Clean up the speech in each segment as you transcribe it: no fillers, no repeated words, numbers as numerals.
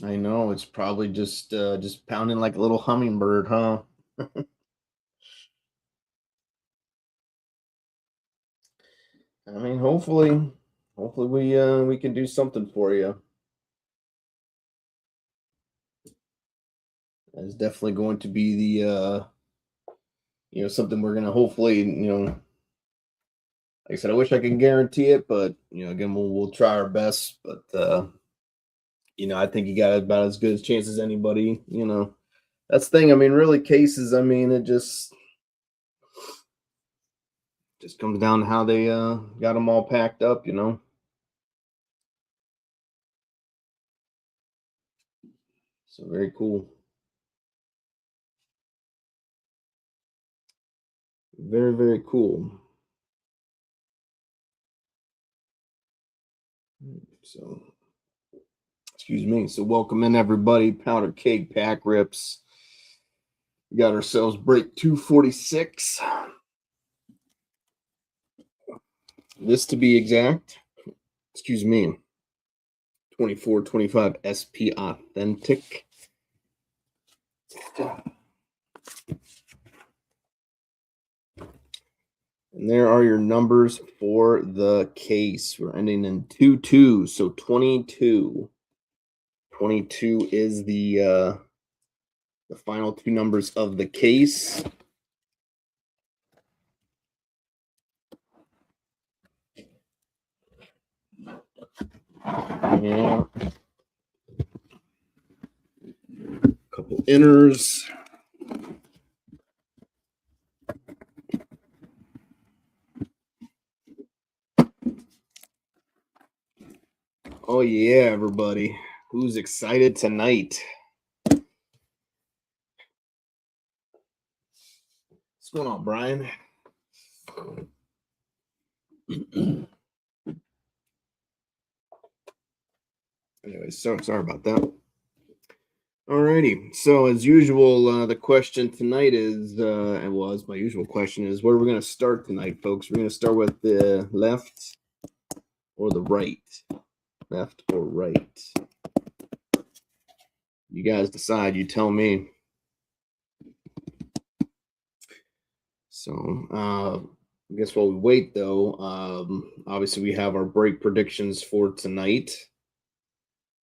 I know it's probably just pounding like a little hummingbird, huh? I mean, hopefully we can do something for you. It's definitely going to be the something we're gonna hopefully, like I said, I wish I could guarantee it, but again, we'll try our best. But I think you got about as good a chance as anybody. That's the thing. I mean, really, cases. I mean, it just comes down to how they got them all packed up. So very cool. Very, very cool. So, excuse me. So, welcome in everybody. Powder Keg Pack Rips. We got ourselves break 246. This to be exact. Excuse me. 2425 SP Authentic. And there are your numbers for the case. We're ending in 2-2. So 22. 22 is the final two numbers of the case. Yeah. Couple inners. Oh yeah, everybody. Who's excited tonight? What's going on, Brian? Anyway, so sorry about that. Alrighty. So as usual, the question tonight is, and well, as my usual question is, where are we going to start tonight, folks? We're going to start with the left or the right. Left or right. You guys decide. You tell me. So, I guess while we wait, though, obviously we have our break predictions for tonight.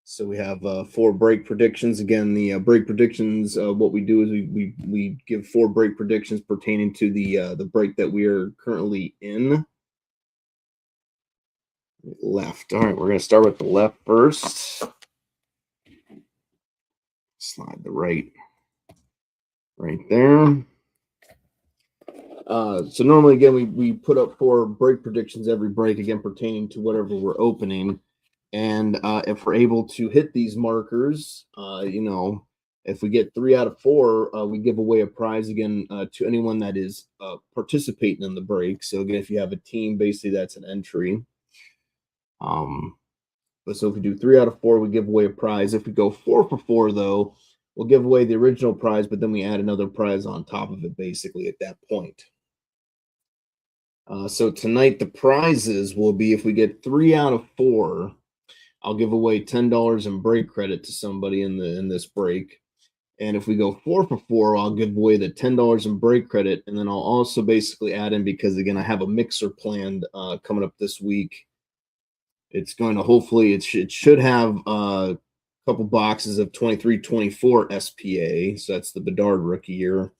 So we have four break predictions. Again, the break predictions. What we do is we give four break predictions pertaining to the break that we are currently in. Left. All right, we're going to start with the left first. Slide the right there. So normally, again, we put up four break predictions every break, again pertaining to whatever we're opening. And if we're able to hit these markers, if we get 3 out of 4, we give away a prize again to anyone that is participating in the break. So again, if you have a team, basically that's an entry. But so if we do 3 out of 4, we give away a prize. If we go 4 for 4, though, we'll give away the original prize, but then we add another prize on top of it, basically at that point. So tonight the prizes will be if we get 3 out of 4. I'll give away $10 in break credit to somebody in this break. And if we go 4 for 4, I'll give away the $10 in break credit, and then I'll also basically add in, because again I have a mixer planned coming up this week. It's going to hopefully it should have a couple boxes of 23-24 SPA, so that's the Bedard rookie year.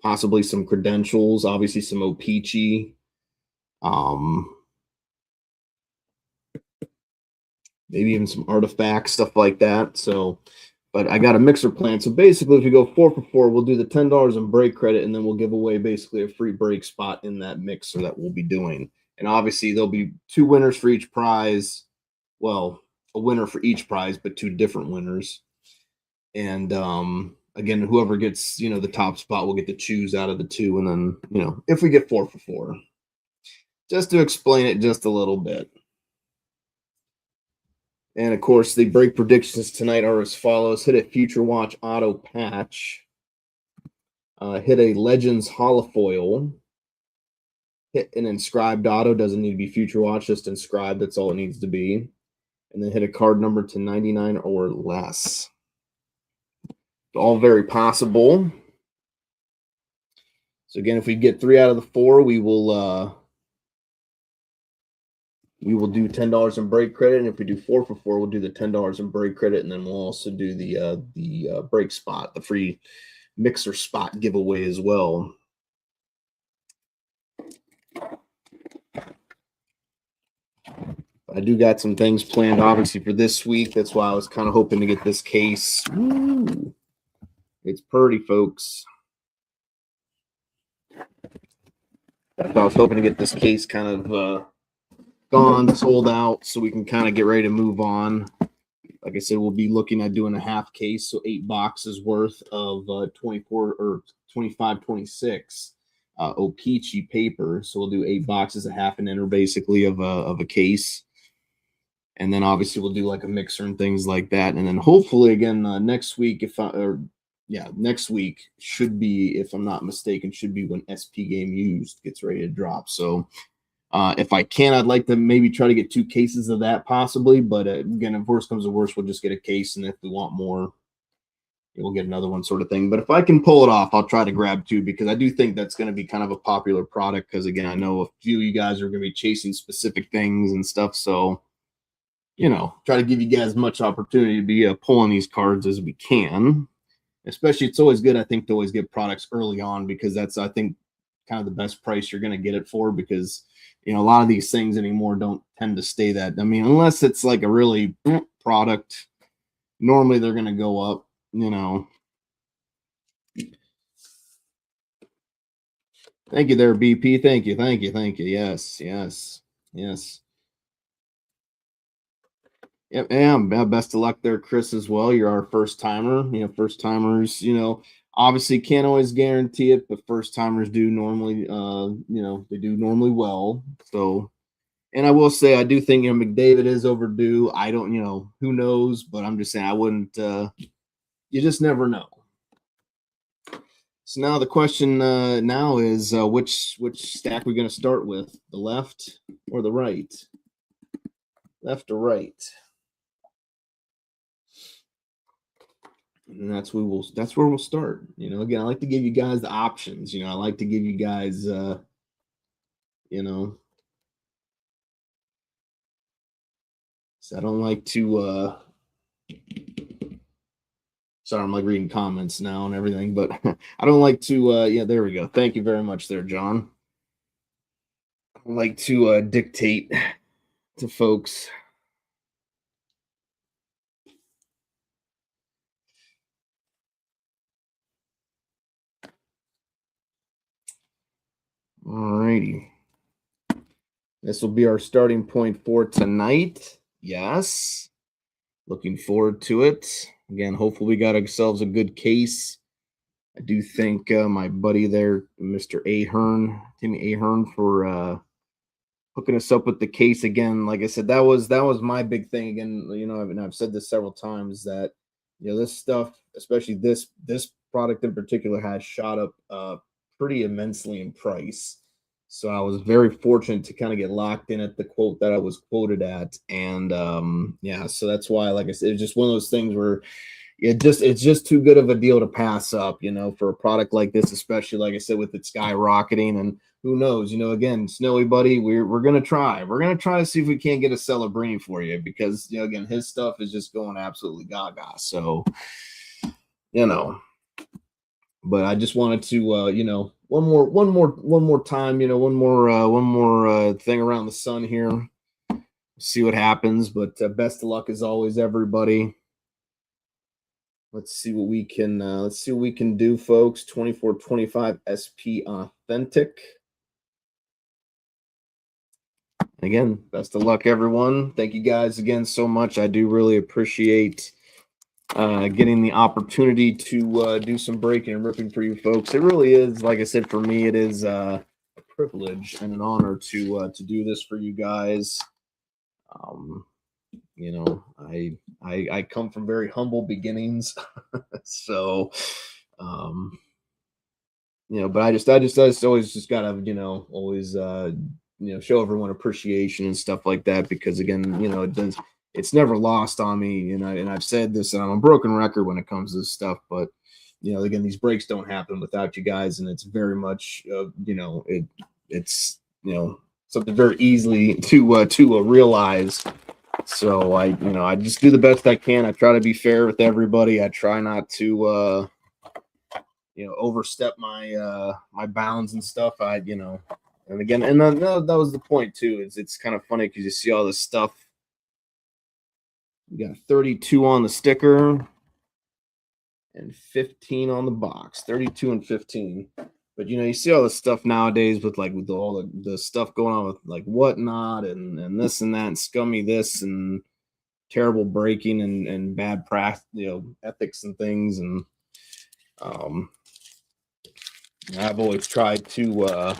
Possibly some credentials, obviously some O-Pee-Chee. Maybe even some artifacts, stuff like that. So, but I got a mixer plan. So basically, if you go 4 for 4, we'll do the $10 in break credit, and then we'll give away basically a free break spot in that mixer that we'll be doing. And obviously, there'll be 2 winners for each prize. Well, a winner for each prize, but 2 different winners. And again, whoever gets the top spot will get to choose out of the 2. And then if we get 4 for 4, just to explain it just a little bit. And of course, the break predictions tonight are as follows: hit a Future Watch auto patch, hit a Legends holofoil, hit an inscribed auto. Doesn't need to be future watch, just inscribed. That's all it needs to be. And then hit a card number to 99 or less. All very possible. So again, if we get 3 out of the 4, we will do $10 in break credit, and if we do 4 for 4, we'll do the $10 in break credit, and then we'll also do the break spot, the free mixer spot giveaway as well. I do got some things planned, obviously, for this week. That's why I was kind of hoping to get this case. Ooh, it's pretty, folks. That's why I was hoping to get this case kind of gone, sold out, so we can kind of get ready to move on. Like I said, we'll be looking at doing a half case, so 8 boxes worth of 24 or 25, 26 O-Pee-Chee paper. So we'll do 8 boxes, a half an inner basically of a case. And then obviously we'll do like a mixer and things like that. And then hopefully again next week, next week should be, if I'm not mistaken, should be when SP Game Used gets ready to drop. So if I can, I'd like to maybe try to get 2 cases of that possibly. But again, if worst comes to worst, we'll just get a case. And if we want more, we'll get another one sort of thing. But if I can pull it off, I'll try to grab 2 because I do think that's going to be kind of a popular product. Because again, I know a few of you guys are going to be chasing specific things and stuff. So, try to give you guys as much opportunity to be pulling these cards as we can. Especially, it's always good, I think, to always get products early on because that's, I think, kind of the best price you're going to get it for because, a lot of these things anymore don't tend to stay that. I mean, unless it's like a really product, normally they're going to go up, Thank you there, BP. Thank you. Yes. Yep, and best of luck there, Chris, as well. You're our first timer. First timers, obviously can't always guarantee it, but first timers do normally, they do normally well. So, and I will say, I do think McDavid is overdue. I don't, who knows, but I'm just saying I wouldn't. You just never know. So now the question now is which stack we're going to start with, the left or the right? Left or right? And that's where we'll start. Again, I like to give you guys the options. I like to give you guys so I don't like to sorry, I'm like reading comments now and everything, but I don't like to yeah, there we go. Thank you very much there, John. I don't like to dictate to folks. Alrighty. This will be our starting point for tonight. Yes. Looking forward to it. Again, hopefully we got ourselves a good case. I do thank my buddy there, Mr. Timmy Ahern, for hooking us up with the case again. Like I said, that was my big thing again. I've said this several times that this stuff, especially this product in particular, has shot up pretty immensely in price. So I was very fortunate to kind of get locked in at the quote that I was quoted at, and so that's why, like I said, it's just one of those things where it's just too good of a deal to pass up, for a product like this, especially like I said, with it skyrocketing. And who knows, again, Snowy buddy, we're gonna try to see if we can't get a Celebrini for you because again, his stuff is just going absolutely gaga. So but I just wanted to one more time, one more thing around the sun here, see what happens. But best of luck as always, everybody. Let's see what we can do, folks. 2425 SP Authentic. Again, best of luck, everyone. Thank you guys again so much. I do really appreciate getting the opportunity to do some breaking and ripping for you folks. It really is, like I said, for me, it is a privilege and an honor to do this for you guys. I come from very humble beginnings, so but I just always just gotta, always, show everyone appreciation and stuff like that because again, it's never lost on me, and I've said this, and I'm a broken record when it comes to this stuff, but again, these breaks don't happen without you guys, and it's very much, it's something very easily to realize. So I just do the best I can. I try to be fair with everybody. I try not to overstep my bounds and stuff. And again, and that was the point too. It's kind of funny because you see all this stuff. We got 32 on the sticker and 15 on the box. 32 and 15. But you see all this stuff nowadays with all the stuff going on with like whatnot and this and that and scummy this and terrible breaking and bad practice, ethics and things. And I've always tried to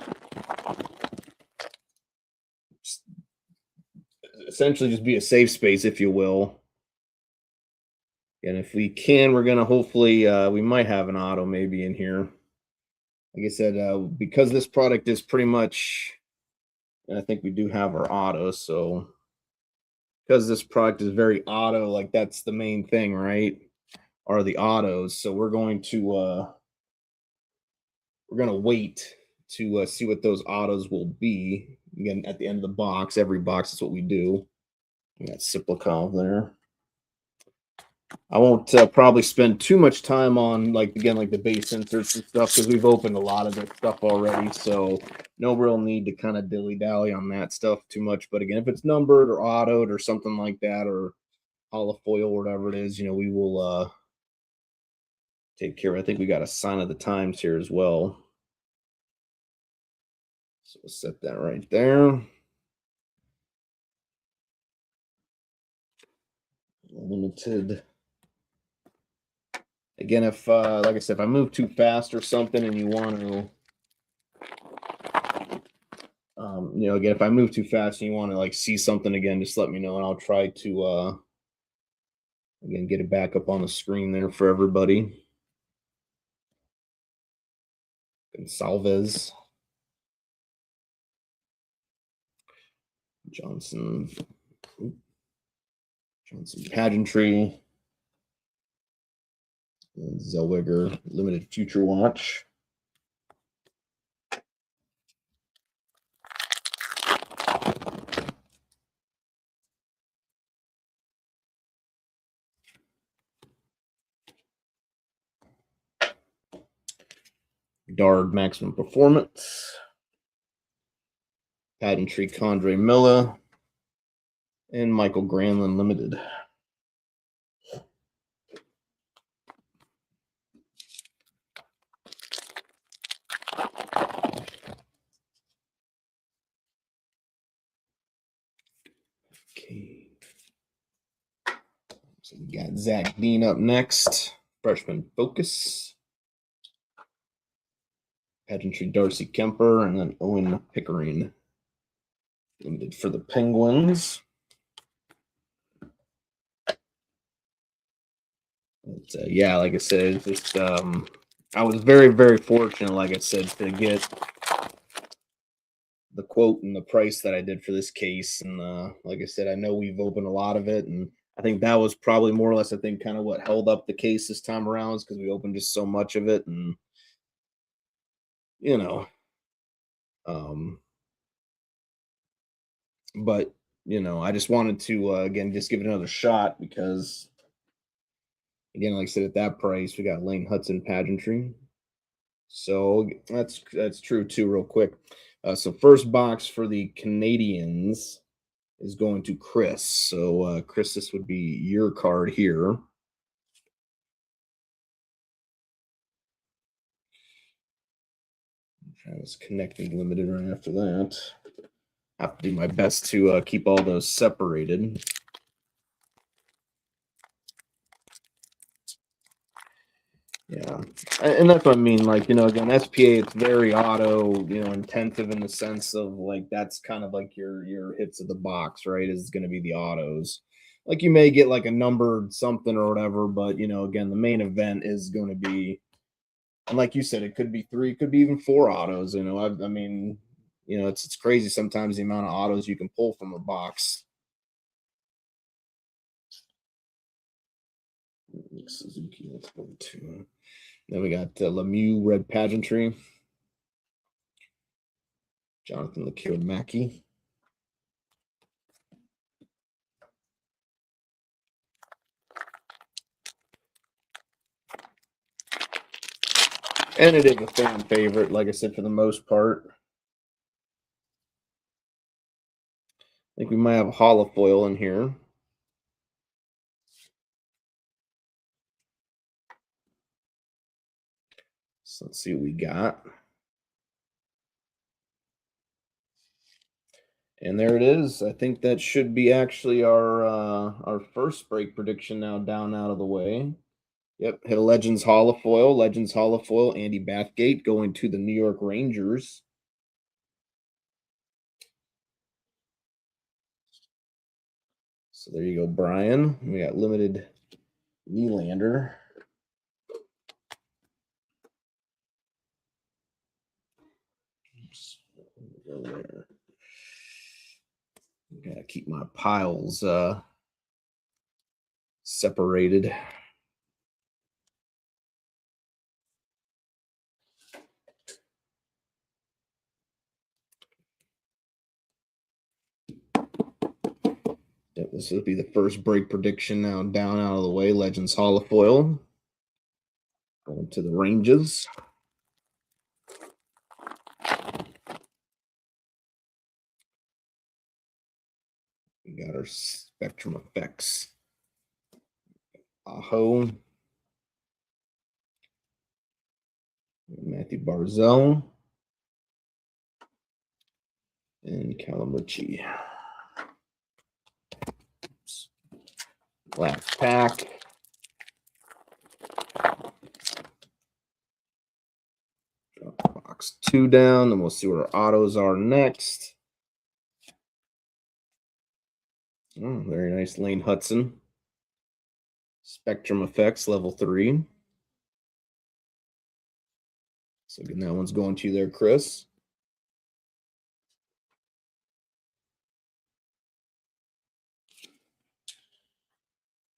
essentially just be a safe space, if you will. And if we can, we're gonna hopefully we might have an auto maybe in here. Like I said, because this product is pretty much, and I think we do have our auto, so because this product is very auto, like that's the main thing, right? Are the autos. So we're going to wait to see what those autos will be. Again, at the end of the box, every box is what we do. We got Siplikov there. I won't probably spend too much time on like the base inserts and stuff because we've opened a lot of that stuff already. So no real need to kind of dilly dally on that stuff too much. But again, if it's numbered or autoed or something like that, or holofoil or whatever it is, we will take care. I think we got a sign of the times here as well. So we'll set that right there. Limited. Again, if like I said, if I move too fast or something and you want to again, if I move too fast and you want to like see something again, just let me know and I'll try to again get it back up on the screen there for everybody. Gonsalves, Johnson Pageantry, and Zellweger Limited Future Watch. Dard Maximum Performance, Pageantry Condre Miller, and Michael Granlund Limited. Okay. So we got Zach Dean up next. Freshman Focus. Pageantry Darcy Kemper, and then Owen Pickering. Limited for the Penguins. But, yeah, like I said, it's just I was very, very fortunate, like I said, to get the quote and the price that I did for this case. And like I said, I know we've opened a lot of it, and I think that was probably more or less, I think, kind of what held up the case this time around, because we opened just so much of it, and but I just wanted to again just give it another shot because again, like I said, at that price, we got Lane Hudson Pageantry. So that's true too, real quick. So first box for the Canadians is going to Chris. So Chris, this would be your card here. I was connecting limited right after that. I have to do my best to keep all those separated. Yeah, and that's what I mean. Like, again, SPA, it's very auto, intensive in the sense of like that's kind of like your hits of the box, right? Is going to be the autos. Like you may get like a numbered something or whatever, but again, the main event is going to be And like you said, it could be 3, it could be even 4 autos. You know, I mean, you know, it's crazy sometimes the amount of autos you can pull from a box. Suzuki, let's go to. Then we got Lemieux Red Pageantry, Jonathan LeCure Mackey. And it is a fan favorite, like I said, for the most part. I think we might have a holofoil in here. So let's see what we got. And there it is. I think that should be actually our first break prediction now down out of the way. Yep, hit a Legends holofoil. Legends holofoil. Andy Bathgate going to the New York Rangers. So there you go, Brian. We got limited Nylander. Oops. There. Gotta keep my piles separated. Yep, this will be the first break prediction now down out of the way. Legends holofoil. Going to the Rangers. We got our Spectrum Effects. Aho. Matthew Barzell. And Callum Ritchie. Last pack. Drop box 2 down, then we'll see what our autos are next. Oh, very nice. Lane Hudson. Spectrum Effects, level 3. So again, that one's going to you there, Chris.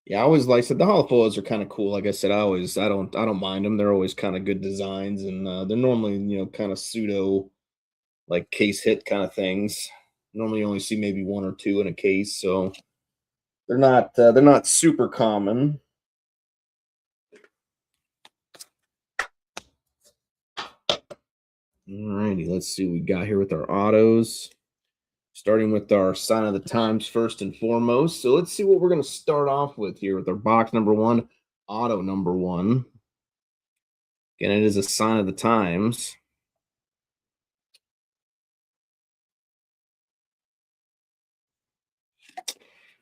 Yeah, I always like said the holofoils are kind of cool. Like I said, I don't mind them. They're always kind of good designs, and they're normally kind of pseudo like case hit kind of things. Normally, you only see maybe 1 or 2 in a case, so they're not super common. Alrighty, let's see what we got here with our autos. Starting with our sign of the times first and foremost. So let's see what we're going to start off with here with our box number 1, auto number 1. Again, it is a sign of the times.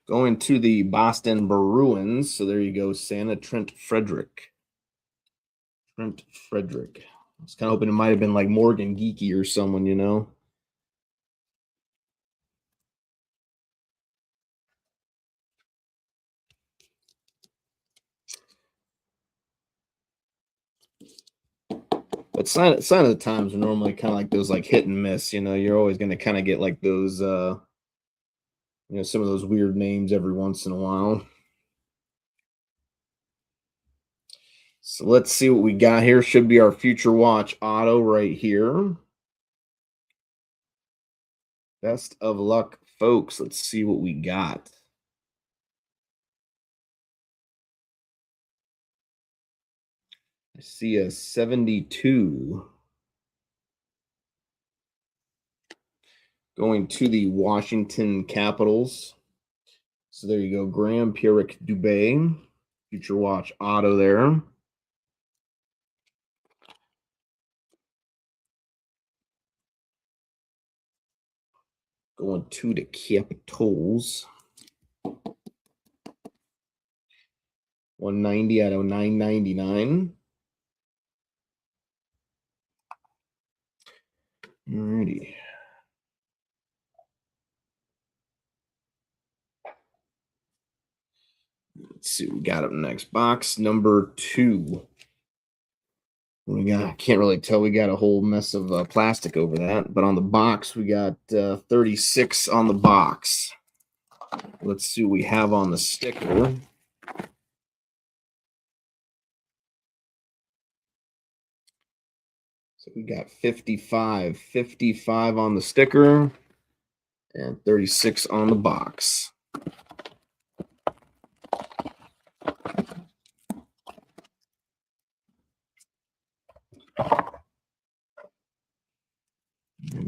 Going to the Boston Bruins. So there you go, Santa Trent Frederick. Trent Frederick. I was kind of hoping it might have been like Morgan Geeky or someone, you know. But sign of the times are normally kind of like those like hit and miss. You know, you're always going to kind of get like those, some of those weird names every once in a while. So let's see what we got here. Should be our Future Watch auto right here. Best of luck, folks. Let's see what we got. I see a 72. Going to the Washington Capitals. So there you go. Graham-Pierre Dubé. Future Watch auto there. Going to the Capitals. 190 out of 999. Alrighty. Let's see what we got up next. Box number 2. We got, I can't really tell. We got a whole mess of plastic over that. But on the box, we got 36 on the box. Let's see what we have on the sticker. So we got 55 on the sticker and 36 on the box.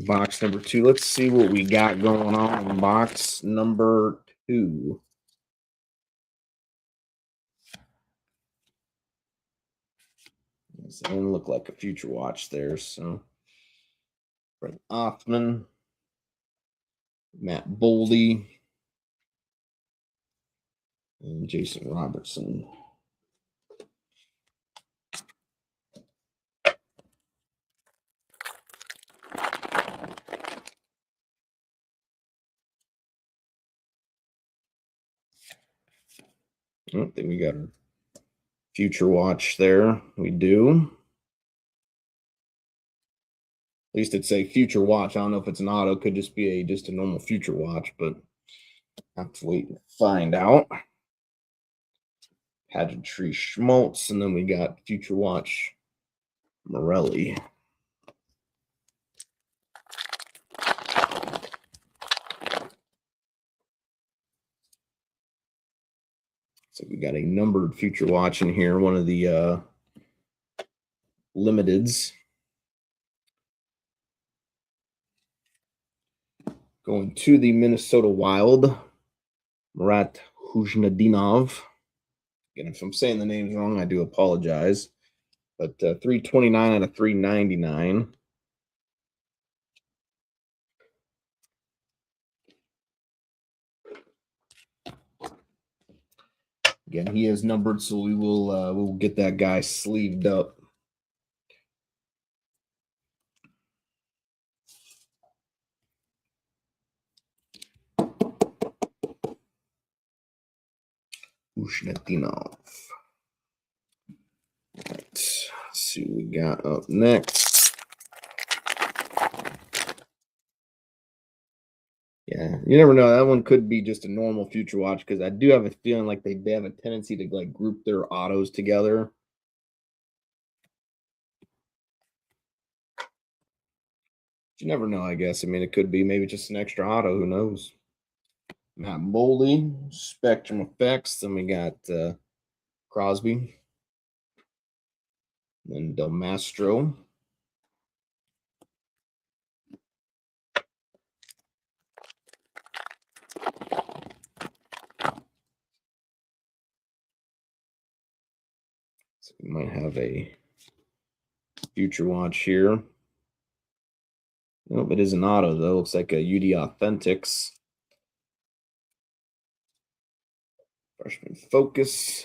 Box number 2. Let's see what we got going on in box number 2. It didn't look like a Future Watch there. So, Fred Othman, Matt Boldy, and Jason Robertson. I don't think we got a Future Watch there. We do. At least it'd say Future Watch. I don't know if it's an auto. Could just be just a normal Future Watch, but I have to wait and find out. Pageantry Schmaltz, and then we got Future Watch Morelli. So we got a numbered Future Watch in here, one of the limiteds. Going to the Minnesota Wild, Murat Khusnutdinov. Again, if I'm saying the names wrong, I do apologize. But 329 out of 399. Again, he is numbered, so we will get that guy sleeved up. Khusnutdinov. Right. Let's see what we got up next. Yeah, you never know. That one could be just a normal Future Watch because I do have a feeling like they have a tendency to like group their autos together. You never know, I guess. I mean, it could be maybe just an extra auto. Who knows? Matt Boldy, Spectrum Effects. Then we got Crosby. Then Del Mastro. So we might have a Future Watch here. Nope, it is an auto, though. Looks like a UD Authentics. Freshman Focus.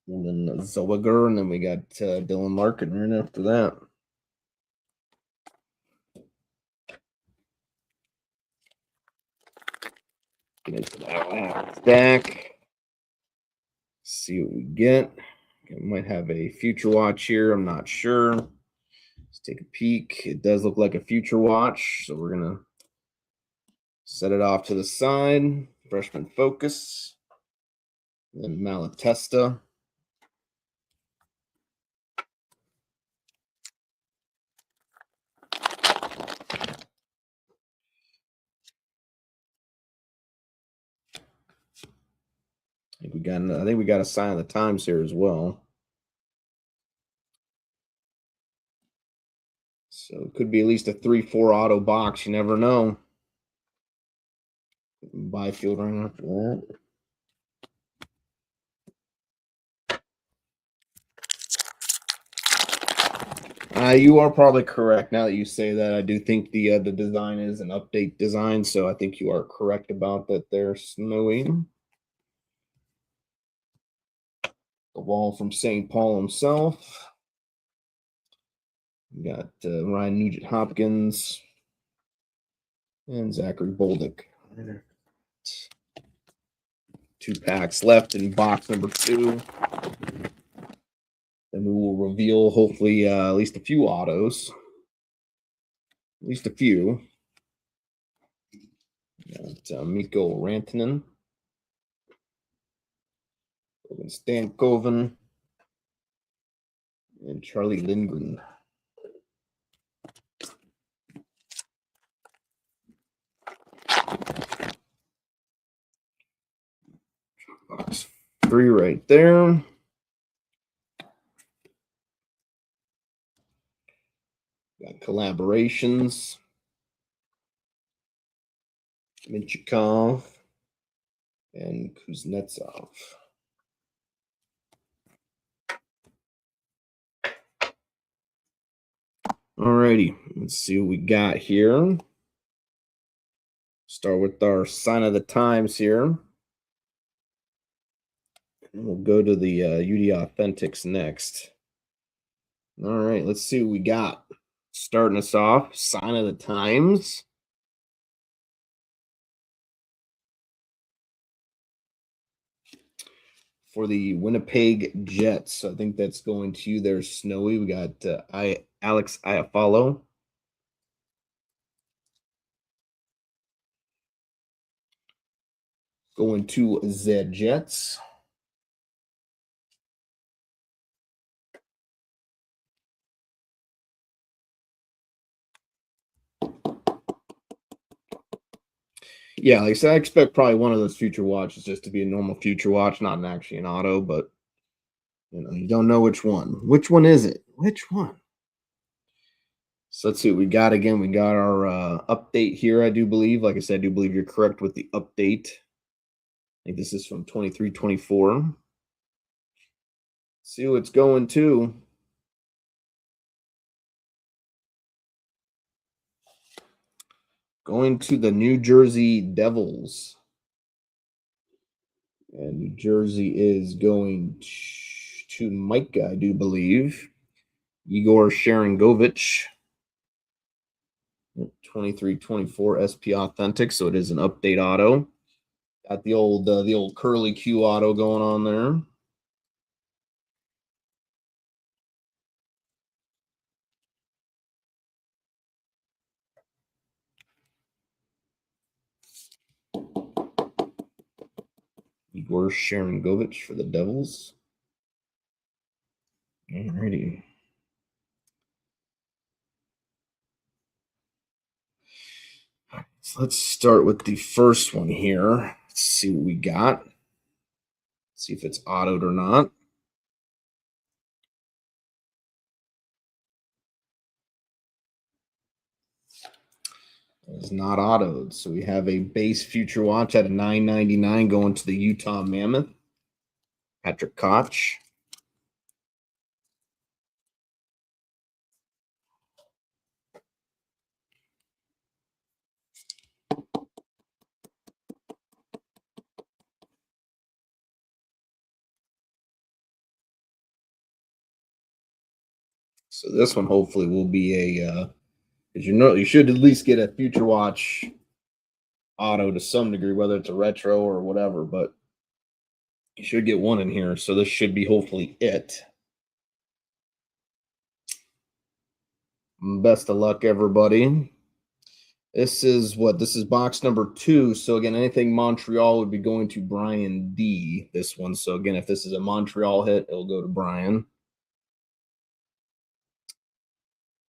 And then Zellweger. And then we got Dylan Larkin right after that. Get into that stack. See what we get. We might have a Future Watch here. I'm not sure. Let's take a peek. It does look like a Future Watch, so we're gonna set it off to the side. Freshman Focus. Then Malatesta. I think we got a Sign of the Times here as well. So it could be at least a 3-4 auto box. You never know. Byfield right after that. You are probably correct. Now that you say that, I do think the design is an update design, so I think you are correct about that. There, Snowy. The Wall from St. Paul himself. We got Ryan Nugent Hopkins and Zachary Bolduc. 2 packs left in box number 2. Then we will we'll reveal hopefully at least a few autos. At least a few. Got Mikko Rantanen, Logan Stankoven, and Charlie Lindgren. Box 3 right there. Got collaborations. Minchikov and Kuznetsov. Alrighty, let's see what we got here. Start with our sign of the times here. And we'll go to the UD Authentics next. All right, let's see what we got. Starting us off, sign of the times. For the Winnipeg Jets, I think that's going to you there, Snowy. We got Alex Iafallo. Going to the Jets. Yeah, like I said, I expect probably one of those future watches just to be a normal future watch, not actually an auto, but you don't know which one. Which one is it? Which one? So let's see what we got again. We got our update here, I do believe. Like I said, I do believe you're correct with the update. I think this is from 23-24. See what's going to. Going to the New Jersey Devils. And New Jersey is going to Micah, I do believe. Igor Sharangovich. 23-24 SP Authentic, so it is an update auto. Got the old curly Q auto going on there. Igor Sharangovich for the Devils. Alrighty. So let's start with the first one here. Let's see what we got. See if it's autoed or not. It's not autoed. So we have a base future watch at a $9.99 going to the Utah Mammoth. Patrick Koch. So this one hopefully will be a because you should at least get a future watch auto to some degree, whether it's a retro or whatever, but you should get one in here. So this should be hopefully it. Best of luck, everybody. This is box number 2. So again, anything Montreal would be going to Brian D. This one. So again, if this is a Montreal hit, it'll go to Brian.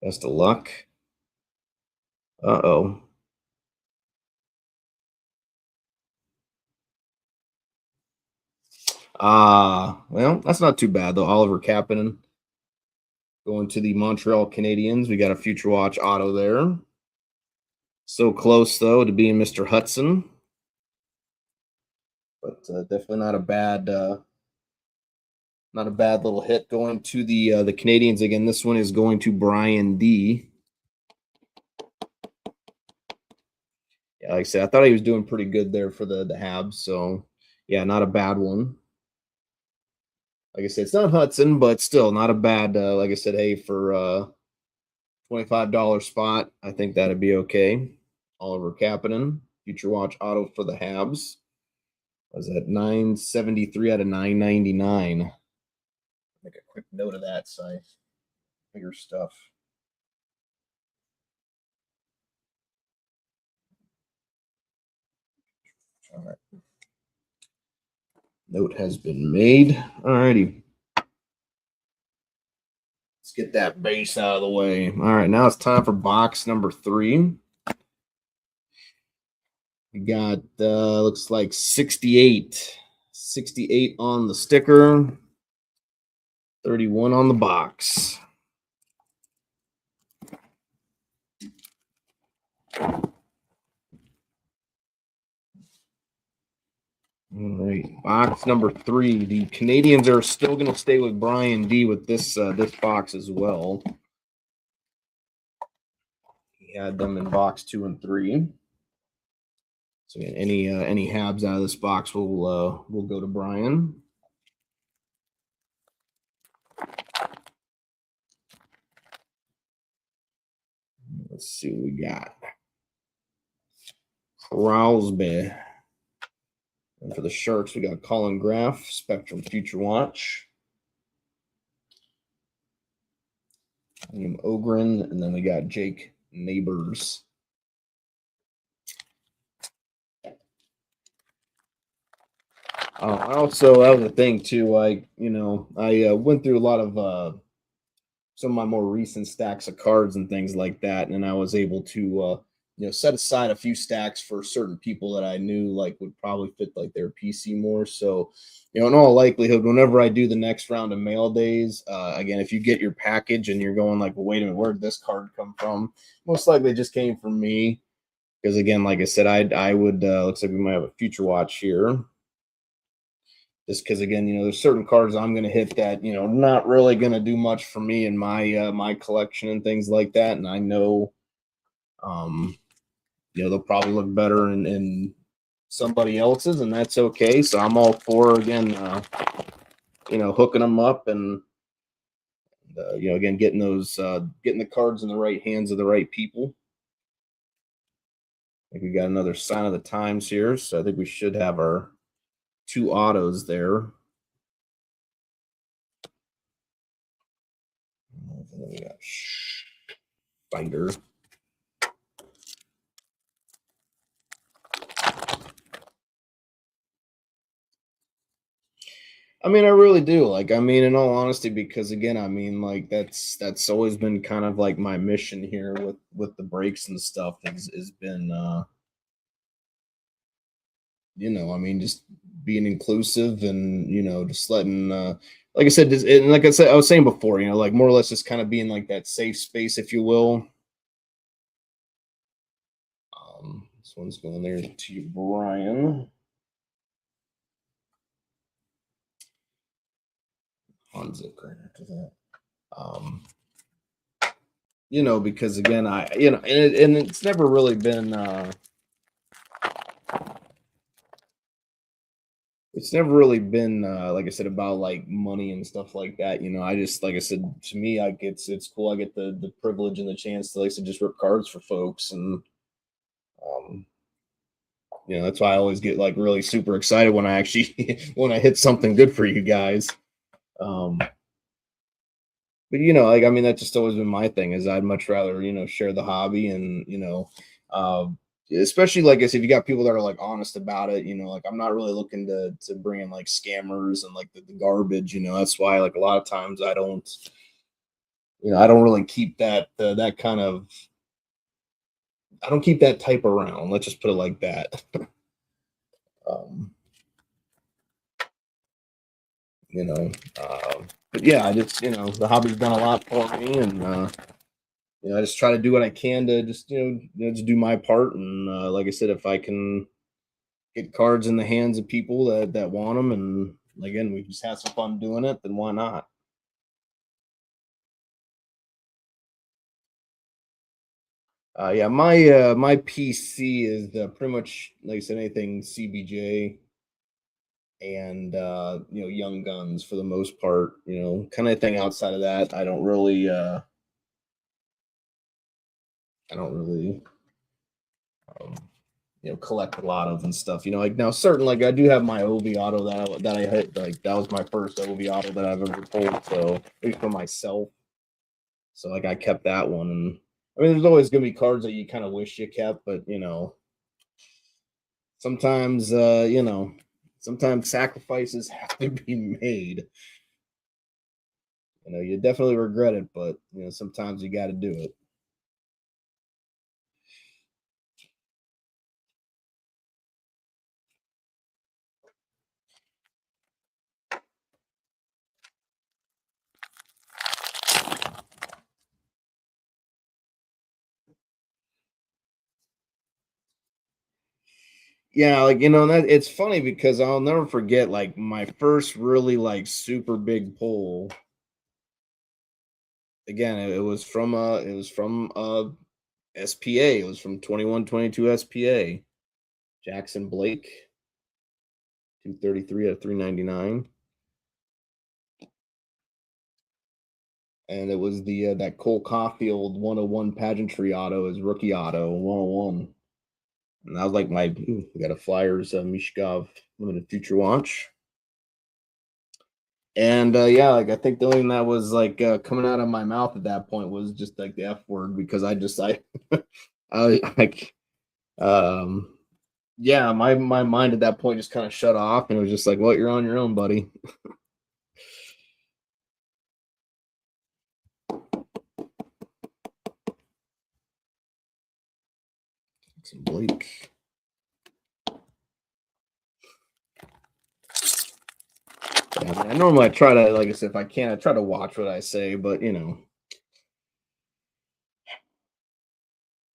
Best of luck. Uh-oh. Well, that's not too bad though. Oliver Kapanen going to the Montreal Canadiens. We got a future watch auto there. So close though to being Mr. Hudson, but definitely not a bad little hit going to the Canadiens again. This one is going to Brian D. Yeah, like I said, I thought he was doing pretty good there for the Habs. So yeah, not a bad one. Like I said, it's not Hudson, but still not a bad. Like I said, hey, for $25 spot, I think that'd be okay. Oliver Kapanen, future watch auto for the Habs. Was at 973 out of 999. make a quick note of that. So I bigger stuff. All right. Note has been made. All righty. Let's get that base out of the way. All right, now it's time for box number 3. We got looks like 68. 68 on the sticker, 31 on the box. All right, box number 3. The Canadians are still going to stay with Brian D with this this box as well. He had them in box 2 and 3. So any Habs out of this box will go to Brian. Let's see what we got. Crosby. And for the Sharks, we got Colin Graff, Spectrum Future Watch. Liam Ogren, and then we got Jake Neighbors. Also, that was the thing too. I went through a lot of some of my more recent stacks of cards and things like that, and I was able to set aside a few stacks for certain people that I knew like would probably fit like their PC more. So, in all likelihood, whenever I do the next round of mail days, again, if you get your package and you're going like, well, wait a minute, where did this card come from? Most likely it just came from me. Because again, like I said, I would looks like we might have a Future Watch here. Just because again, there's certain cards I'm going to hit that not really going to do much for me in my my collection and things like that, and I know, they'll probably look better in somebody else's, and that's okay. So I'm all for again, hooking them up and again getting those getting the cards in the right hands of the right people. I think we got another Sign of the Times here, so I think we should have our 2 autos there. And then we got Spider. I mean, I really do. Like, I mean, in all honesty, because again, I mean, like that's always been kind of like my mission here with the breaks and stuff has been I mean, just being inclusive and just letting like I said, and like I said, I was saying before, like more or less just kind of being like that safe space, if you will. This one's going there to Brian. Hanzik right after that. Because again, and it's never really been like I said about like money and stuff like that. I just like I said, to me, like it's cool. I get the privilege and the chance to like to just rip cards for folks, and that's why I always get like really super excited when I actually when I hit something good for you guys. But like I mean, that's just always been my thing. Is I'd much rather share the hobby and especially like I said, if you got people that are like honest about it, like I'm not really looking to bring in like scammers and like the garbage. That's why like a lot of times I don't really keep that that kind of I don't keep that type around. Let's just put it like that. um, but yeah, I just the hobby's done a lot for me, and I just try to do what I can to just just do my part. And like I said, if I can get cards in the hands of people that want them, and again we just have some fun doing it, then why not? Yeah, my PC is pretty much like I said, anything CBJ and Young Guns for the most part. Kind of thing outside of that, I don't really I don't really um, collect a lot of and stuff. Like now, certain like I do have my OV auto that I hit. Like that was my first OV auto that I've ever pulled. So at least for myself. So like I kept that one, and I mean, there's always gonna be cards that you kind of wish you kept, but sometimes sometimes sacrifices have to be made. You definitely regret it, but sometimes you got to do it. Yeah, like that it's funny because I'll never forget like my first really like super big pull. Again, it was from SPA. It was from 21-22 SPA. Jackson Blake, 233 out of 399. And it was the that Cole Caulfield 101 pageantry auto, his rookie auto 101. And that was like we got a Flyers Mishkov limited future watch. And yeah, like I think the only thing that was like coming out of my mouth at that point was just like the F word because I like yeah, my mind at that point just kind of shut off and it was just like, well, you're on your own, buddy. Some Blake. Yeah, I normally try to, like I said, if I can, I try to watch what I say, but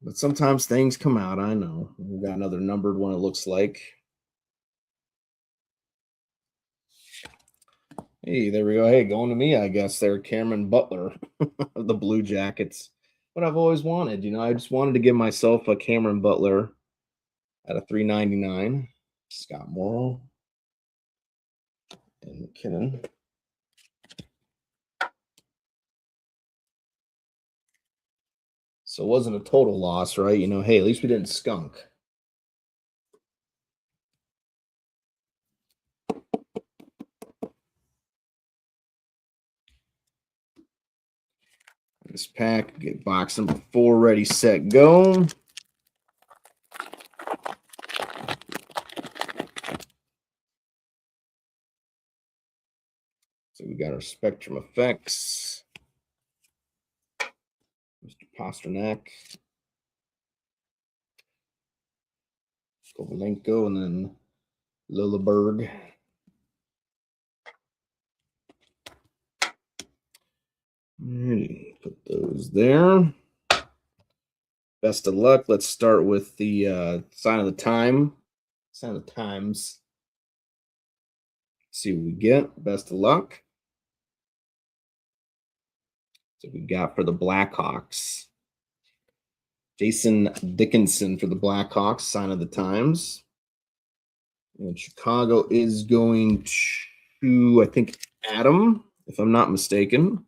but sometimes things come out. I know. We got another numbered one. It looks like. Hey, there we go. Hey, going to me, I guess. There, Cameron Butler of the Blue Jackets. What I've always wanted. I just wanted to give myself a Cameron Butler at a 399. Scott Morrow and McKinnon. So it wasn't a total loss, right? Hey, at least we didn't skunk. This pack, get box number 4 ready, set, go. So we got our Spectrum Effects, Mr. Pasternak, Kovalenko, and then Lilleberg. Put those there. Best of luck. Let's start with the sign of the time. Sign of the times. See what we get. Best of luck. So we got for the Blackhawks. Jason Dickinson for the Blackhawks. Sign of the times. And Chicago is going to, I think, Adam, if I'm not mistaken.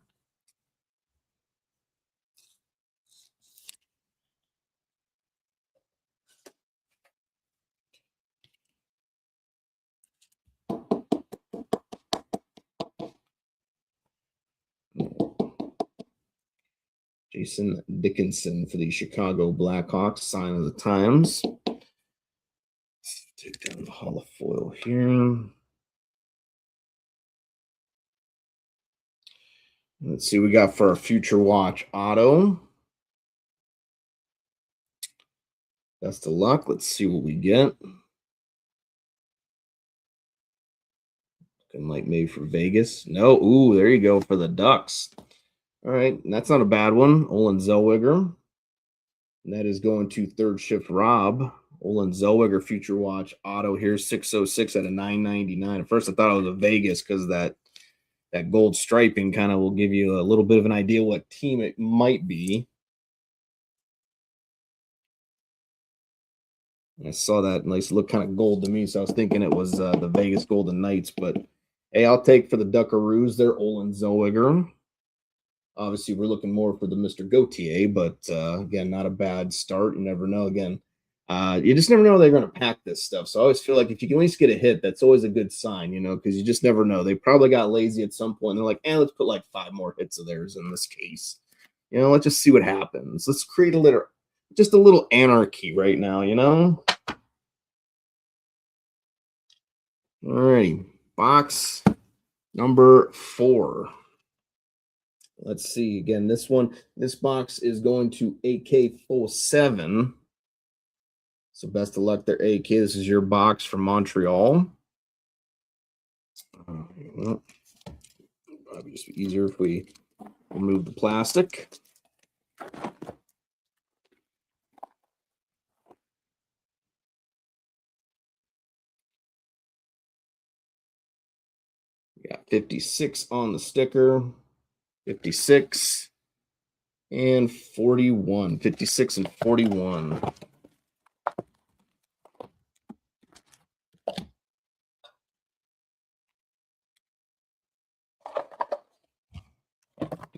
Jason Dickinson for the Chicago Blackhawks. Sign of the times. Take down the holofoil here. Let's see what we got for our future watch auto. Best of luck. Let's see what we get. Looking like maybe for Vegas. No. Ooh, there you go for the Ducks. All right. That's not a bad one. Olen Zellweger. And that is going to third shift Rob. Olen Zellweger future watch auto here, 606 out of 999. At first, I thought it was a Vegas because that gold striping kind of will give you a little bit of an idea what team it might be. I saw that nice look kind of gold to me, so I was thinking it was the Vegas Golden Knights. But hey, I'll take for the Duckaroos there, Olen Zellweger. Obviously, we're looking more for the Mr. Gauthier, but again, not a bad start. You never know. Again, You just never know they're going to pack this stuff. So I always feel like if you can at least get a hit, that's always a good sign, because you just never know. They probably got lazy at some point. They're like, let's put like 5 more hits of theirs in this case. Let's just see what happens. Let's create just a little anarchy right now. Alrighty, box number 4. Let's see again. This box is going to AK-47. So best of luck there, AK. This is your box from Montreal. Probably just be easier if we remove the plastic. We got 56 on the sticker, 56 and 41. 56 and 41.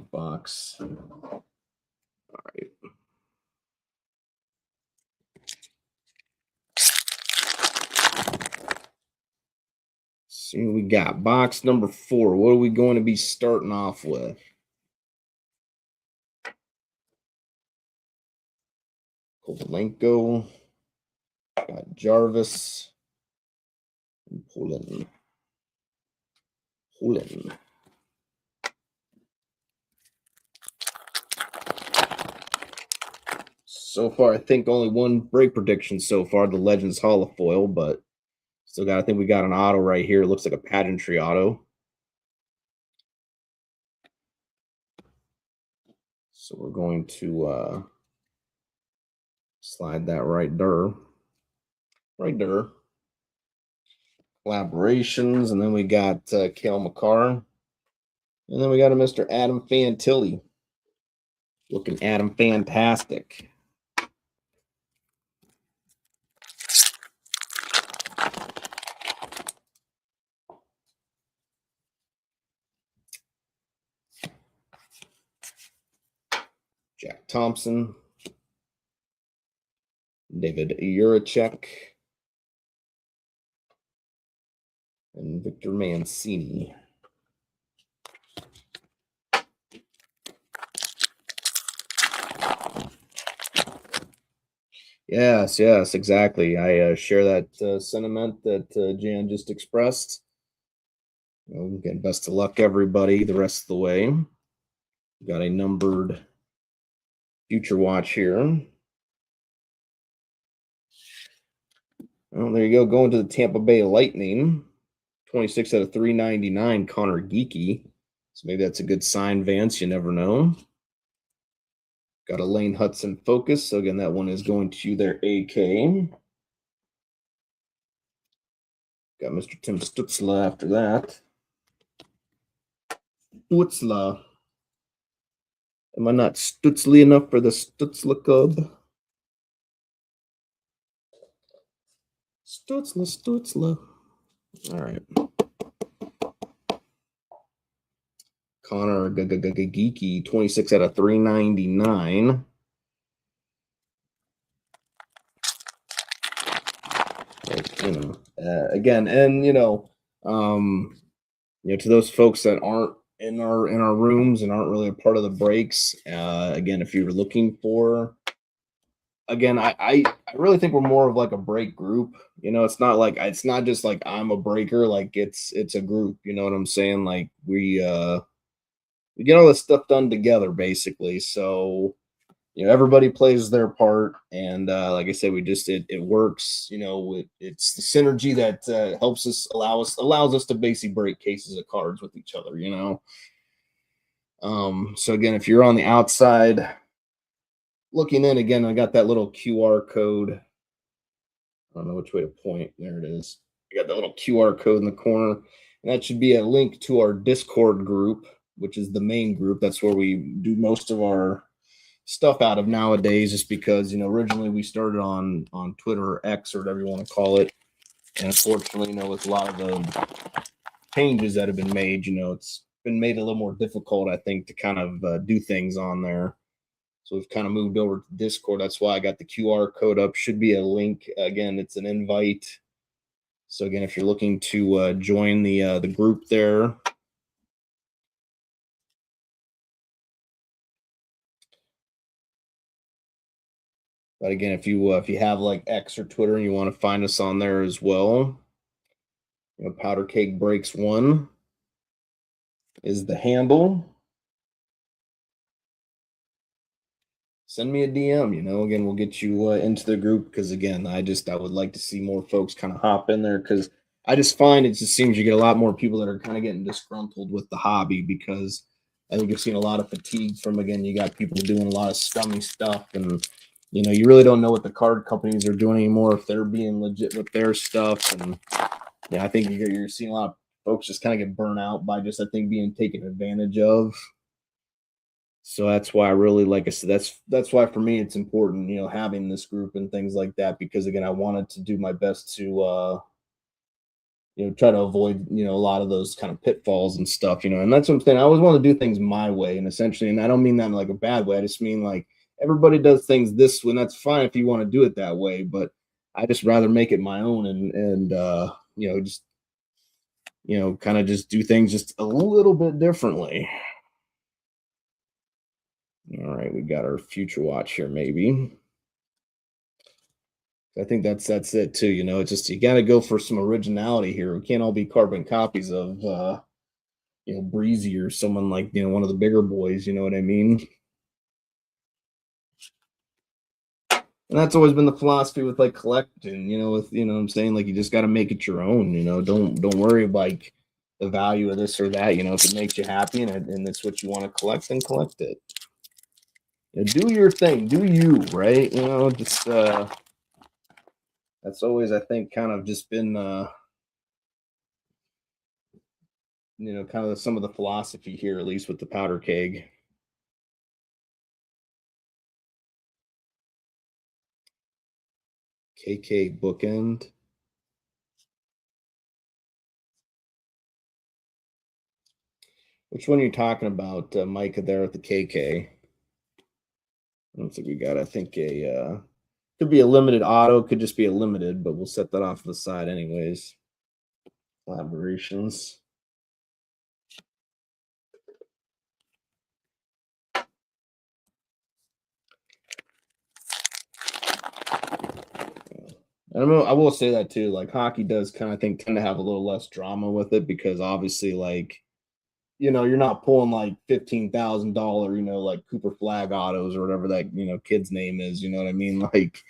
Box. All right. See what we got. Box number 4. What are we going to be starting off with? Kovalenko. Got Jarvis. And Poland. So far, I think only one break prediction so far, the Legends Holofoil, but still I think we got an auto right here. It looks like a pageantry auto. So we're going to slide that right there. Collaborations, and then we got Cale Makar. And then we got a Mr. Adam Fantilli. Looking Adam fantastic. Jack Thompson. David Juracek. And Victor Mancini. Yes, exactly. I share that sentiment that Jan just expressed. Again, best of luck, everybody, the rest of the way. Got a numbered Future Watch here. Well, there you go. Going to the Tampa Bay Lightning. 26 out of 399, Connor Geeky. So maybe that's a good sign, Vance. You never know. Got a Lane Hudson Focus. So again, that one is going to their AK. Got Mr. Tim Stutzla after that. Stutzla. Am I not Stutzly enough for the Stutzla Cub? Stutzla. All right. Connor Geeky, 26 out of 399. Again, and to those folks that aren't in our rooms and aren't really a part of the breaks, again, if you're looking for, again, I really think we're more of like a break group. It's not just like I'm a breaker, like it's a group. You know what I'm saying? Like we get all this stuff done together, basically. So everybody plays their part, and like I said, it works. It's the synergy that helps us allows us to basically break cases of cards with each other. So again, if you're on the outside looking in, again, I got that little QR code. I don't know which way to point. There it is. I got that little QR code in the corner, and that should be a link to our Discord group, which is the main group. That's where we do most of our stuff out of nowadays, just because originally we started on Twitter or X or whatever you want to call it, and unfortunately with a lot of the changes that have been made, it's been made a little more difficult, I think, to kind of do things on there. So we've kind of moved over to Discord. That's why I got the QR code up. Should be a link. Again, it's an invite. So again, if you're looking to join the group there, but again, if you have like X or Twitter and you want to find us on there as well, Powder Keg Breaks 1 is the handle. Send me a DM. Again, we'll get you into the group because again, I would like to see more folks kind of hop in there because I just find it just seems you get a lot more people that are kind of getting disgruntled with the hobby because I think you've seen a lot of fatigue from again, you got people doing a lot of scummy stuff and you really don't know what the card companies are doing anymore if they're being legit with their stuff and yeah, I think you're seeing a lot of folks just kind of get burnt out by just I think being taken advantage of. So that's why I really like I said that's why for me it's important, having this group and things like that because again I wanted to do my best to try to avoid, a lot of those kind of pitfalls and stuff, and that's what I'm saying. I always want to do things my way and essentially, and I don't mean that in like a bad way. I just mean like everybody does things this way, and that's fine if you want to do it that way, but I just rather make it my own and just kind of just do things just a little bit differently. All right, we got our future watch here, maybe. I think that's it too. It's just you got to go for some originality here. We can't all be carbon copies of Breezy or someone like one of the bigger boys. You know what I mean? And that's always been the philosophy with like collecting. With what I'm saying, like you just got to make it your own. Don't worry about like the value of this or that. If it makes you happy and it's what you want to collect, then collect it. Do your thing, do you, right? Just that's always I think kind of just been kind of some of the philosophy here, at least with the powder keg. KK bookend. Which one are you talking about, Micah? There at the KK. I don't think we got. I think a could be a limited auto, could just be a limited, but we'll set that off to the side anyways. Collaborations. I will say that too. Like hockey does kind of tend to have a little less drama with it because obviously, like you're not pulling like $15,000, like Cooper Flag autos or whatever that kid's name is. You know what I mean? Like,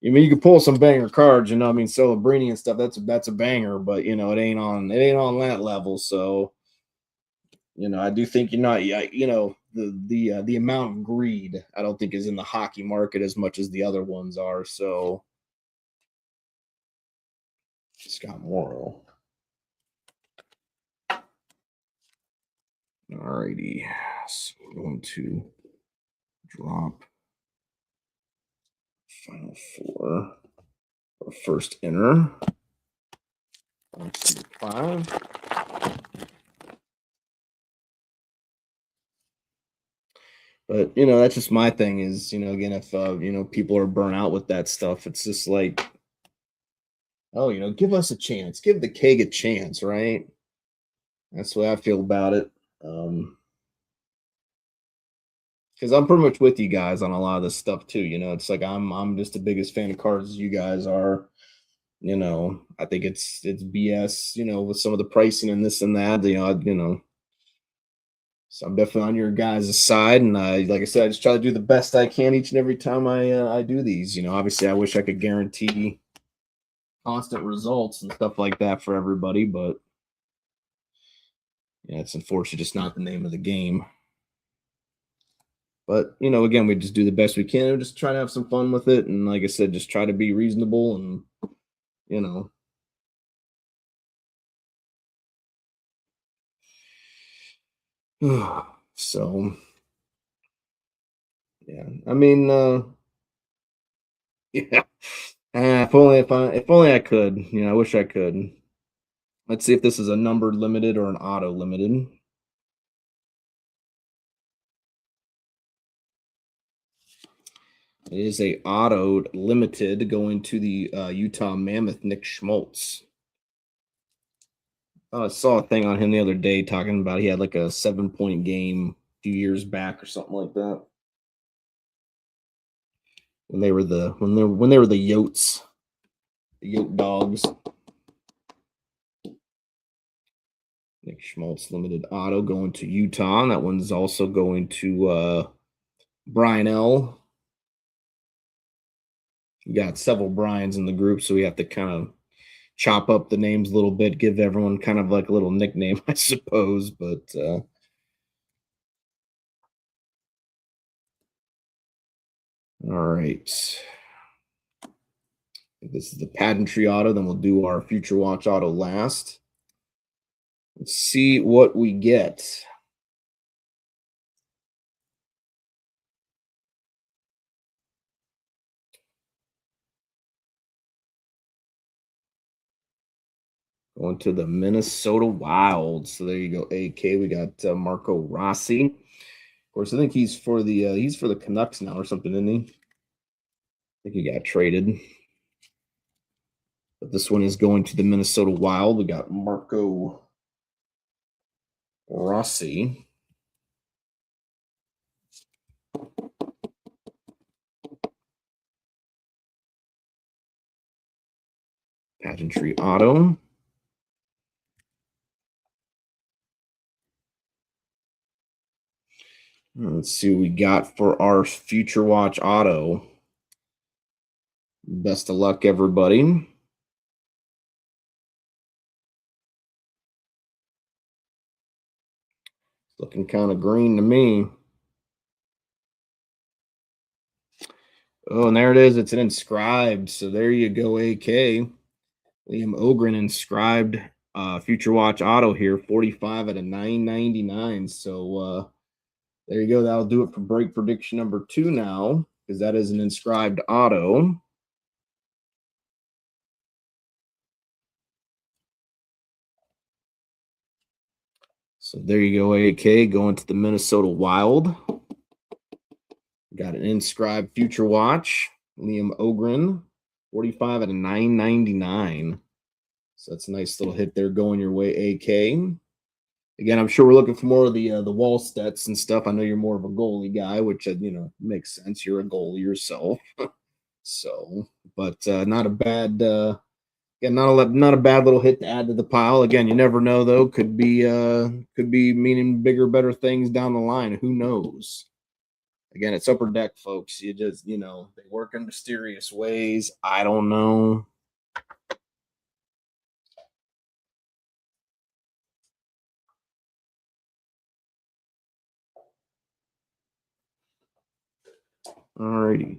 you can pull some banger cards. I mean, Celebrini and stuff. That's a banger, but it ain't on that level. So, I do think you're not. The amount of greed I don't think is in the hockey market as much as the other ones are. So, Scott Morrow. Alrighty, so we're going to drop final four or first inner. 5. But that's just my thing is again if people are burnt out with that stuff, it's just like oh give us a chance, give the keg a chance, right? That's the way I feel about it. Because I'm pretty much with you guys on a lot of this stuff too. It's like I'm just the biggest fan of cards as you guys are. I think it's BS. With some of the pricing and this and that. So I'm definitely on your guys' side, and like I said, I just try to do the best I can each and every time I do these. Obviously, I wish I could guarantee constant results and stuff like that for everybody, but yeah, it's unfortunately just not the name of the game. But again, we just do the best we can and just try to have some fun with it. And like I said, just try to be reasonable and you know. So yeah, I mean, yeah. If only I could. I wish I could. Let's see if this is a numbered limited or an auto limited. It is a auto limited going to the Utah Mammoth, Nick Schmaltz. I saw a thing on him the other day talking about he had like a 7-point game a few years back or something like that. When they were the Yotes, the Yote Dogs. Nick Schmaltz limited auto going to Utah. And that one's also going to Brian L. We got several Brians in the group, so we have to kind of chop up the names a little bit, give everyone kind of like a little nickname, I suppose. But all right. This is the Pageantry auto. Then we'll do our Future Watch auto last. Let's see what we get. Going to the Minnesota Wild. So there you go, AK. We got Marco Rossi. Of course, I think he's for the Canucks now or something, isn't he? I think he got traded. But this one is going to the Minnesota Wild. We got Marco Rossi. Pageantry auto. Let's see what we got for our Future Watch auto. Best of luck, everybody. Looking kind of green to me. Oh, and there it is. It's an inscribed. So there you go, AK. Liam Ogren inscribed Future Watch auto here, 45 out of 999. So there you go. That'll do it for break prediction number 2 now, because that is an inscribed auto. So there you go, AK, going to the Minnesota Wild. Got an inscribed Future Watch, Liam Ogren, 45 out of 999. So that's a nice little hit there going your way, AK. Again, I'm sure we're looking for more of the Wallstedts and stuff. I know you're more of a goalie guy, which makes sense. You're a goalie yourself. So, but not a bad not a bad little hit to add to the pile. Again, you never know though. Could be meaning bigger, better things down the line. Who knows? Again, it's Upper Deck, folks. You just they work in mysterious ways. I don't know. Alrighty.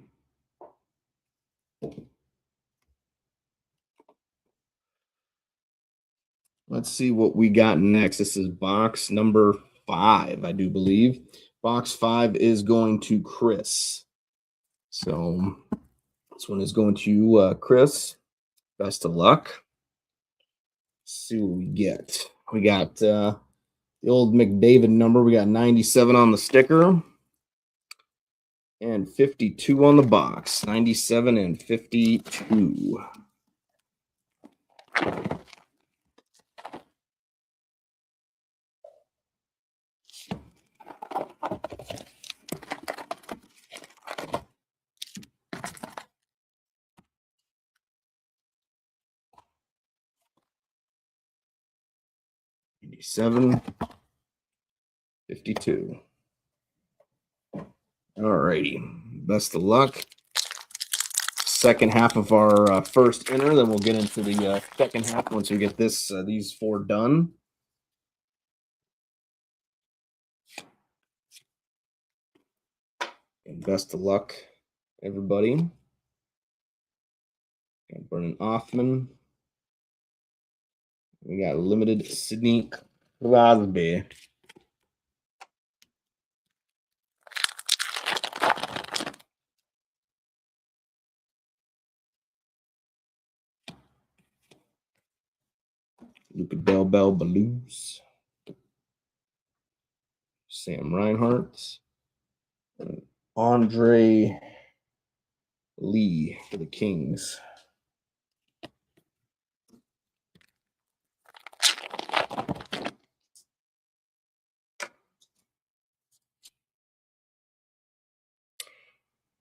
Let's see what we got next. This is box number 5, I do believe. Box 5 is going to Chris. So this one is going to Chris. Best of luck. Let's see what we get. We got the old McDavid number. We got 97 on the sticker and 52 on the box. 97 and 52. Seven, 52. All righty. Best of luck. Second half of our first inner, then we'll get into the second half once we get these 4 done. And best of luck, everybody. Got Brennan Othman. We got limited Sidney Crosby. Luca Del Bell Blues. Sam Reinhart. Andre Lee for the Kings.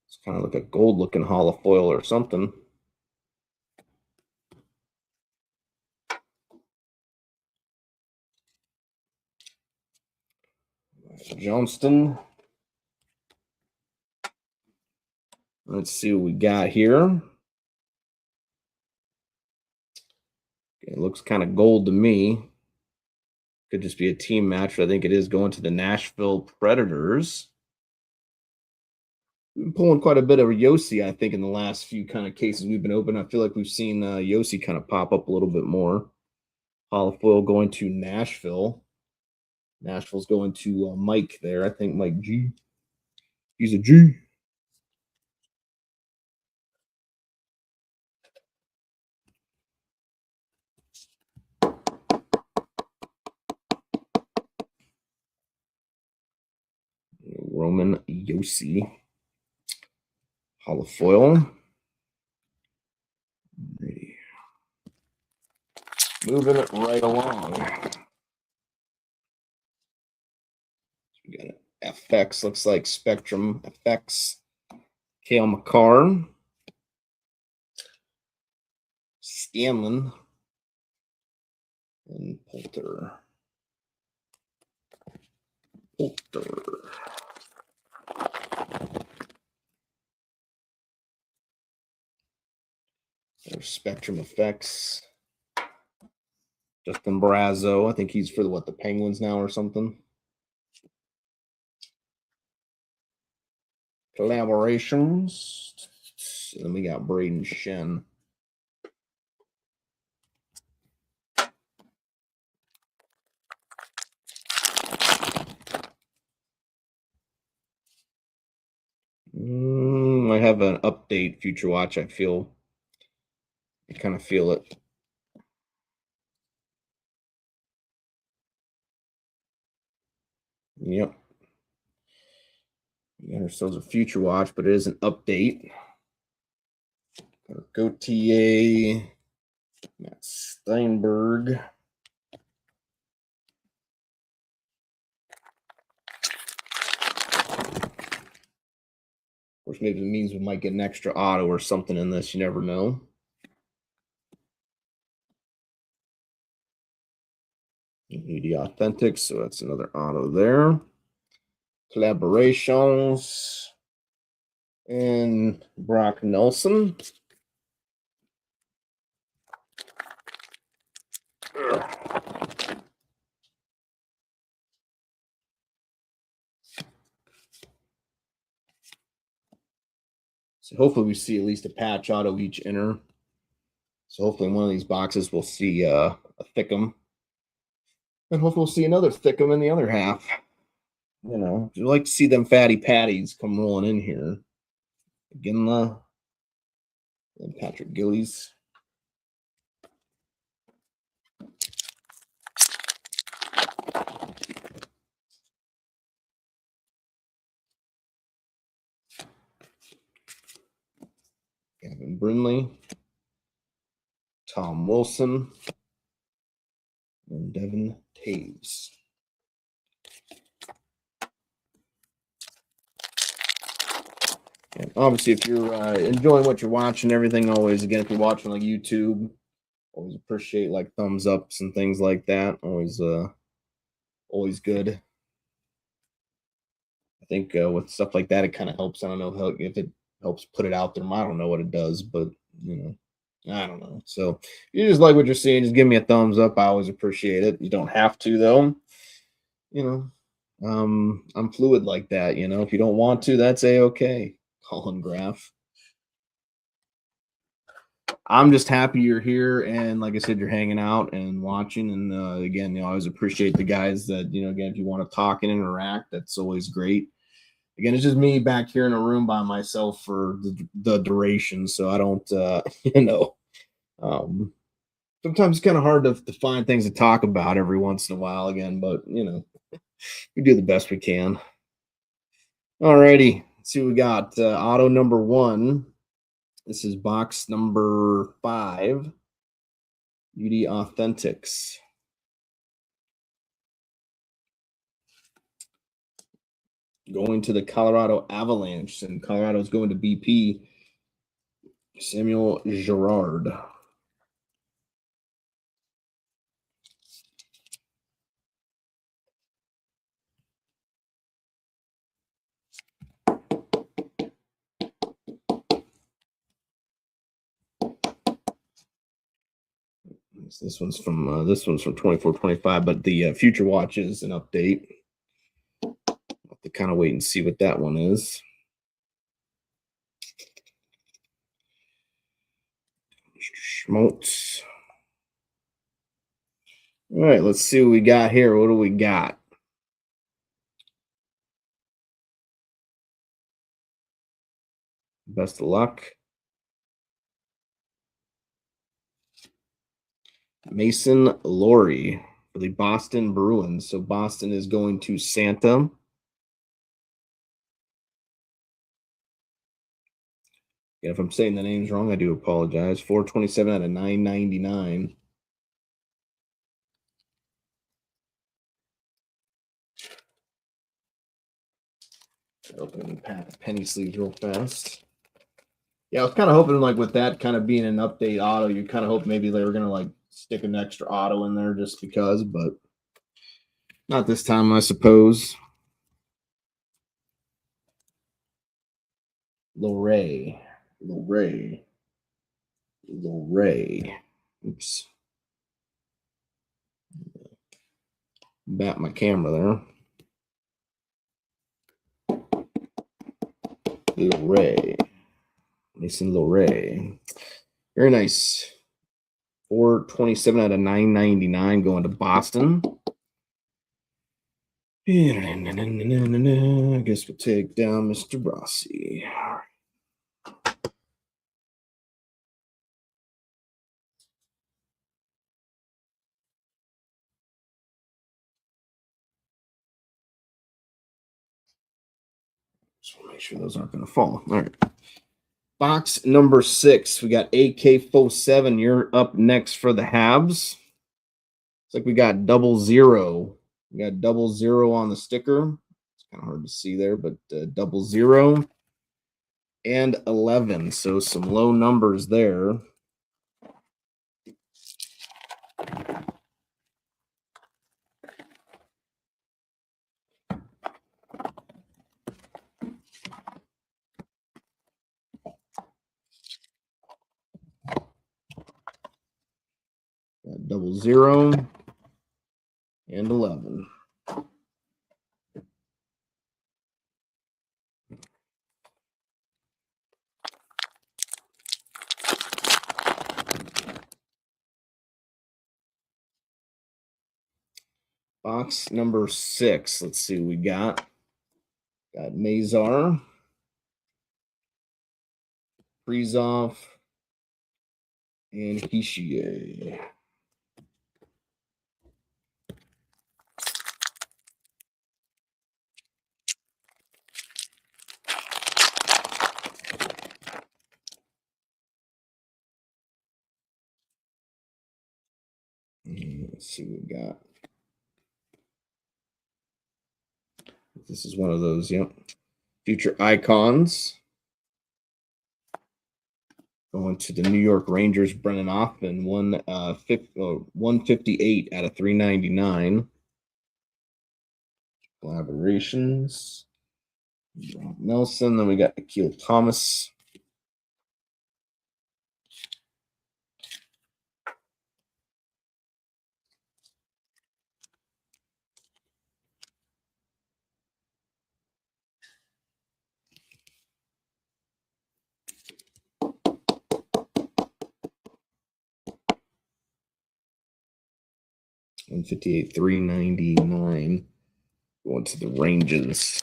It's kind of like a gold-looking hollow foil or something. Johnston. Let's see what we got here. It looks kind of gold to me. Could just be a team match, but I think it is going to the Nashville Predators. We've been pulling quite a bit of Yossi, I think, in the last few kind of cases we've been open. I feel like we've seen Yossi kind of pop up a little bit more. Holofoil going to Nashville. Nashville's going to Mike there. I think Mike G. He's a G. Roman Yossi. Holofoil. Moving it right along. We got it. FX, looks like Spectrum FX. Cale Makar. Scanlon. And Poulter. There's Spectrum Effects. Justin Brazo. I think he's for the Penguins now or something. Collaborations. And then we got Braden Shen. I have an update Future Watch. I kind of feel it. Yep. We got ourselves a Future Watch, but it is an update. Gauthier, Matt Steinberg. Of course, maybe it means we might get an extra auto or something in this. You never know. The Authentics, so that's another auto there. Collaborations. And Brock Nelson. So hopefully we see at least a patch auto each inner. So hopefully in one of these boxes we'll see a Thickum. And hopefully we'll see another Thickum in the other half. You know, you like to see them fatty patties come rolling in here. Ginla and Patrick Gillies. Gavin Brindley, Tom Wilson, and Devin Taves. And obviously, if you're enjoying what you're watching, everything, always, again, if you're watching like YouTube, always appreciate like thumbs ups and things like that. Always good. I think with stuff like that, it kind of helps. I don't know if it helps put it out there. I don't know what it does, but you know, I don't know. So if you just like what you're seeing, just give me a thumbs up. I always appreciate it. You don't have to though. You know, I'm fluid like that. You know, if you don't want to, that's a-okay. Colin Graff. I'm just happy you're here, and like I said, you're hanging out and watching. And again, you know, I always appreciate the guys that, you know, again, if you want to talk and interact, that's always great. Again, it's just me back here in a room by myself for the duration, so I don't, you know, sometimes it's kind of hard to find things to talk about every once in a while. Again, but you know, we do the best we can. All righty, let's see what we got. Auto number 1. This is box number 5, UD Authentics. Going to the Colorado Avalanche, and Colorado's going to BP. Samuel Girard. This one's from 24-25, but the Future Watch is an update. I'll have to kind of wait and see what that one is. Schmaltz. All right, let's see what we got here. What do we got? Best of luck. Mason Lohrei for the Boston Bruins. So Boston is going to Santa. And if I'm saying the names wrong, I do apologize. 427 out of 999. Open penny sleeves real fast. Yeah, I was kind of hoping, like, with that kind of being an update auto, you kind of hope maybe they were going to, like, stick an extra auto in there just because, but not this time, I suppose. Lohrei. Oops. Bat my camera there. Lohrei. Mason Lohrei. Very nice. 427 out of 999 going to Boston. I guess we'll take down Mr. Rossi. Just want to make sure those aren't going to fall. All right. Box number 6. We got AK-47. You're up next for the Habs. Looks like we got 00. We got 00 on the sticker. It's kind of hard to see there, but 00 and 11. So some low numbers there. Got 00 and 11. Box number 6. Let's see what we got. Got Mazar, Frizov, and Hischier. Let's see what we got. This is one of those, yep. Future Icons. Going to the New York Rangers, Brennan Othmann, 158 out of 399. Collaborations. Nelson. Then we got Akil Thomas. $158, $399. Going to the Rangers.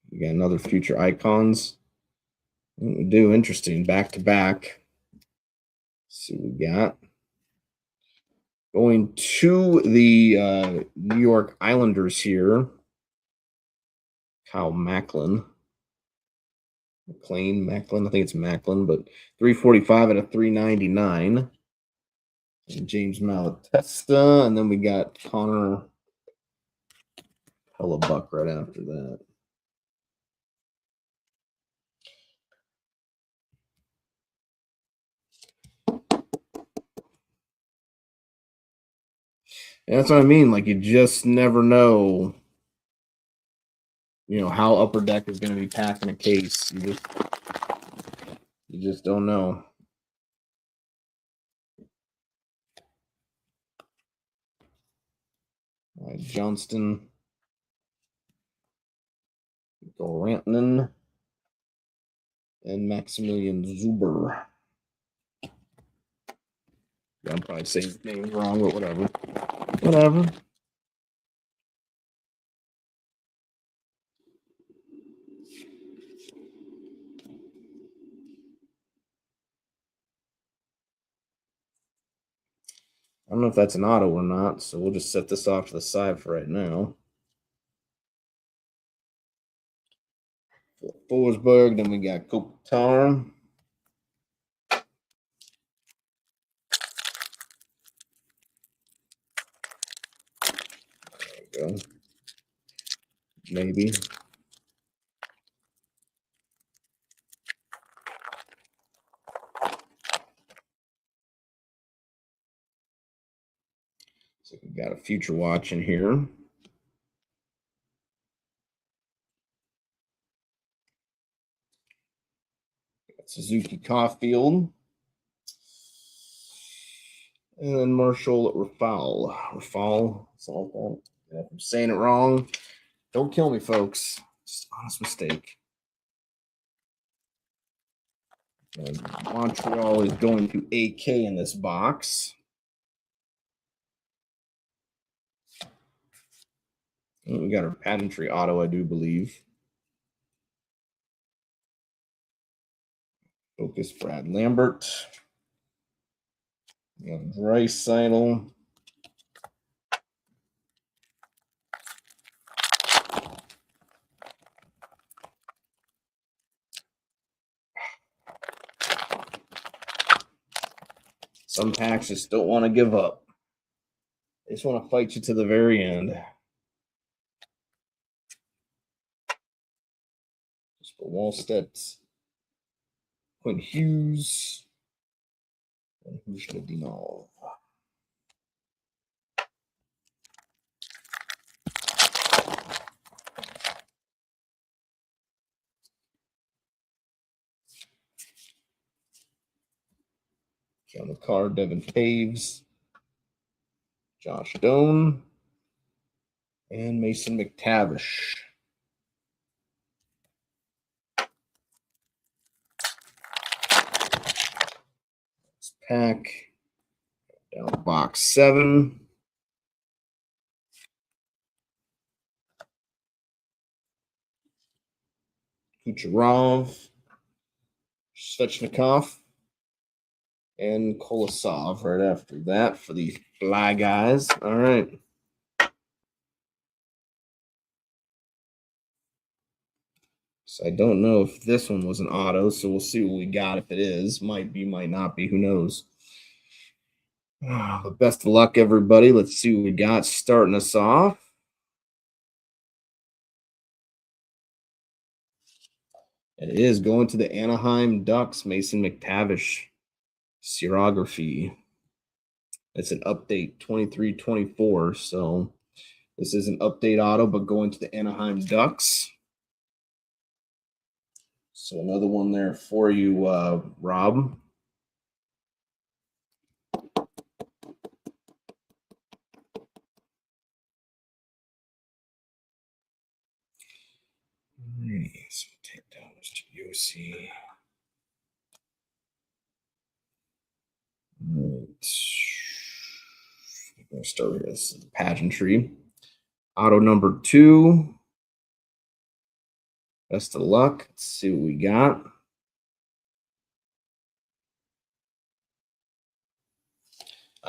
We got another Future Icons. What we do? Interesting. Back to back. See what we got. Going to the New York Islanders here. Kyle Macklin. Macklin. I think it's Macklin, but 345 out of 399. And James Malatesta. And then we got Connor Hellebuck right after that. And that's what I mean. Like, you just never know, how Upper Deck is going to be packing a case. You just don't know. All right, Johnston, Rantanen, and Maximilian Zuber. Yeah, I'm probably saying his name wrong, but whatever. Whatever. I don't know if that's an auto or not, so we'll just set this off to the side for right now. Forsberg, then we got Kopitar. There we go. Maybe. So we got a future watch in here. Suzuki Caulfield. And then Marshall Rafal. Rafal. If I'm saying it wrong, don't kill me, folks. Just an honest mistake. And Montreal is going to AK in this box. And we got our pageantry auto, I do believe. Focus Brad Lambert. We have Draisaitl. Some packs just don't want to give up. They just want to fight you to the very end. Just for Wallstedt, Quinn Hughes, and Hushnadinov. On the card, Devin Taves, Josh Doan, and Mason McTavish. This pack down box 7. Kucherov, Svechnikov, and Kolosov right after that for the Fly guys. All right. So I don't know if this one was an auto, so we'll see what we got. If it is, might be, might not be. Who knows? But best of luck, everybody. Let's see what we got starting us off. It is going to the Anaheim Ducks, Mason McTavish. Serography. It's an update 23-24. So this is an update auto, but going to the Anaheim Ducks. So another one there for you, Rob. So take down Mr. Yossi. Right. I'm going to start with this pageantry. Auto number 2. Best of luck. Let's see what we got.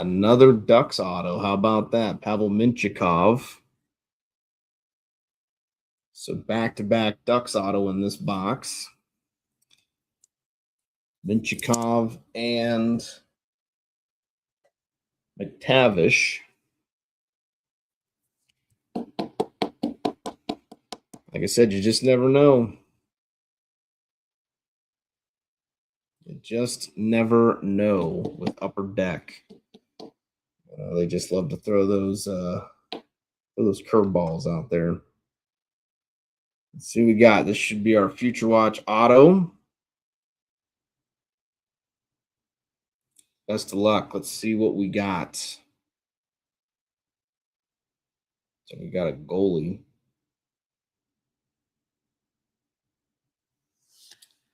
Another Ducks auto. How about that? Pavel Mintyukov. So back-to-back Ducks auto in this box. Mintyukov and McTavish. Like I said, you just never know. You just never know with Upper Deck. They just love to throw those curveballs out there. Let's see what we got. This should be our Future Watch auto. Best of luck. Let's see what we got. So we got a goalie.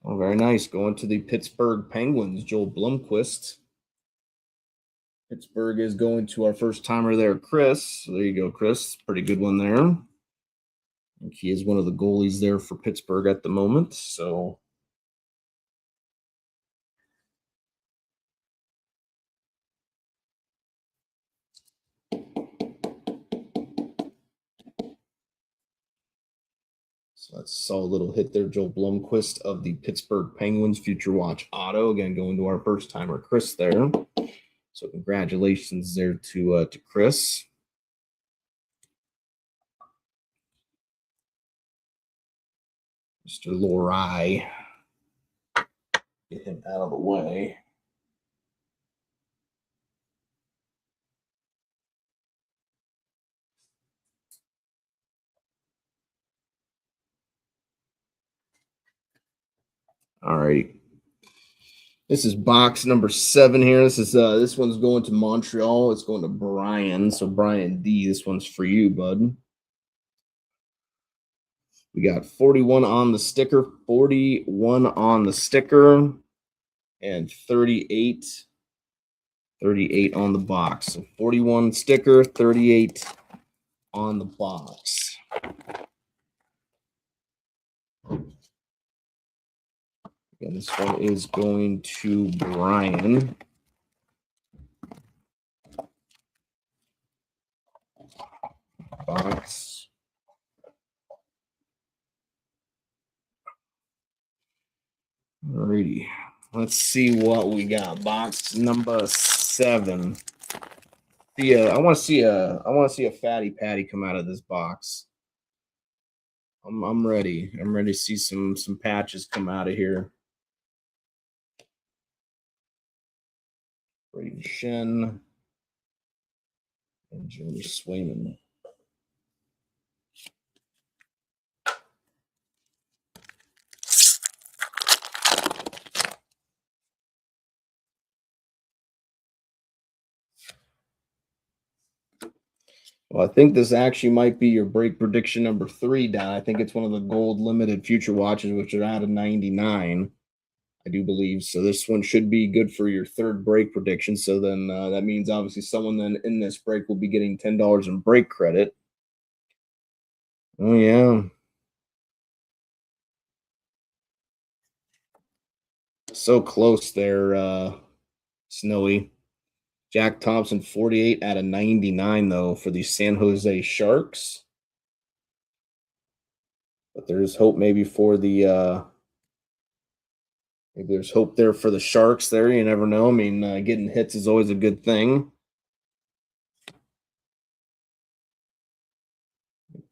Oh, very nice. Going to the Pittsburgh Penguins, Joel Blomqvist. Pittsburgh is going to our first timer there, Chris. So there you go, Chris. Pretty good one there. I think he is one of the goalies there for Pittsburgh at the moment. So that's a solid little hit there, Joel Blomqvist of the Pittsburgh Penguins Future Watch auto. Again, going to our first timer, Chris there. So congratulations there to Chris. Mr. Lohrei. Get him out of the way. All right. This is box number 7 here. This one's going to Montreal. It's going to Brian. So Brian D, this one's for you, bud. We got 41 on the sticker, 41 on the sticker, and 38 on the box. So 41 sticker, 38 on the box. Again, this one is going to Brian. Box. Alrighty. Let's see what we got. Box number 7. I want to see a fatty patty come out of this box. I'm ready. I'm ready to see some patches come out of here. Brayden Schenn and Jeremy Swayman. Well, I think this actually might be your break prediction number 3, Don. I think it's one of the gold limited future watches, which are out of 99. I do believe so. This one should be good for your 3rd break prediction. So then that means obviously someone then in this break will be getting $10 in break credit. Oh yeah. So close there, Snowy. Jack Thompson, 48 out of 99, though, for the San Jose Sharks. But there's hope maybe for the maybe there's hope there for the Sharks there. You never know. I mean, getting hits is always a good thing.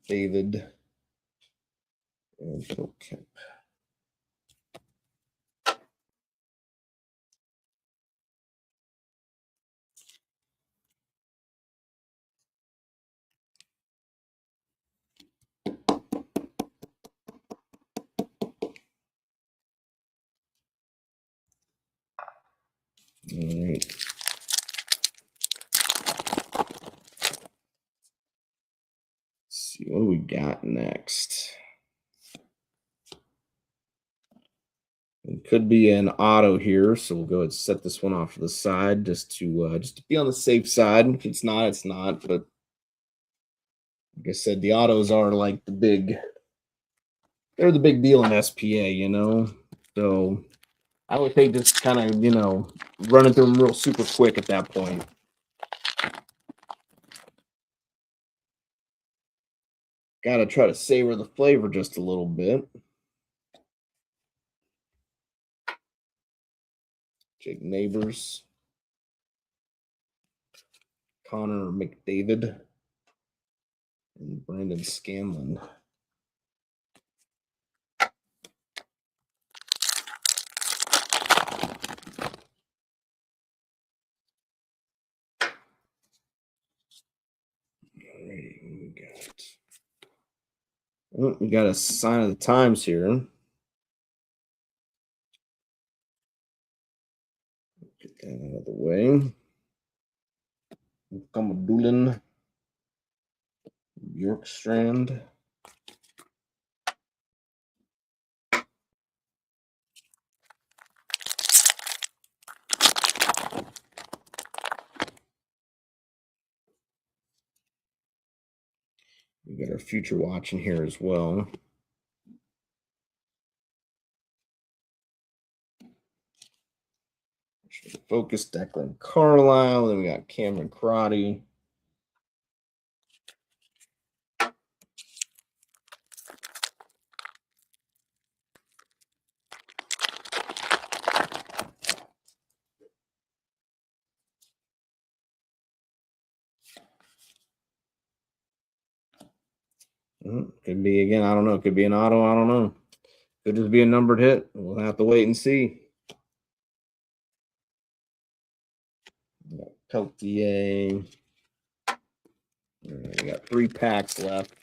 David and Phil Kemp. All right. Let's see what do we got next. It could be an auto here, so we'll go ahead and set this one off to the side just to be on the safe side. If it's not, it's not. But like I said, the autos are like they're the big deal in SPA, you know. So I would think just kind of, running through them real super quick at that point. Gotta try to savor the flavor just a little bit. Jake Neighbors, Connor McDavid, and Brandon Scanlon. We got a sign of the times here. Get that out of the way. Doolin, Bjorkstrand. We got our future watch in here as well. Focus Declan Carlisle. Then we got Cameron Crotty. Could be again. I don't know. Could be an auto. I don't know. Could just be a numbered hit. We'll have to wait and see. Peltier. We got 3 packs left.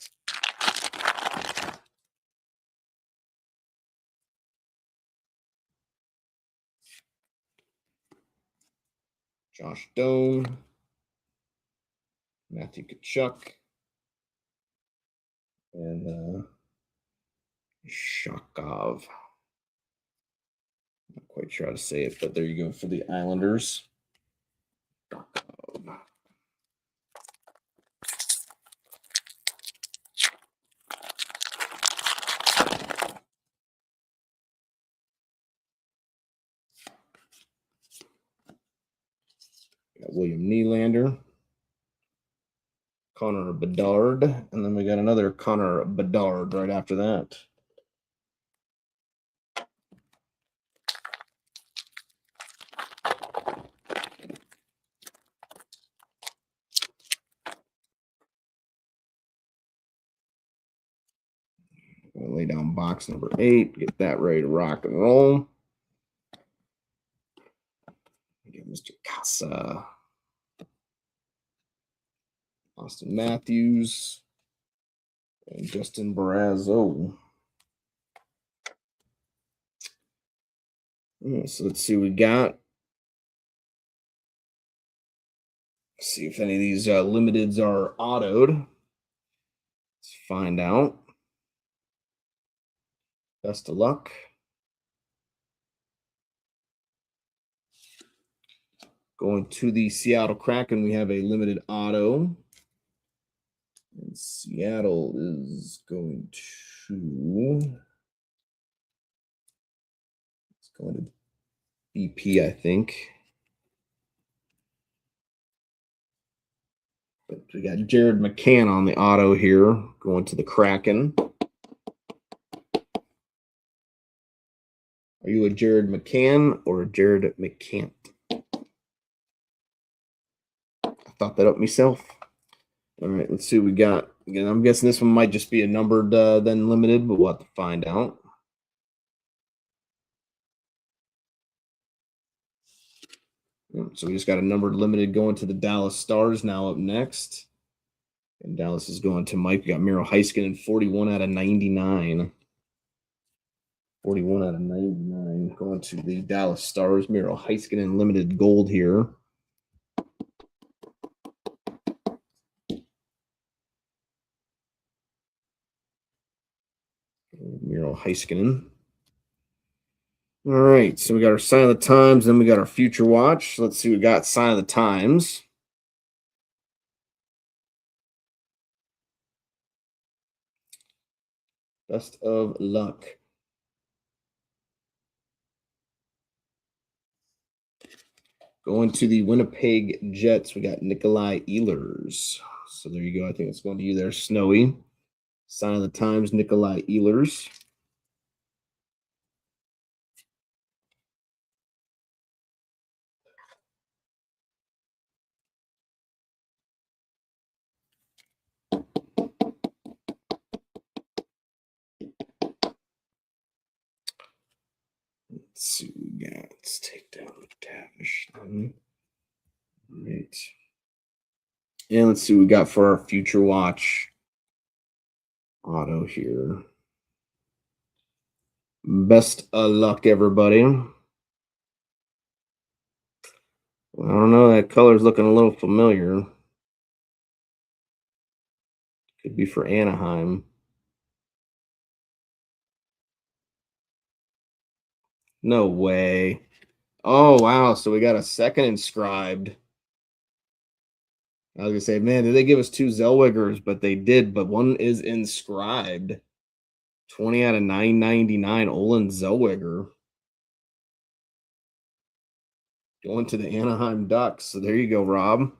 Josh Doan. Matthew Tkachuk. And Shakov. Not quite sure how to say it, but there you go for the Islanders. Shakov. Got William Nylander. Connor Bedard, and then we got another Connor Bedard right after that. Gonna lay down box number 8, get that ready to rock and roll. Get Mr. Casa. Austin Matthews, and Justin Barrazzo. So let's see what we got. See if any of these limiteds are autoed. Let's find out. Best of luck. Going to the Seattle Kraken, we have a limited auto. And Seattle is going to. It's going to BP, I think. But we got Jared McCann on the auto here, going to the Kraken. Are you a Jared McCann or a Jared McCant? I thought that up myself. All right, let's see what we got. Again, I'm guessing this one might just be a numbered then limited, but we'll have to find out. So we just got a numbered limited going to the Dallas Stars now up next. And Dallas is going to Mike. We got Miro Heiskanen, 41 out of 99. 41 out of 99 going to the Dallas Stars. Miro Heiskanen limited gold here. Miro Heiskanen. All right, so we got our sign of the times, then we got our future watch. Let's see, we got sign of the times. Best of luck. Going to the Winnipeg Jets, we got Nikolai Ehlers. So there you go. I think it's going to you there, Snowy. Sign of the Times, Nikolai Ehlers. Let's see what we got. Let's take down Tavish. All right. And let's see what we got for our Future Watch auto here. Best of luck, everybody. Well, I don't know. That color's looking a little familiar. Could be for Anaheim. No way. Oh, wow. So we got a second inscribed. I was gonna say, man, did they give us two Zellwegers? But they did. But one is inscribed. 20 out of 999. Olin Zellweger going to the Anaheim Ducks. So there you go, Rob.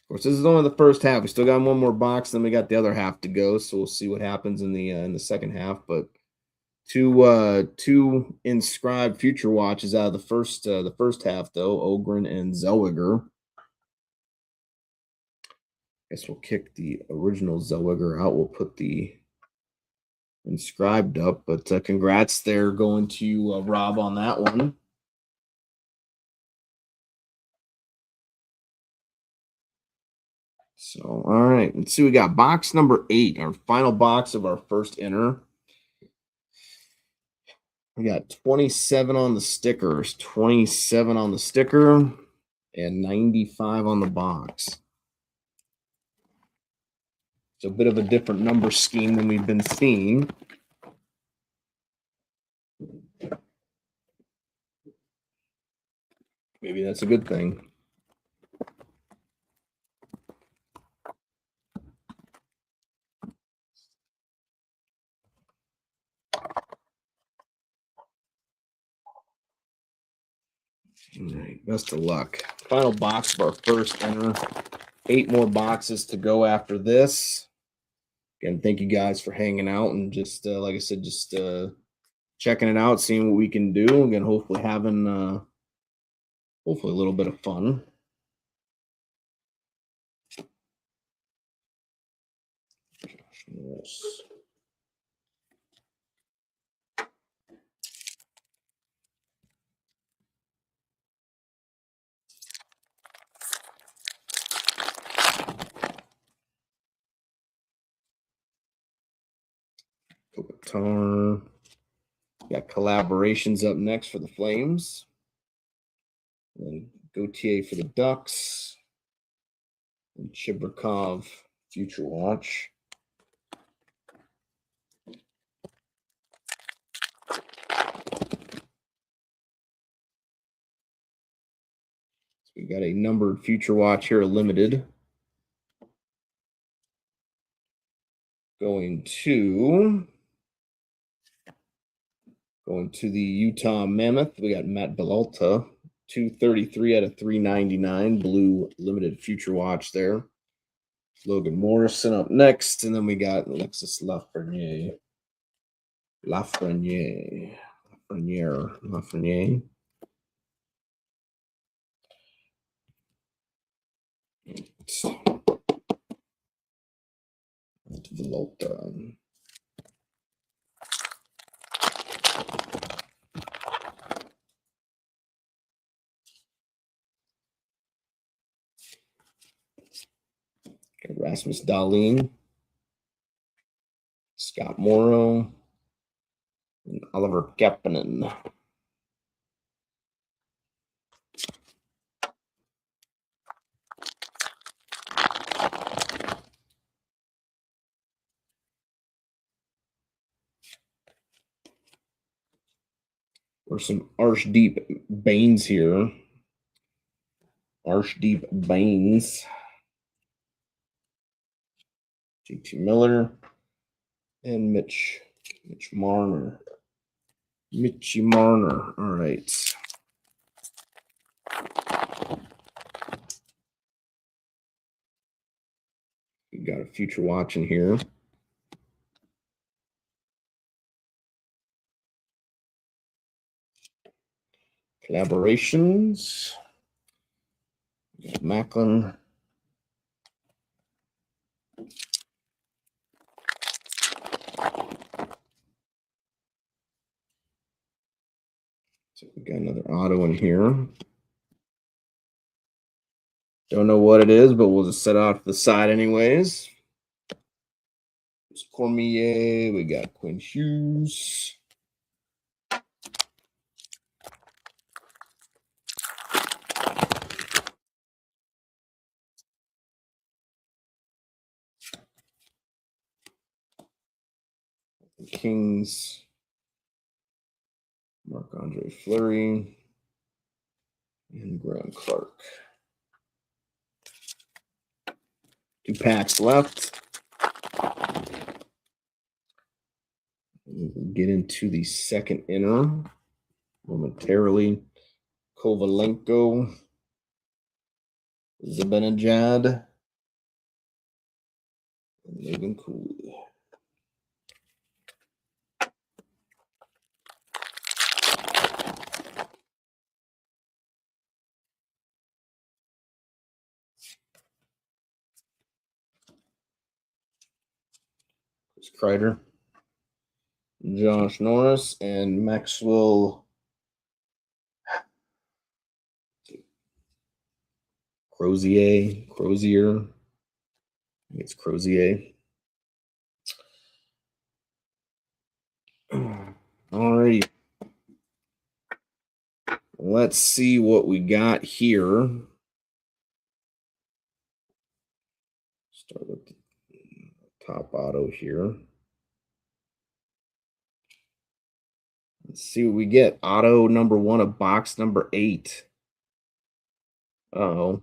Of course, this is only the first half. We still got one more box, then we got the other half to go. So we'll see what happens in the second half. But two inscribed future watches out of the first half though, Ogren and Zellweger. Guess we'll kick the original Zellweger out. We'll put the inscribed up, but congrats there going to Rob on that one. So, all right, let's see. We got box number 8, our final box of our first inner. We got 27 on the stickers, 27 on the sticker, and 95 on the box. It's a bit of a different number scheme than we've been seeing. Maybe that's a good thing. All right, best of luck. Final box of our first inner. 8 more boxes to go after this. Again, thank you guys for hanging out and just like I said, just checking it out, seeing what we can do. Again, hopefully having hopefully a little bit of fun. Yes. Kopitar. Got collaborations up next for the Flames. And then Gauthier for the Ducks. And Chibrikov Future Watch. So we got a numbered Future Watch here, limited. Going to the Utah Mammoth, we got Matt Belalta, 233 out of 399, blue limited Future Watch there. Logan Morrison up next, and then we got Alexis Lafreniere. Lafreniere. Belalta. Rasmus Dahlin, Scott Morrow, and Oliver Kapanen. There's some Arshdeep Baines here. Arshdeep Baines. JT Miller and Mitch Marner. Mitchy Marner. All right. We got a future watch in here. Collaborations. Macklin. So we got another auto in here. Don't know what it is, but we'll just set it off to the side anyways. There's Cormier. We got Quinn Hughes. Kings. Marc-Andre Fleury. And Graham Clark. 2 packs left. We'll get into the second inner momentarily. Kovalenko. Zibanejad. And Logan Cooley. Chris Kreider, Josh Norris, and Maxwell Crozier. I think it's Crozier. All right. Let's see what we got here. Start with the top auto here. Let's see what we get. Auto number 1 of box number 8. Uh-oh.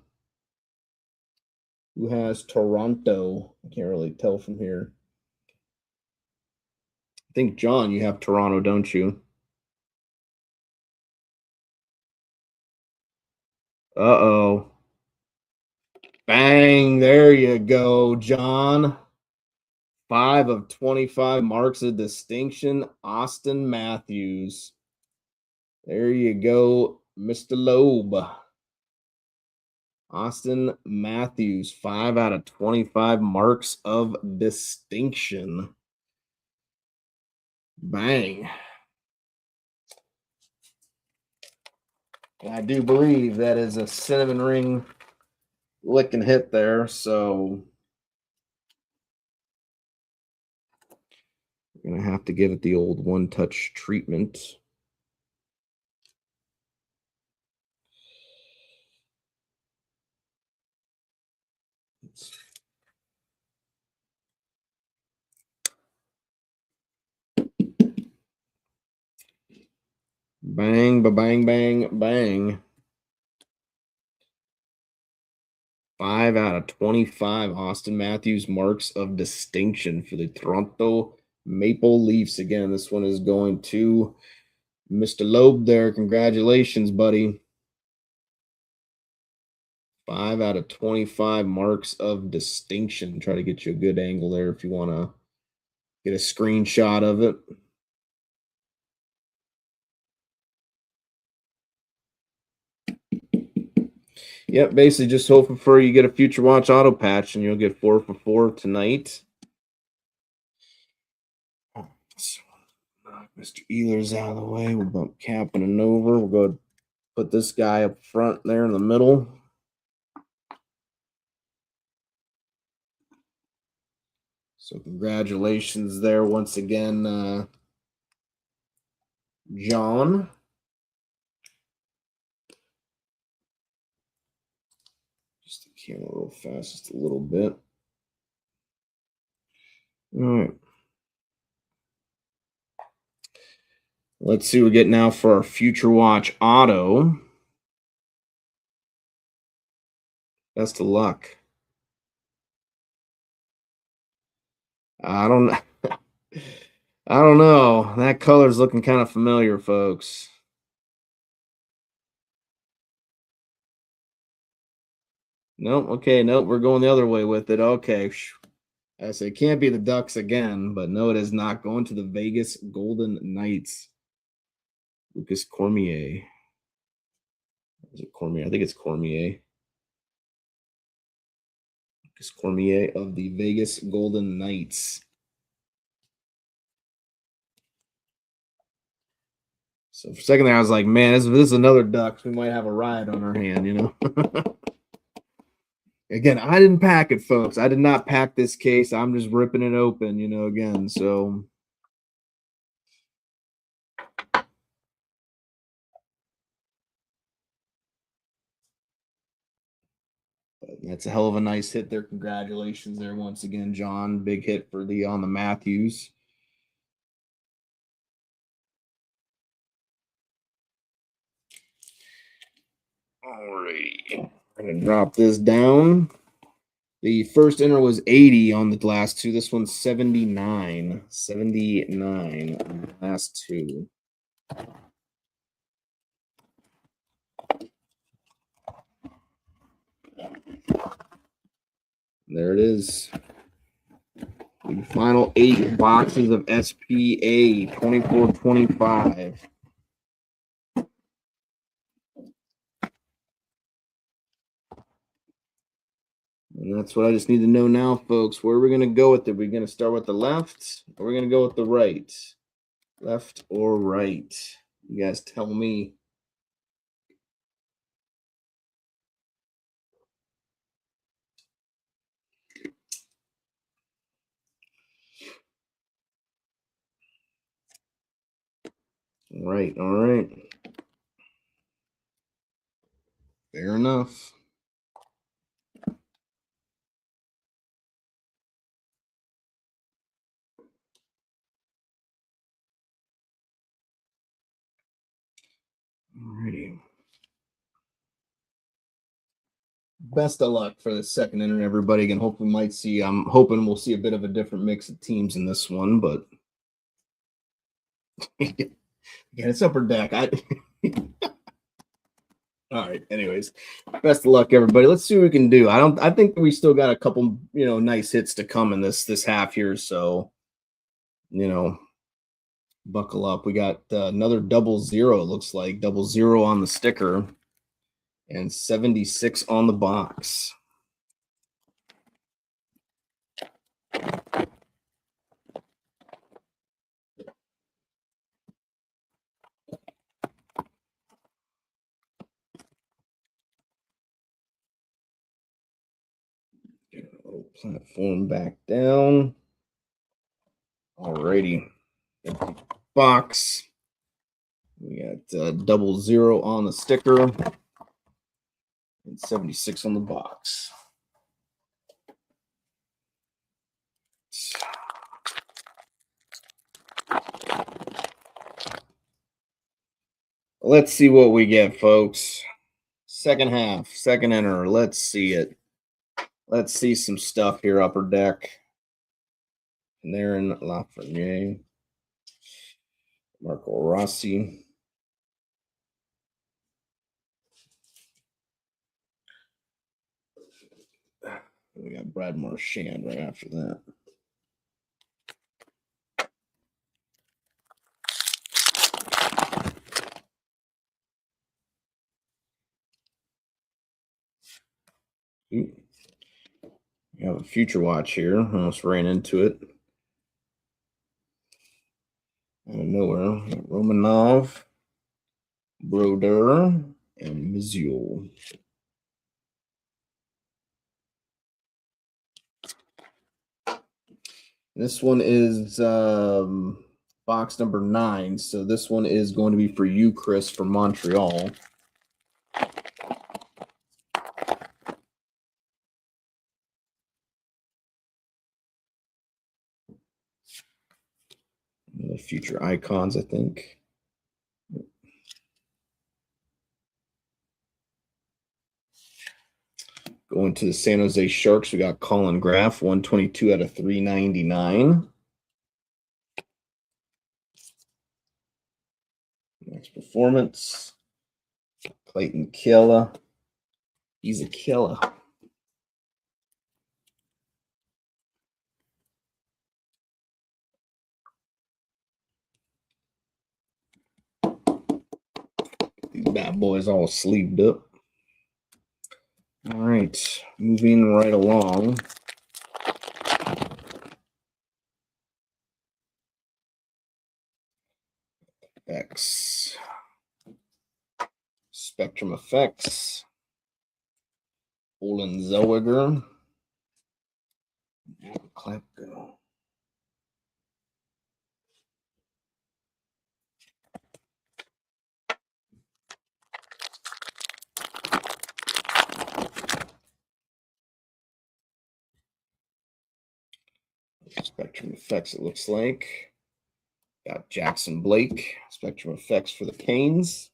Who has Toronto? I can't really tell from here. I think, John, you have Toronto, don't you? Uh-oh. Bang. There you go, John. 5 of 25 marks of distinction. Auston Matthews. There you go, Mr. Loeb. Auston Matthews, 5 out of 25 marks of distinction. Bang. I do believe that is a cinnamon ring licking hit there, so we're going to have to give it the old one-touch treatment. Bang, ba-bang, bang, bang. 5 out of 25 Auston Matthews marks of distinction for the Toronto Maple Leafs. Again, this one is going to Mr. Loeb there. Congratulations, buddy. 5 out of 25 marks of distinction. Try to get you a good angle there if you want to get a screenshot of it. Yep, basically just hoping for you get a future watch auto patch and you'll get 4 for 4 tonight. So, Mr. Ehlers out of the way. We'll bump Kapanen and over. We'll go put this guy up front there in the middle. So congratulations there once again, John. Just the camera real fast, just a little bit. All right. Let's see what we get now for our future watch auto. Best of luck. I don't I don't know. That color's looking kind of familiar, folks. Nope. Okay. Nope. We're going the other way with it. Okay. I say it can't be the Ducks again, but no, it is not. Going to the Vegas Golden Knights. Lucas Cormier. Is it Cormier? I think it's Cormier. Lucas Cormier of the Vegas Golden Knights. So for a second there, I was like, man, this is another Ducks. We might have a riot on our hand, you know? Again, I didn't pack it, folks. I did not pack this case. I'm just ripping it open, you know, again. So that's a hell of a nice hit there. Congratulations there once again, John. Big hit for the on the Matthews. Alrighty. I'm gonna drop this down. The first enter was 80 on the last two. This one's 79. 79 on the last two. There it is. The final 8 boxes of SPA 24-25. And that's what I just need to know now, folks. Where are we going to go with it? We're going to start with the left, or we're going to go with the right? Left or right? You guys tell me. All right, all right. Fair enough. Alrighty. Best of luck for the second inning, everybody. Again, hope we might see. I'm hoping we'll see a bit of a different mix of teams in this one, but yeah, it's upper deck. All right. Anyways, best of luck, everybody. Let's see what we can do. I think we still got a couple, nice hits to come in this half here. So, buckle up. We got another 00. It looks like 00 on the sticker, and 76 on the box. Get our little platform back down. Alrighty. Box. We got 00 on the sticker and 76 on the box. Let's see what we get, folks. Second half, second enter. Let's see it. Let's see some stuff here, upper deck. Panarin, Lafreniere, Marco Rossi. We got Brad Marchand right after that. Ooh. We have a future watch here. Almost ran into it. Out of nowhere. Romanov, Brodeur, and Mizzou. This one is box number 9. So this one is going to be for you, Chris, from Montreal. The future icons, I think. Going to the San Jose Sharks, we got Colin Graff, 122 out of 399. Next performance, Clayton Keller. He's a killer. These bad boys all sleeved up. All right, moving right along. X. Spectrum Effects. Olin Zellweger. Klepko. Spectrum Effects, it looks like. Got Jackson Blake. Spectrum Effects for the Canes.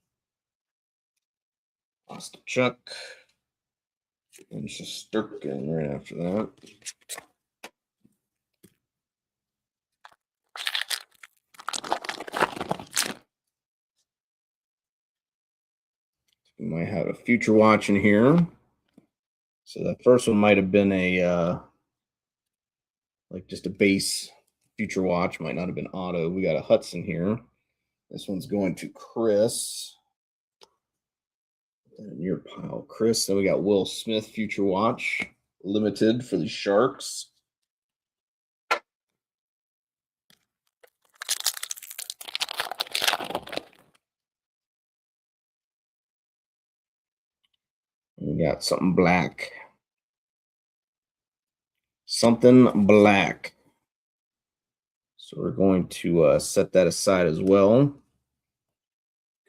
Ostachuk. And Shesterkin right after that. We might have a Future Watch in here. So that first one might have been a like just a base Future Watch, might not have been auto. We got a Hudson here. This one's going to Chris. In your pile, Chris. Then we got Will Smith Future Watch limited for the Sharks. We got something black. Something black. So we're going to set that aside as well.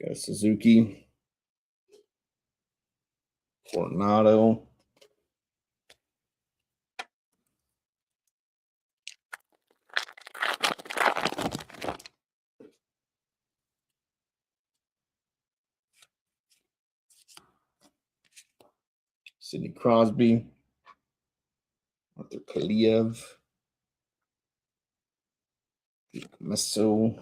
Got a Suzuki. Coronado. Sidney Crosby. Arthur Kaliev. Meso.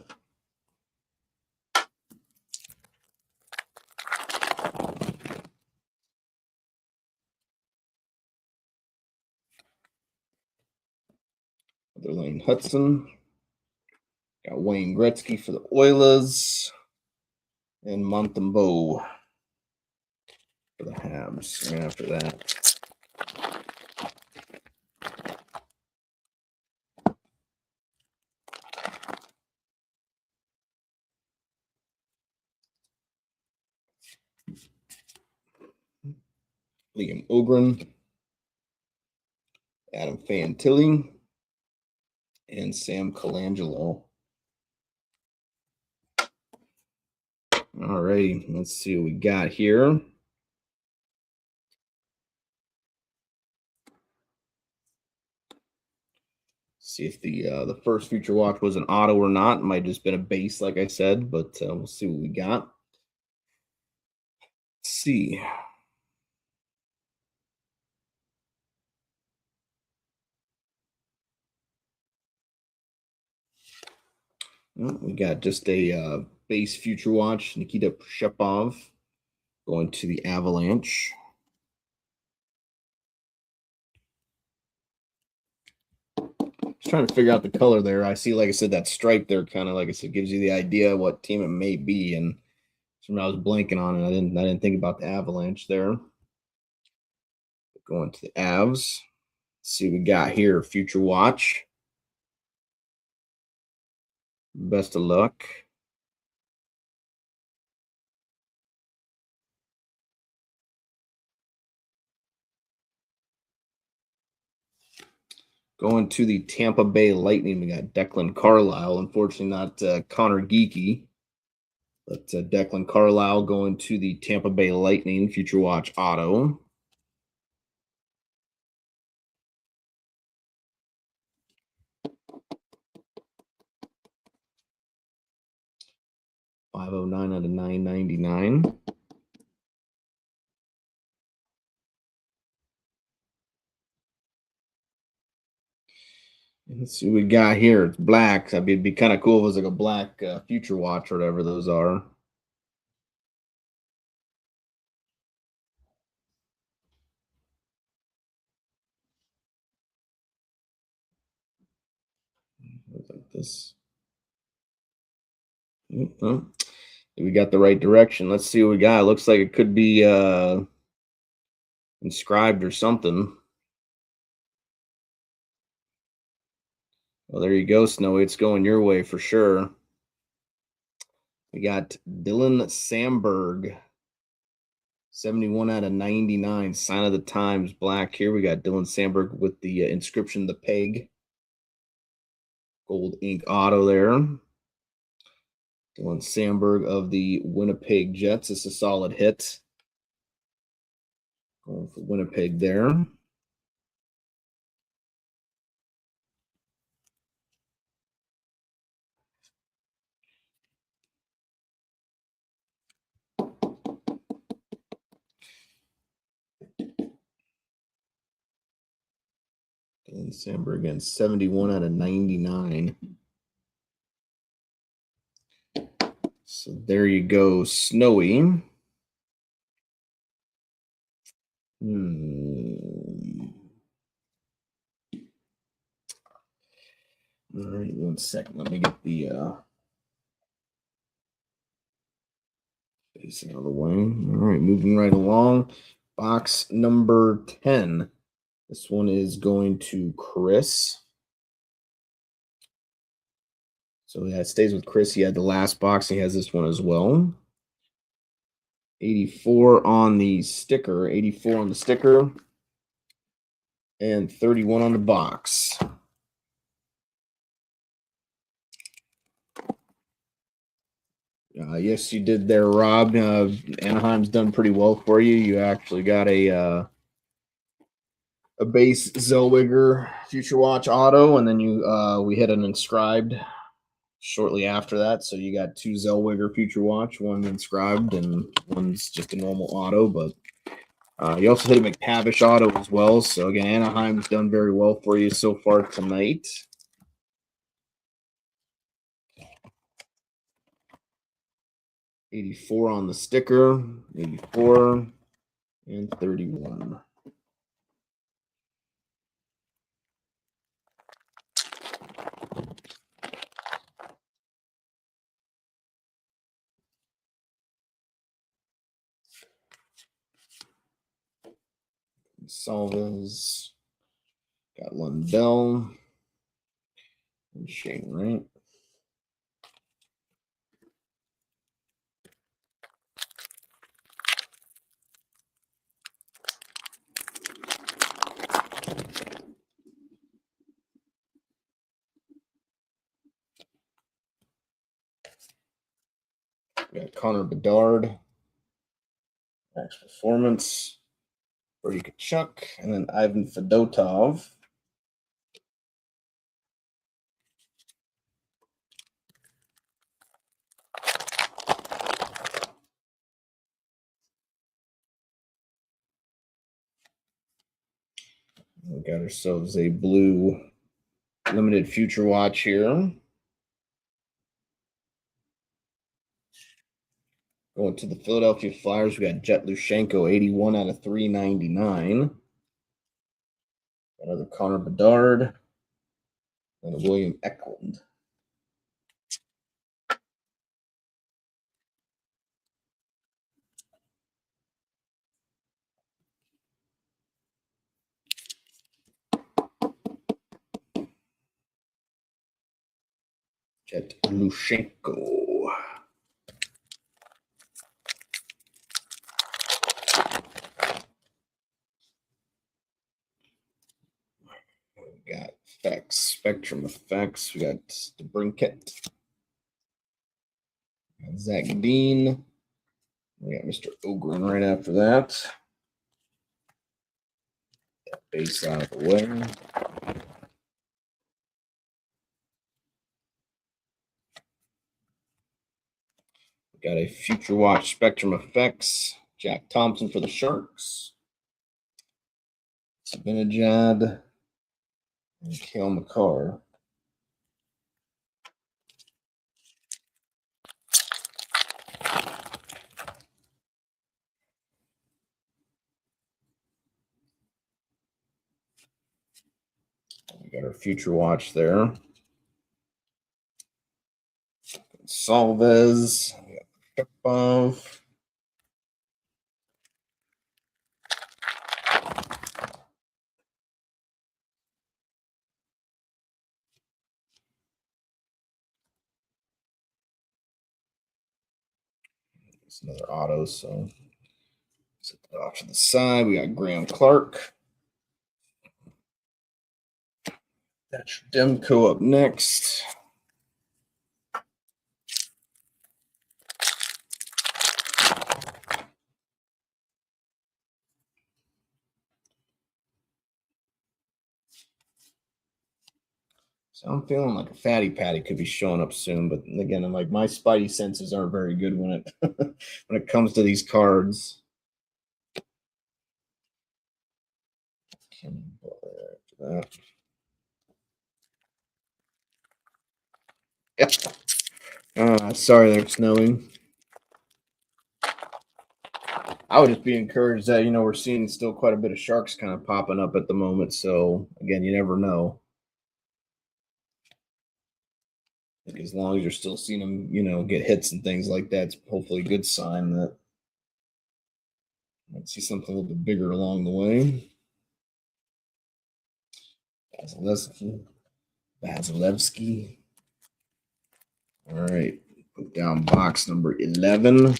Lane Hudson. Got Wayne Gretzky for the Oilers. And Montembeault for the Habs. Right after that. Liam Ogren. Adam Fantilli. And Sam Colangelo. All righty, let's see what we got here. See if the first Future Watch was an auto or not. It might have just been a base, like I said, but we'll see what we got. Let's see. Well, we got just a base Future Watch, Nikita Shepov going to the Avalanche. Just trying to figure out the color there. I see, like I said, that stripe there kind of, like I said, gives you the idea of what team it may be. And when I was blanking on it, I didn't think about the Avalanche there. Going to the Avs. Let's see what we got here. Future Watch. Best of luck. Going to the Tampa Bay Lightning, we got Declan Carlisle. Unfortunately, not Connor Geeky, but Declan Carlisle going to the Tampa Bay Lightning. Future Watch auto. $509 out of $999. Let's see what we got here. It's black. It'd be kind of cool if it was like a black Future Watch or whatever those are. Like this. Oh, we got the right direction. Let's see what we got. It looks like it could be inscribed or something. Well, there you go, Snowy. It's going your way for sure. We got Dylan Sandberg, 71 out of 99. Sign of the Times black here. We got Dylan Sandberg with the inscription, the peg. Gold ink auto there. Dylan Sandberg of the Winnipeg Jets. It's a solid hit. Going for Winnipeg there. Dylan Sandberg again, 71 out of 99. So there you go, Snowy. All right, 1 second. Let me get the face out of the way. All right, moving right along. Box number 10. This one is going to Chris. So yeah, it stays with Chris. He had the last box. He has this one as well. 84 on the sticker. 84 on the sticker. And 31 on the box. Yes, you did there, Rob. Anaheim's done pretty well for you. You actually got a base Zellweger Future Watch auto, and then we hit an inscribed shortly after that. So you got 2 Zellweger Future Watch, one inscribed and one's just a normal auto. But you also hit a McTavish auto as well. So again, Anaheim's done very well for you so far tonight. $84 on the sticker, 84 and 31. Salvas, got Lundell, and Shane Wright. We got Connor Bedard, Max Performance, Brady Tkachuk, and then Ivan Fedotov. We got ourselves a blue limited Future Watch here. Going to the Philadelphia Flyers, we got Jet Lushenko, 81 out of 399. Another Connor Bedard, and a William Eklund. Jet Lushenko. We got effects, Spectrum Effects. We got the Brinket. Zach Dean. We got Mr. Ogren right after that. That base out of the way. We got a Future Watch Spectrum Effects. Jack Thompson for the Sharks. Sabinajad. and Cale Makar. We got our future watch there. Salvez, above. It's another auto, so set that off to the side. We got Graham Clark. That's Demko up next. So I'm feeling like a fatty patty could be showing up soon, but again, I'm like my spidey senses aren't very good when it when it comes to these cards. After that. Yeah. Sorry, they're snowing. I would just be encouraged that we're seeing still quite a bit of sharks kind of popping up at the moment. So again, you never know. Like as long as you're still seeing them, get hits and things like that, it's hopefully a good sign that let's see something a little bit bigger along the way. Vasilevsky. All right, put down box number 11.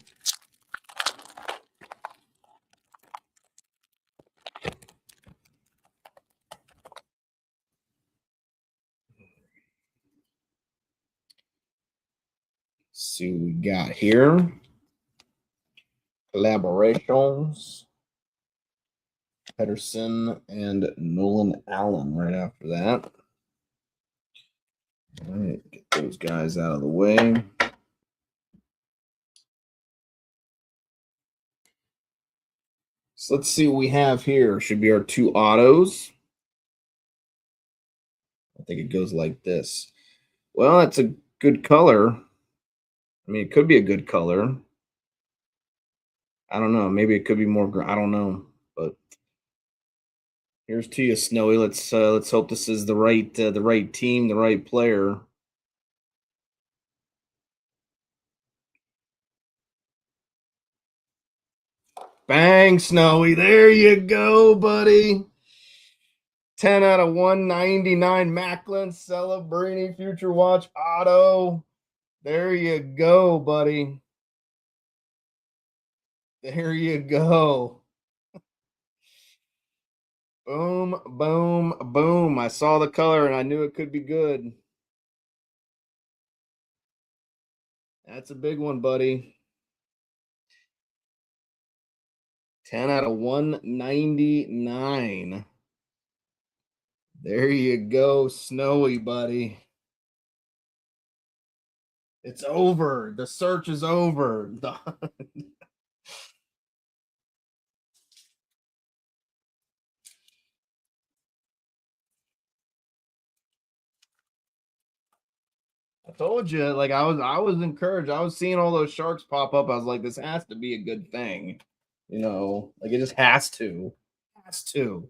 See what we got here. Collaborations. Pedersen and Nolan Allen right after that. All right, get those guys out of the way. So let's see what we have here. Should be our two autos. I think it goes like this. Well, that's a good color. I mean, it could be a good color. I don't know. Maybe it could be more. I don't know. But here's to you, Snowy. Let's hope this is the right team, the right player. Bang, Snowy. There you go, buddy. 10 out of 199 Macklin Celebrini Future Watch Auto. There you go, buddy. There you go. Boom, boom, boom. I saw the color and I knew it could be good. That's a big one, buddy. 10 out of 199. There you go, Snowy, buddy. It's over. The search is over. I told you, like I was encouraged. I was seeing all those sharks pop up. I was like, this has to be a good thing. Like it just has to. Has to.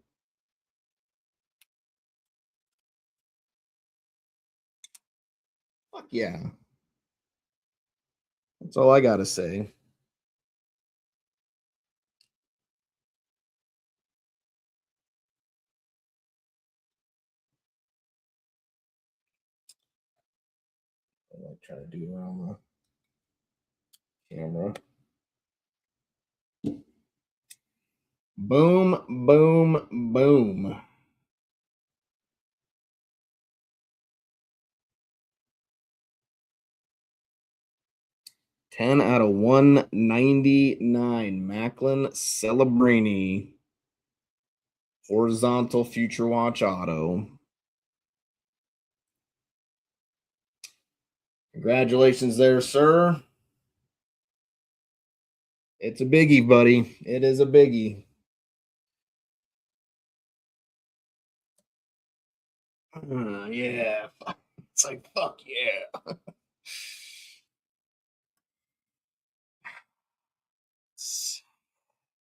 Fuck yeah. That's all I gotta say. I'm like trying to do around the camera. Boom, boom, boom. Ten out of 199. Macklin Celebrini. Horizontal Future Watch Auto. Congratulations there, sir. It's a biggie, buddy. It is a biggie. Yeah. It's like, fuck yeah.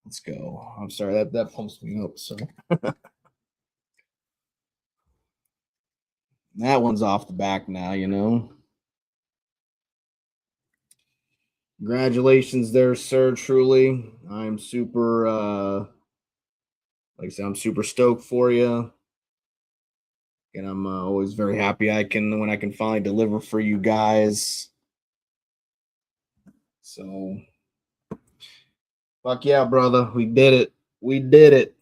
Let's go. I'm sorry, that pumps me up. So that one's off the back now, you know. Congratulations there, sir. Truly. I'm super like I said, I'm super stoked for you. And I'm always very happy when I can finally deliver for you guys. So fuck yeah, brother. We did it. We did it.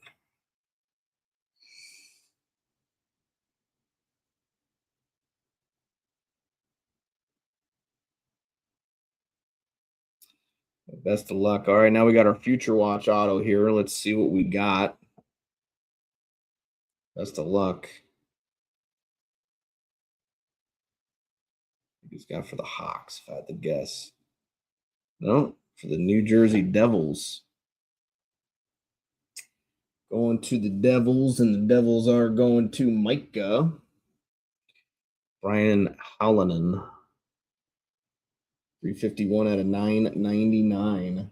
Best of luck. All right, now we got our future watch auto here. Let's see what we got. Best of luck. He's got for the Hawks, if I had to guess. No, for the New Jersey Devils. Going to the Devils, and the Devils are going to Micah. Brian Hallinan. 351 out of 999.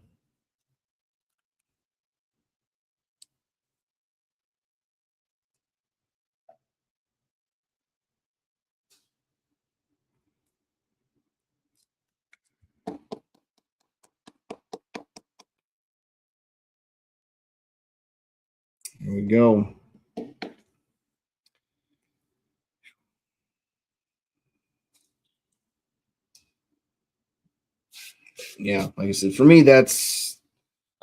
There we go. Yeah, like I said, for me, I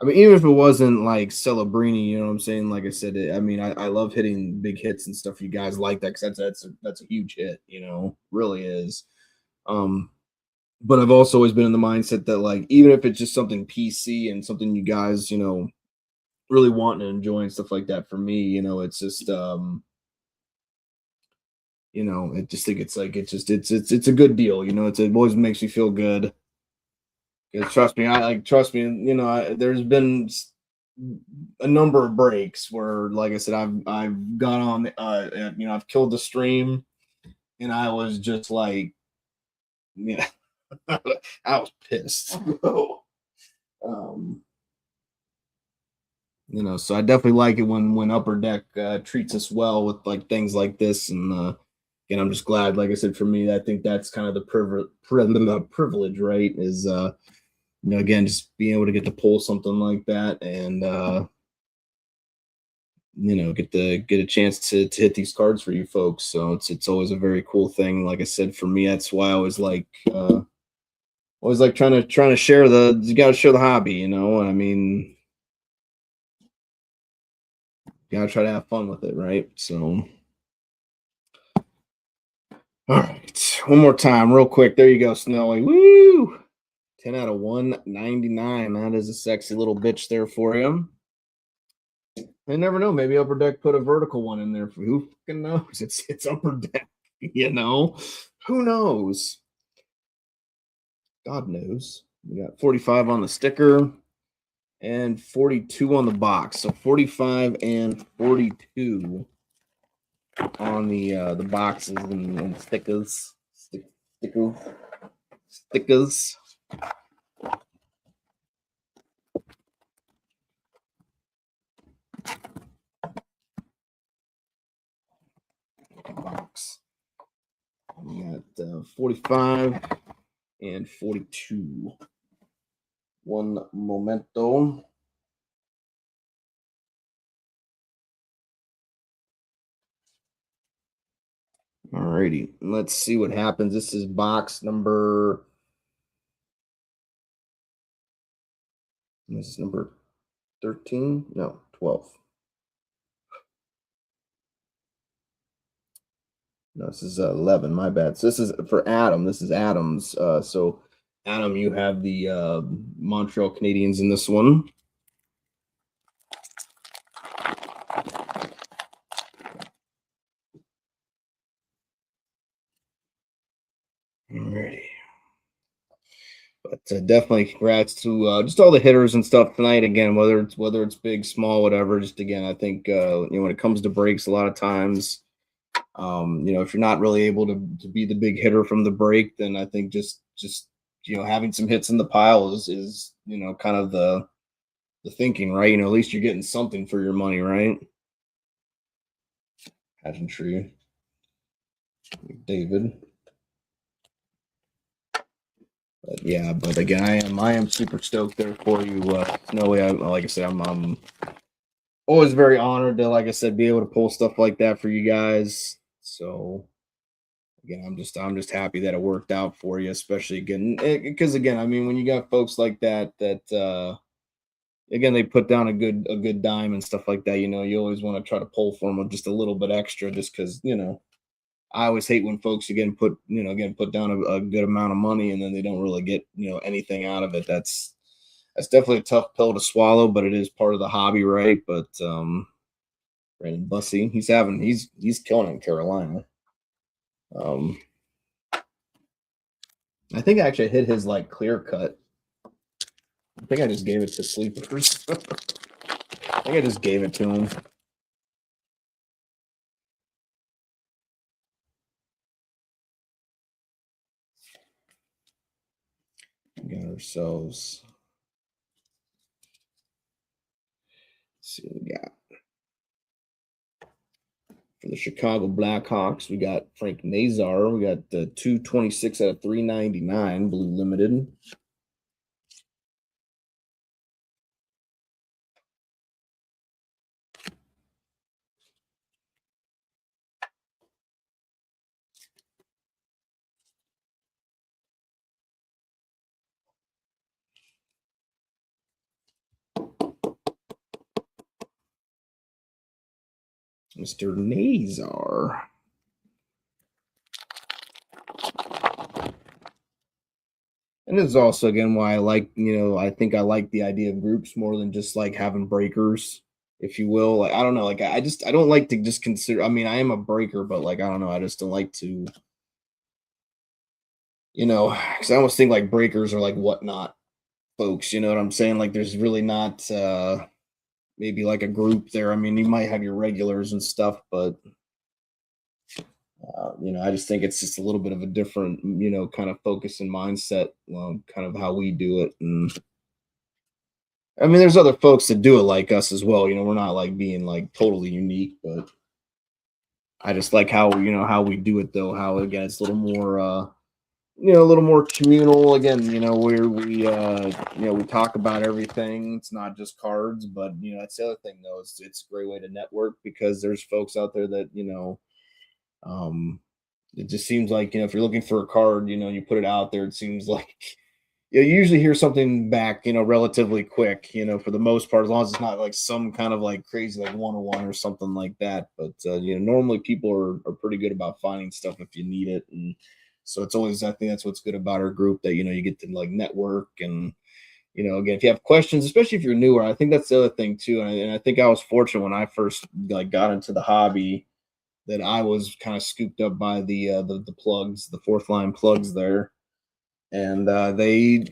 mean, even if it wasn't like Celebrini, you know what I'm saying? Like I said, I love hitting big hits and stuff. You guys like that because that's a huge hit, you know, really is. Um, but I've also always been in the mindset that like even if it's just something PC and something you guys, you know, really want and enjoy and stuff like that, for me, you know, it's just you know, I just think it's like it's a good deal, you know. It always makes me feel good. Because trust me, you know, there's been a number of breaks where, like I said, I've gone on, you know, I've killed the stream, and I was just like, yeah, I was pissed. um, you know, so I definitely like it when Upper Deck treats us well with like things like this, and I'm just glad. Like I said, for me, I think that's kind of the privilege, right? Is you know, again, just being able to get to pull something like that, and you know, get a chance to hit these cards for you folks. So it's always a very cool thing. Like I said, for me, that's why I always like trying to share you got to share the hobby, you know. I mean, you got to try to have fun with it, right? So all right, one more time, real quick. There you go, Snowy. Woo! 10 out of 199. That is a sexy little bitch there for you. I never know. Maybe Upper Deck put a vertical one in there. For who fucking knows? It's Upper Deck, you know. Who knows? God knows. We got 45 on the sticker and 42 on the box. So 45 and 42 on the boxes and stickers. Stickers. Box. We got 45 and 42. One momento. Alrighty, let's see what happens. This is box number. This is number 13. No, 12. No, this is 11. My bad. So this is for Adam. This is Adam's. So Adam, you have the Montreal Canadiens in this one. Alrighty. But definitely congrats to just all the hitters and stuff tonight. Again, whether it's big, small, whatever. Just again, I think you know, when it comes to breaks, a lot of times If you're not really able to be the big hitter from the break, then I think just having some hits in the pile is kind of the thinking, right? At least you're getting something for your money, right? Pageantry, David. But yeah, but again, I am super stoked there for you, Snowy. Like I said, I'm always very honored to, like I said, be able to pull stuff like that for you guys. So again, I'm just happy that it worked out for you, especially again because again, I mean, when you got folks like that again they put down a good dime and stuff like that. You always want to try to pull for them just a little bit extra, just because I always hate when folks put down a good amount of money and then they don't really get anything out of it. That's definitely a tough pill to swallow, but it is part of the hobby, right? But Brandon Bussey, he's killing it in Carolina. Um, I think I actually hit his like clear cut. I think I just gave it to sleepers. I think I just gave it to him. We got ourselves. Let's see what we got. For the Chicago Blackhawks, we got Frank Nazar. We got the 226 out of 399, blue limited. Mr. Nazar. And this is also again why I think I like the idea of groups more than just like having breakers, if you will. Like I don't know, like I don't like to just consider. I mean, I am a breaker, but like I don't know, I just don't like to, because I almost think like breakers are like whatnot folks. You know what I'm saying? Like there's really not maybe like a group there. I mean, you might have your regulars and stuff, but I just think it's just a little bit of a different, kind of focus and mindset, kind of how we do it. And I mean, there's other folks that do it like us as well. We're not like being like totally unique, but I just like how we do it though. How again, it's a little more, a little more communal. Again, where we talk about everything. It's not just cards, but that's the other thing though. It's a great way to network because there's folks out there that um, it just seems like if you're looking for a card, you put it out there. It seems like you usually hear something back, relatively quick. For the most part, as long as it's not like some kind of like crazy like 101 or something like that. But normally people are pretty good about finding stuff if you need it, and so it's always I think that's what's good about our group that you get to like network and. Again, if you have questions, especially if you're newer, I think that's the other thing too. And I think I was fortunate when I first like got into the hobby that I was kind of scooped up by the plugs, the fourth line plugs there, and they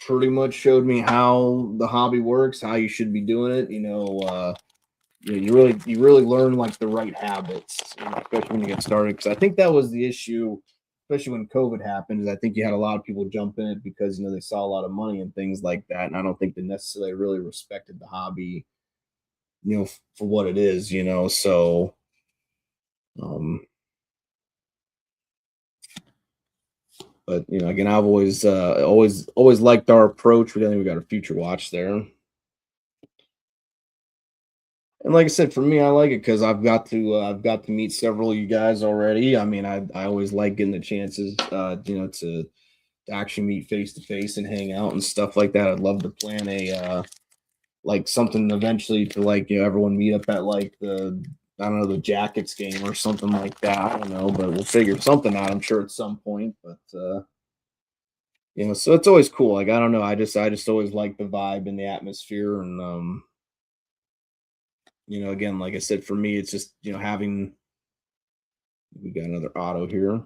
pretty much showed me how the hobby works, how you should be doing it. You really learn like the right habits, especially when you get started. Because I think that was the issue, especially when COVID happened. Is I think you had a lot of people jump in it because they saw a lot of money and things like that, and I don't think they necessarily really respected the hobby, for what it is. So um, but again, I've always liked our approach. We got a future watch there, and like I said, for me, I like it because I've got to meet several of you guys already. I mean, I always like getting the chances, to actually meet face to face and hang out and stuff like that. I'd love to plan a like something eventually to like everyone meet up at like the I don't know the Jackets game or something like that. I don't know, but we'll figure something out. I'm sure at some point, but. So it's always cool. Like I don't know, I just always like the vibe and the atmosphere, and again, like I said, for me, it's just having. We got another auto here.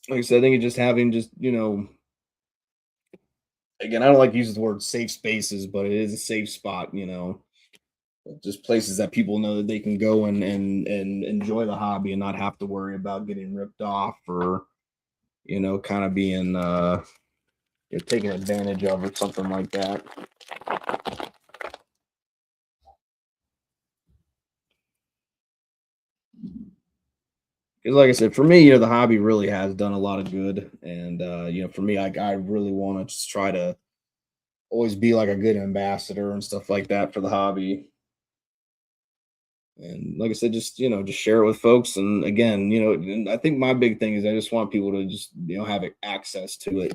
Like I said, I think it's just having just again, I don't like to use the word safe spaces, but it is a safe spot. just places that people know that they can go and enjoy the hobby and not have to worry about getting ripped off or kind of being taken advantage of or something like that. Because like I said, for me, the hobby really has done a lot of good, and for me, I really want to just try to always be like a good ambassador and stuff like that for the hobby. And like I said, just share it with folks. And again, and I think my big thing is I just want people to just have access to it.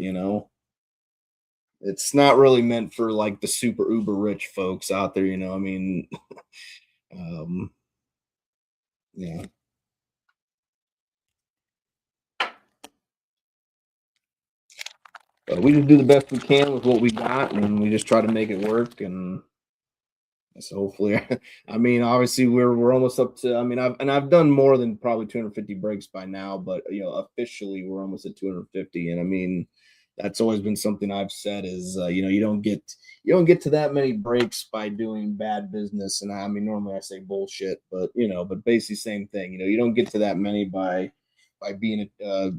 It's not really meant for like the super uber rich folks out there. I mean, um, yeah. But we just do the best we can with what we got, and we just try to make it work. And so hopefully, I mean, obviously we're almost up to. I mean, I've done more than probably 250 breaks by now, but officially we're almost at 250, and I mean, that's always been something I've said is you don't get to that many breaks by doing bad business, and I mean normally I say bullshit, but but basically same thing. You don't get to that many by being a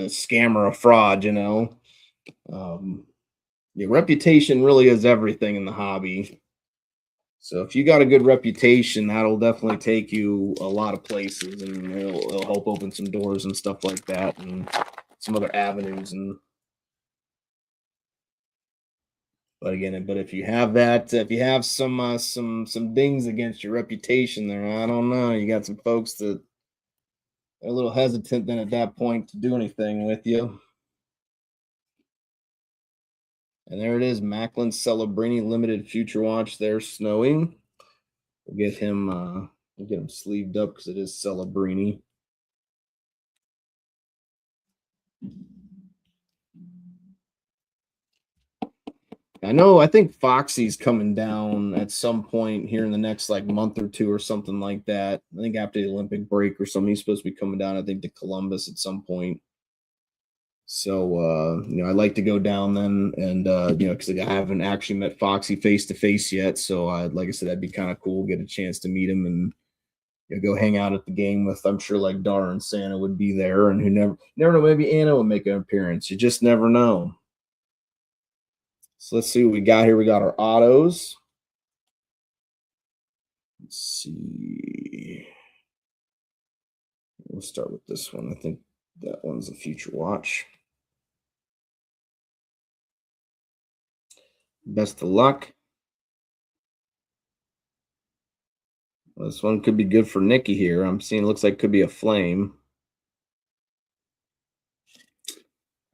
scam or a fraud. Um, your reputation really is everything in the hobby. So if you got a good reputation, that'll definitely take you a lot of places, and it'll help open some doors and stuff like that, and some other avenues. And but if you have that, if you have some dings against your reputation, there, I don't know. You got some folks that are a little hesitant then at that point to do anything with you. And there it is, Macklin Celebrini Limited Future Watch. There, snowing. We'll get him sleeved up because it is Celebrini. I think Foxy's coming down at some point here in the next like month or two or something like that. I think after the Olympic break or something, he's supposed to be coming down, I think, to Columbus at some point. So I'd like to go down then and because I haven't actually met Foxy face to face yet. So like I said, that'd be kind of cool, get a chance to meet him and go hang out at the game with, I'm sure, like Dar and Santa would be there, and who never know, maybe Anna will make an appearance. You just never know. So let's see what we got here. We got our autos. Let's see. We'll start with this one. I think that one's a future watch. Best of luck. This one could be good for Nikki here. I'm seeing it looks like it could be a flame.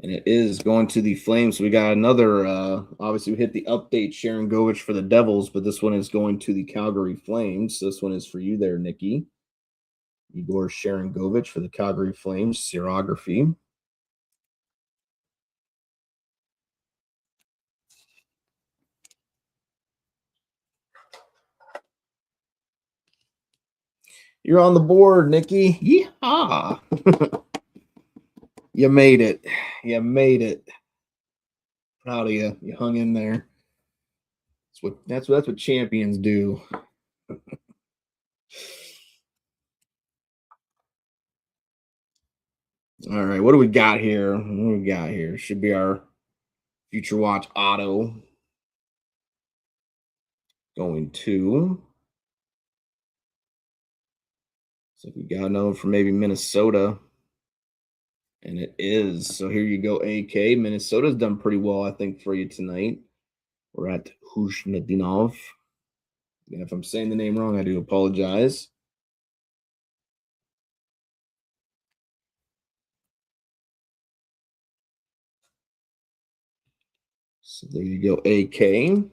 And it is going to the Flames. We got another, obviously we hit the update Sharon Govich for the Devils, but this one is going to the Calgary Flames. So this one is for you there, Nikki. Igor Sharon Govich for the Calgary Flames, Serography. You're on the board, Nikki. Yeehaw. You made it. You made it. Proud of you. You hung in there. That's what champions do. All right, what do we got here? What do we got here? Should be our future watch auto going to. So we got another for maybe Minnesota. And it is. So here you go, AK. Minnesota's done pretty well, I think, for you tonight. We're at Khusnutdinov. And if I'm saying the name wrong, I do apologize. So there you go, AK.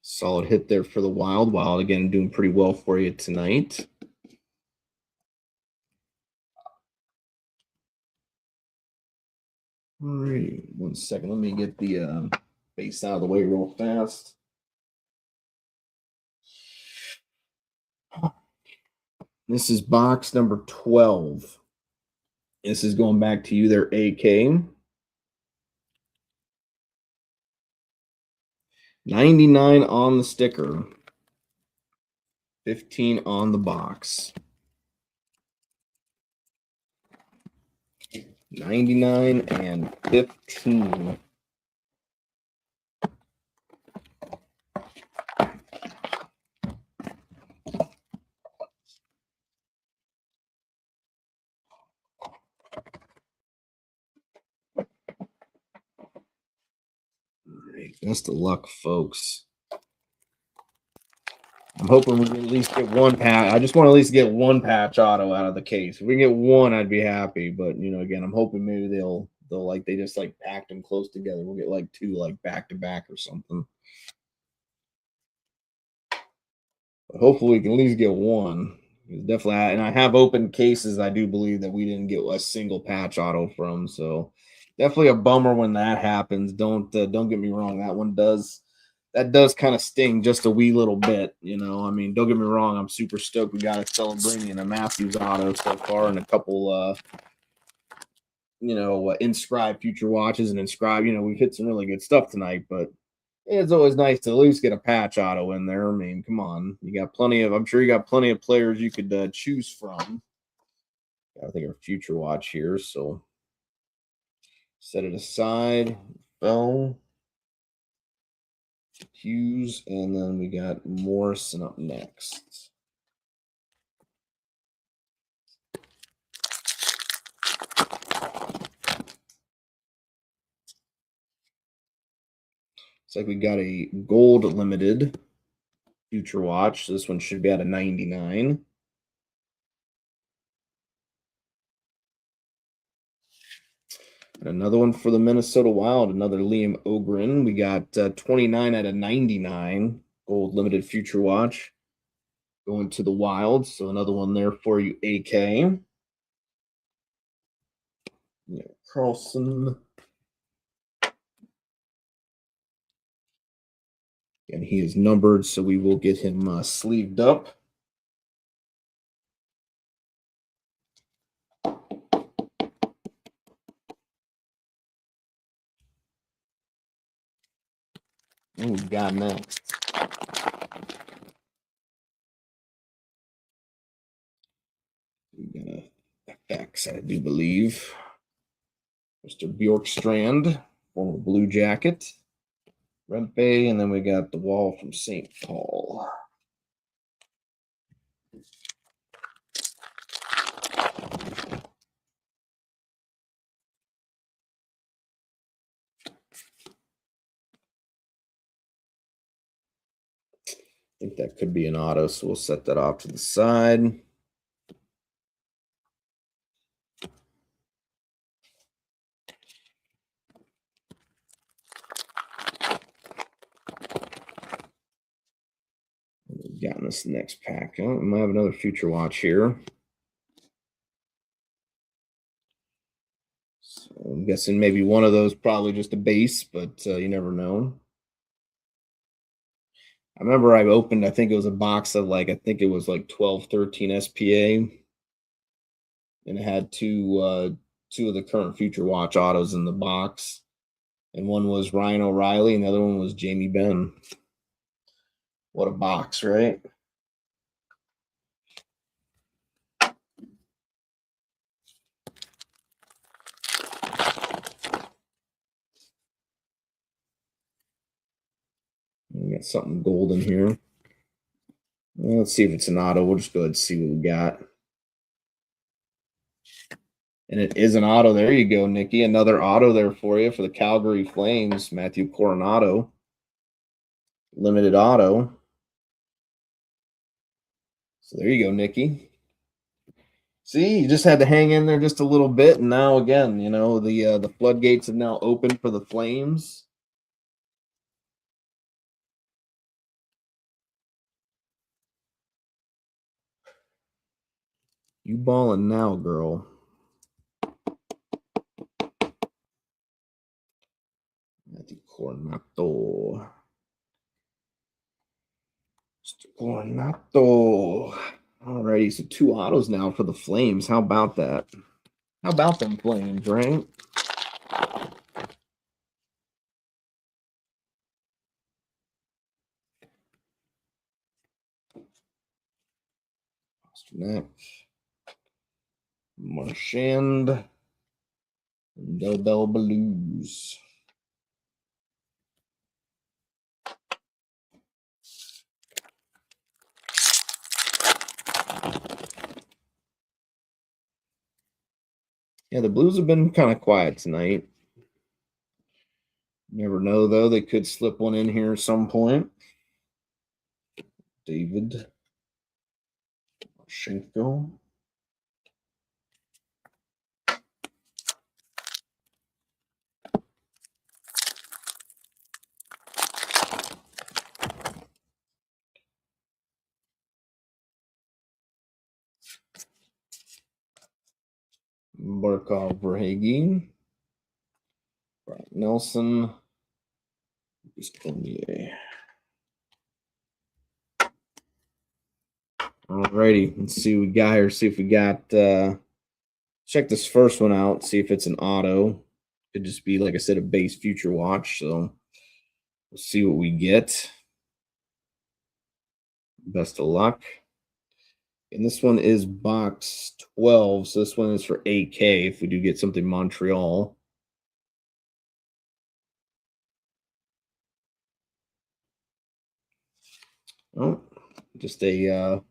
Solid hit there for the Wild. Wild, again, doing pretty well for you tonight. All right, 1 second. Let me get the base out of the way real fast. This is box number 12. This is going back to you there, AK. 99 on the sticker. 15 on the box. 99 and 15. Best of luck, folks. I'm hoping we can at least get one patch. I just want to at least get one patch auto out of the case. If we get one, I'd be happy. But again, I'm hoping maybe they'll like they just like packed them close together. We'll get like two like back to back or something. But hopefully we can at least get one. Definitely, and I have open cases. I do believe that we didn't get a single patch auto from. So definitely a bummer when that happens. Don't get me wrong. That does kind of sting just a wee little bit. I mean, don't get me wrong. I'm super stoked. We got a Celebrini and a Matthews auto so far, and a couple inscribed future watches and inscribed. We've hit some really good stuff tonight, but it's always nice to at least get a patch auto in there. I mean, come on, I'm sure you got plenty of players you could choose from. I think our future watch here, so set it aside. Bell, Hughes, and then we got Morrison up next. It's like we got a gold limited future watch. This one should be at a 99. And another one for the Minnesota Wild, another Liam Ogren. We got 29 out of 99 gold limited future watch going to the Wild. So another one there for you, AK. Carlson. And he is numbered, so we will get him sleeved up. What we got next? We got a FX, I do believe. Mr. Bjorkstrand, former Blue Jacket. Rempe, and then we got the Wall from St. Paul. I think that could be an auto, so we'll set that off to the side. We've gotten this next pack. Oh, we might have another future watch here. So I'm guessing maybe one of those probably just a base, but you never know. I remember I opened, I think it was a box of I think it was like 12, 13 SPA. And it had two of the current future watch autos in the box. And one was Ryan O'Reilly and the other one was Jamie Benn. What a box, right? We got something golden here. Let's see if it's an auto. We'll just go ahead and see what we got. And it is an auto. There you go, Nikki. Another auto there for you for the Calgary Flames. Matthew Coronado. Limited auto. So there you go, Nikki. See, you just had to hang in there just a little bit, and now again, the floodgates have now opened for the Flames. You balling now, girl. Matthew Coronado. Mr. Coronado. Alrighty, so two autos now for the Flames. How about that? How about them Flames, right? Pasternak, Marchand, and Del Bell Blues. Yeah, the Blues have been kind of quiet tonight. Never know, though. They could slip one in here at some point. David Schenko. Barkov Verhaeghe. Brock Nelson. Alrighty, let's see what we got here. See if we got check this first one out, see if it's an auto. Could just be, like I said, a base future watch. So we'll see what we get. Best of luck. And this one is box 12. So this one is for AK if we do get something Montreal. Oh, just a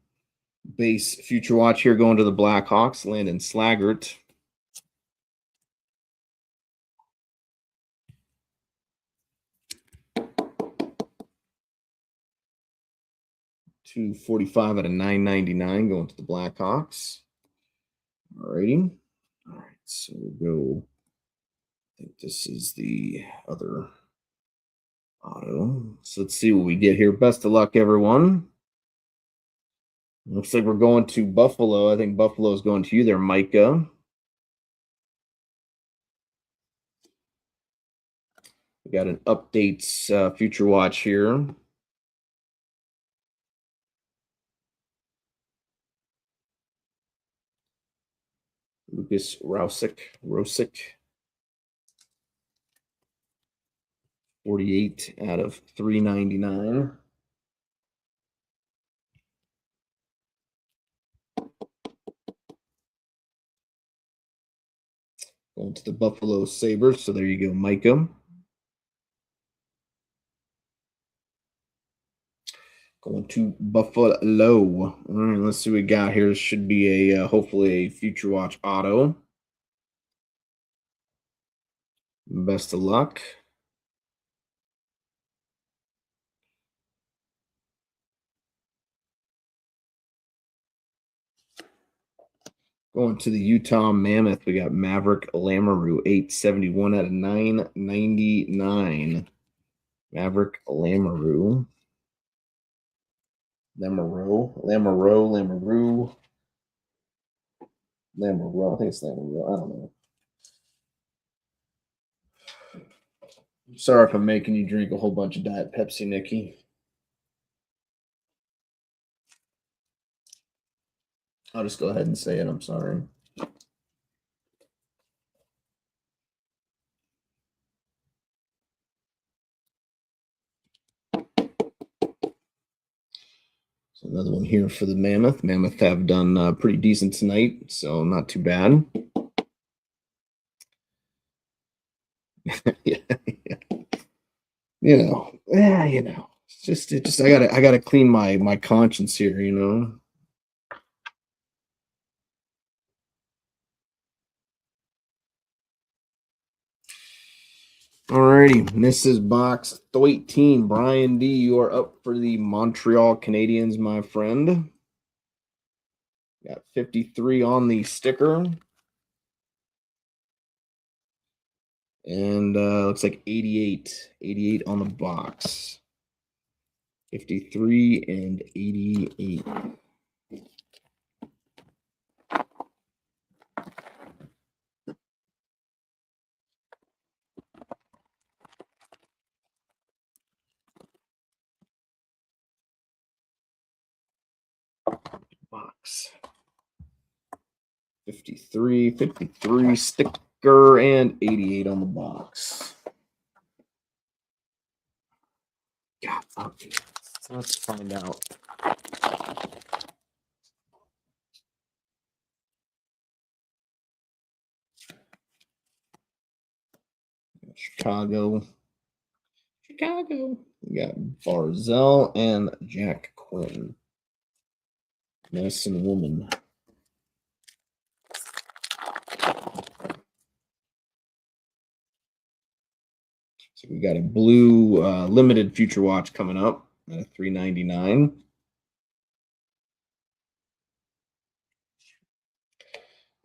base future watch here going to the Blackhawks. Landon Slaggert. $245 out of $9.99 going to the Blackhawks. Alrighty. All right, so we'll go. I think this is the other auto. So let's see what we get here. Best of luck, everyone. Looks like we're going to Buffalo. I think Buffalo is going to you there, Micah. We got an updates future watch here. Lucas Rosick. 48 out of 399. Going to the Buffalo Sabres. So there you go, Micah. Going to Buffalo. All right, let's see what we got here. This should be a hopefully a future watch auto. Best of luck. Going to the Utah Mammoth, we got Maverick Lamoureux, 871 out of 999. Maverick Lamoureux. Lamoureux. I think it's Lamoureux. I don't know. Sorry if I'm making you drink a whole bunch of Diet Pepsi, Nikki. I'll just go ahead and say it. I'm sorry. So another one here for the Mammoth. Mammoth have done pretty decent tonight, so not too bad. yeah. It's just I gotta clean my conscience here, you know. Alrighty, this is box 13. Brian D, you are up for the Montreal Canadiens, my friend. Got 53 on the sticker. And looks like 88 on the box. 53 and 88. Box 53, 53 sticker, and 88 on the box. God, okay. Let's find out. Chicago. We got Barzell and Jack Quinn. Medicine Woman. So we got a blue limited future watch coming up at $3.99.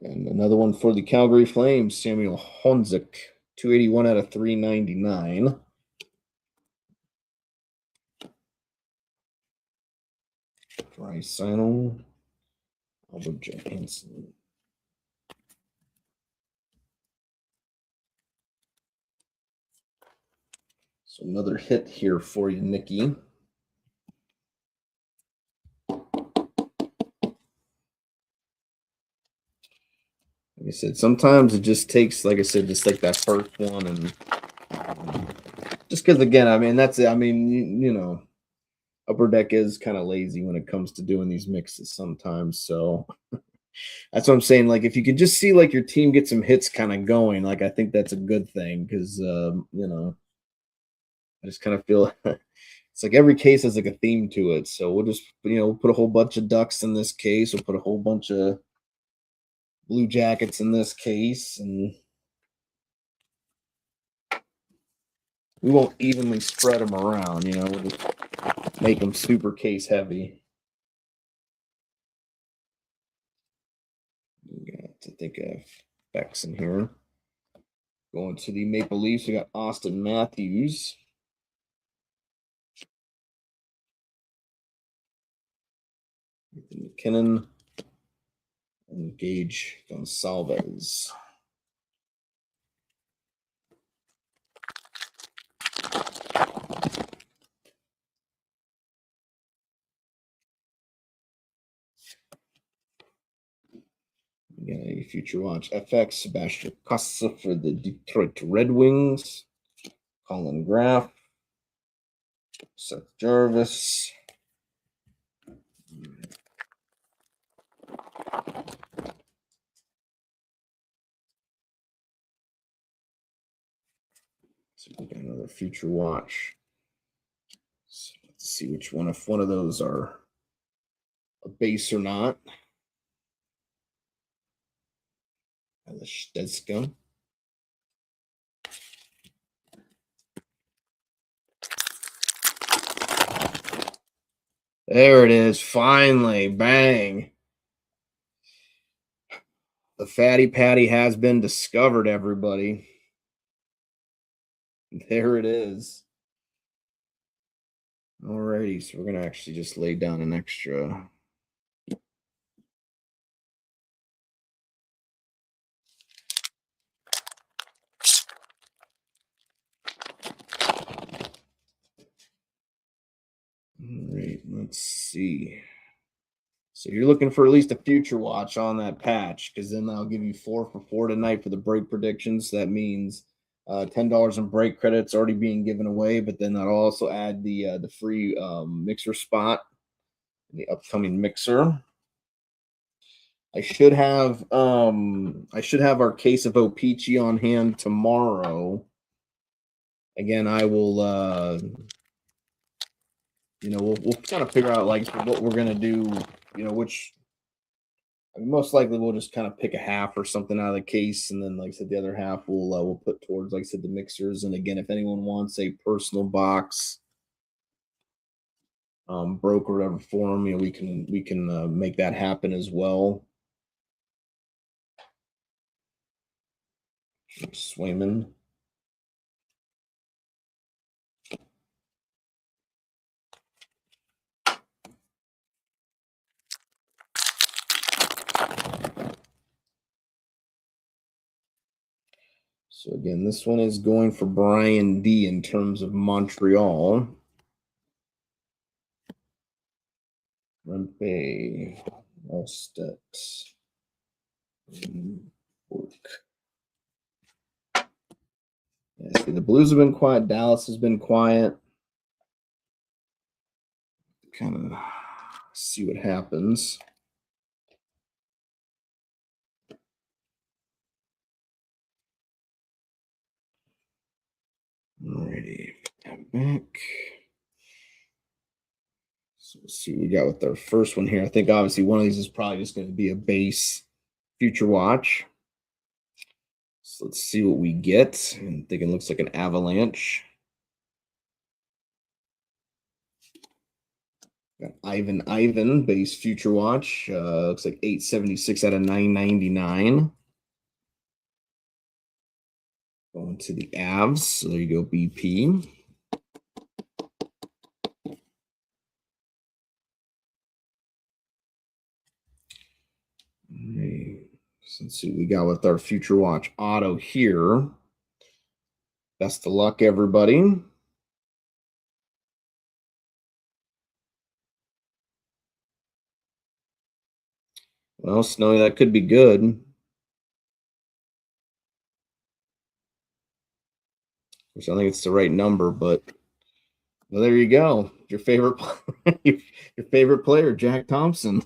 And another one for the Calgary Flames, Samuel Honzek, 281 out of 399. Draisaitl, Albert Johansson. So another hit here for you, Nikki. Like I said, sometimes it just takes, like I said, just like that first one, and just because, again, I mean, that's it. I mean, you know, Upper Deck is kind of lazy when it comes to doing these mixes sometimes. So that's what I'm saying. Like, if you could just see like your team get some hits kind of going, like I think that's a good thing because you know, I just kind of feel it's like every case has like a theme to it. So we'll just, you know, put a whole bunch of Ducks in this case. We'll put a whole bunch of Blue Jackets in this case, and we won't evenly spread them around. You know, we'll just make them super case heavy. We got to think of Becks in here. Going to the Maple Leafs, we got Austin Matthews. McKinnon and Gage Gonsalves. We got a future watch FX, Sebastian Cossa for the Detroit Red Wings. Colin Graff. Seth Jarvis. So we got another future watch. So let's see which one, if one of those are a base or not. The Stezka. There it is, finally, bang. The Fatty Patty has been discovered, everybody. There it is. Alrighty, so we're gonna actually just lay down an extra. All right, let's see. So you're looking for at least a future watch on that patch, because then I'll give you 4 for 4 tonight for the break predictions. That means $10 in break credits already being given away, but then I'll also add the free mixer spot in the upcoming mixer. I should have our case of O-Pee-Chee on hand tomorrow. Again, I will you know, we'll kind of figure out like what we're gonna do, you know, which I mean, most likely we'll just kind of pick a half or something out of the case, and then like I said, the other half we'll put towards, like I said, the mixers. And again, if anyone wants a personal box broke or whatever form, you know, we can make that happen as well. Swayman. So again, this one is going for Brian D in terms of Montreal. Rempe, Allstetts. Yeah, see, the Blues have been quiet. Dallas has been quiet. Kind of see what happens. Alrighty, back. So let's see what we got with our first one here. I think obviously one of these is probably just going to be a base future watch. So let's see what we get. I'm thinking it looks like an avalanche. Got Ivan base future watch. Looks like 876 out of 999. Going to the Avs. So there you go, BP. Right. So let's see what we got with our future watch auto here. Best of luck, everybody. Well, Snowy, that could be good. Of course, I think it's the right number, but well, there you go. Your favorite, your favorite player, Jack Thompson.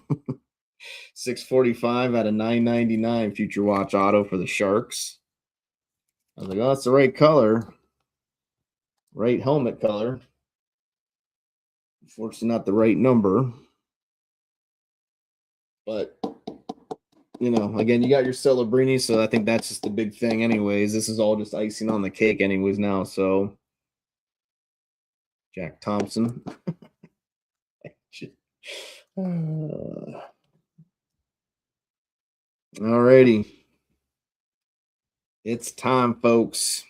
645 out of 999 future watch auto for the Sharks. I was like, oh, that's the right color, right helmet color. Unfortunately, not the right number. But you know, again, you got your Celebrini, so I think that's just the big thing, anyways. This is all just icing on the cake, anyways. Now, so Jack Thompson. Alrighty. It's time, folks.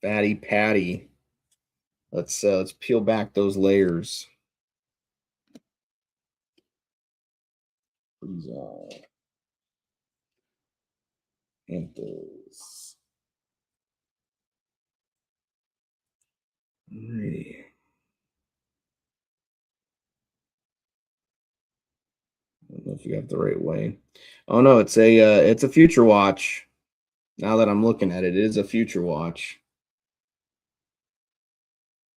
Fatty Patty. Let's peel back those layers. These are Panthers. Alrighty. I don't know if you got the right way. Oh no, it's a future watch. Now that I'm looking at it, it is a future watch.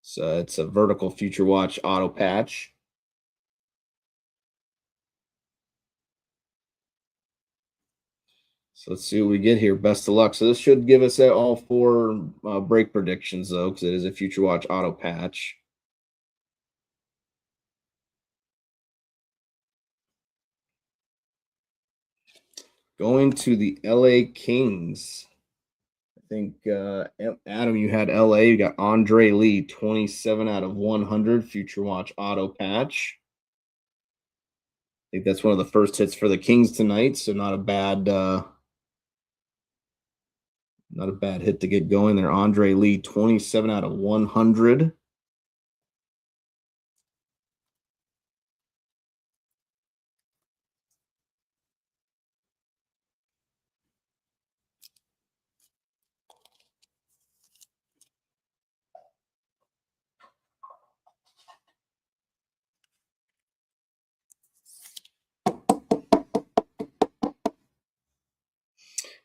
So it's a vertical future watch auto patch. So let's see what we get here. Best of luck. So this should give us all four break predictions, though, because it is a future watch auto patch. Going to the LA Kings. I think Adam, you had LA. You got Andre Lee, 27 out of 100 future watch auto patch. I think that's one of the first hits for the Kings tonight, so not a bad hit to get going there. Andre Lee, 27 out of 100.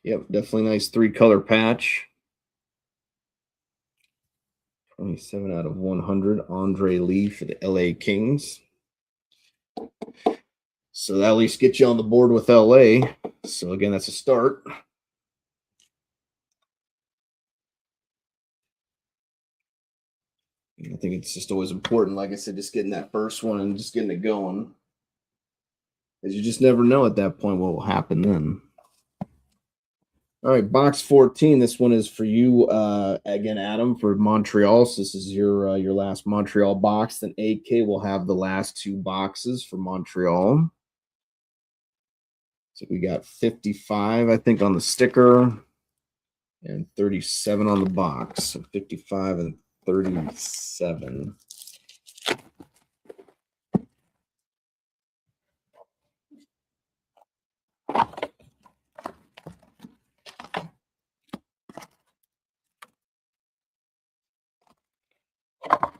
Yep, definitely nice three-color patch. 27 out of 100. Andre Lee for the LA Kings. So that at least gets you on the board with LA. So again, that's a start. I think it's just always important, like I said, just getting that first one and just getting it going. Because you just never know at that point what will happen then. All right, box 14. This one is for you again, Adam, for Montreal. So this is your last Montreal box. Then AK will have the last two boxes for Montreal. So we got 55, I think, on the sticker and 37 on the box. So 55 and 37.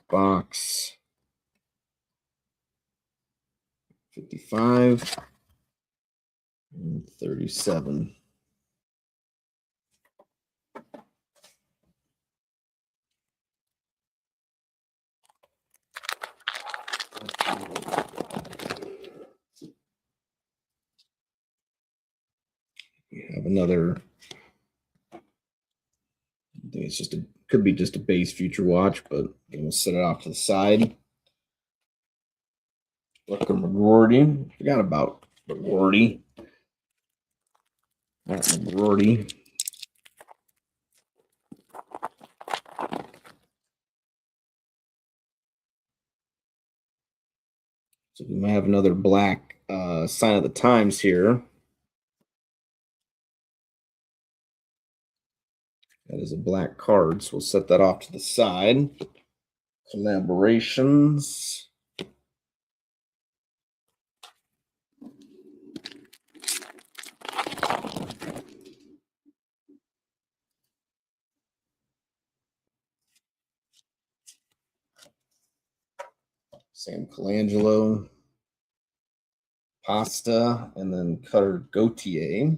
Box 55. 37. We have another. I think it's just could be just a base future watch, but we'll set it off to the side. Look at McGroarty. Forgot about McGroarty. McGroarty. So we might have another black sign of the times here. That is a black card, so we'll set that off to the side. Collaborations. Sam Colangelo. Pasta, and then Cutter Gauthier.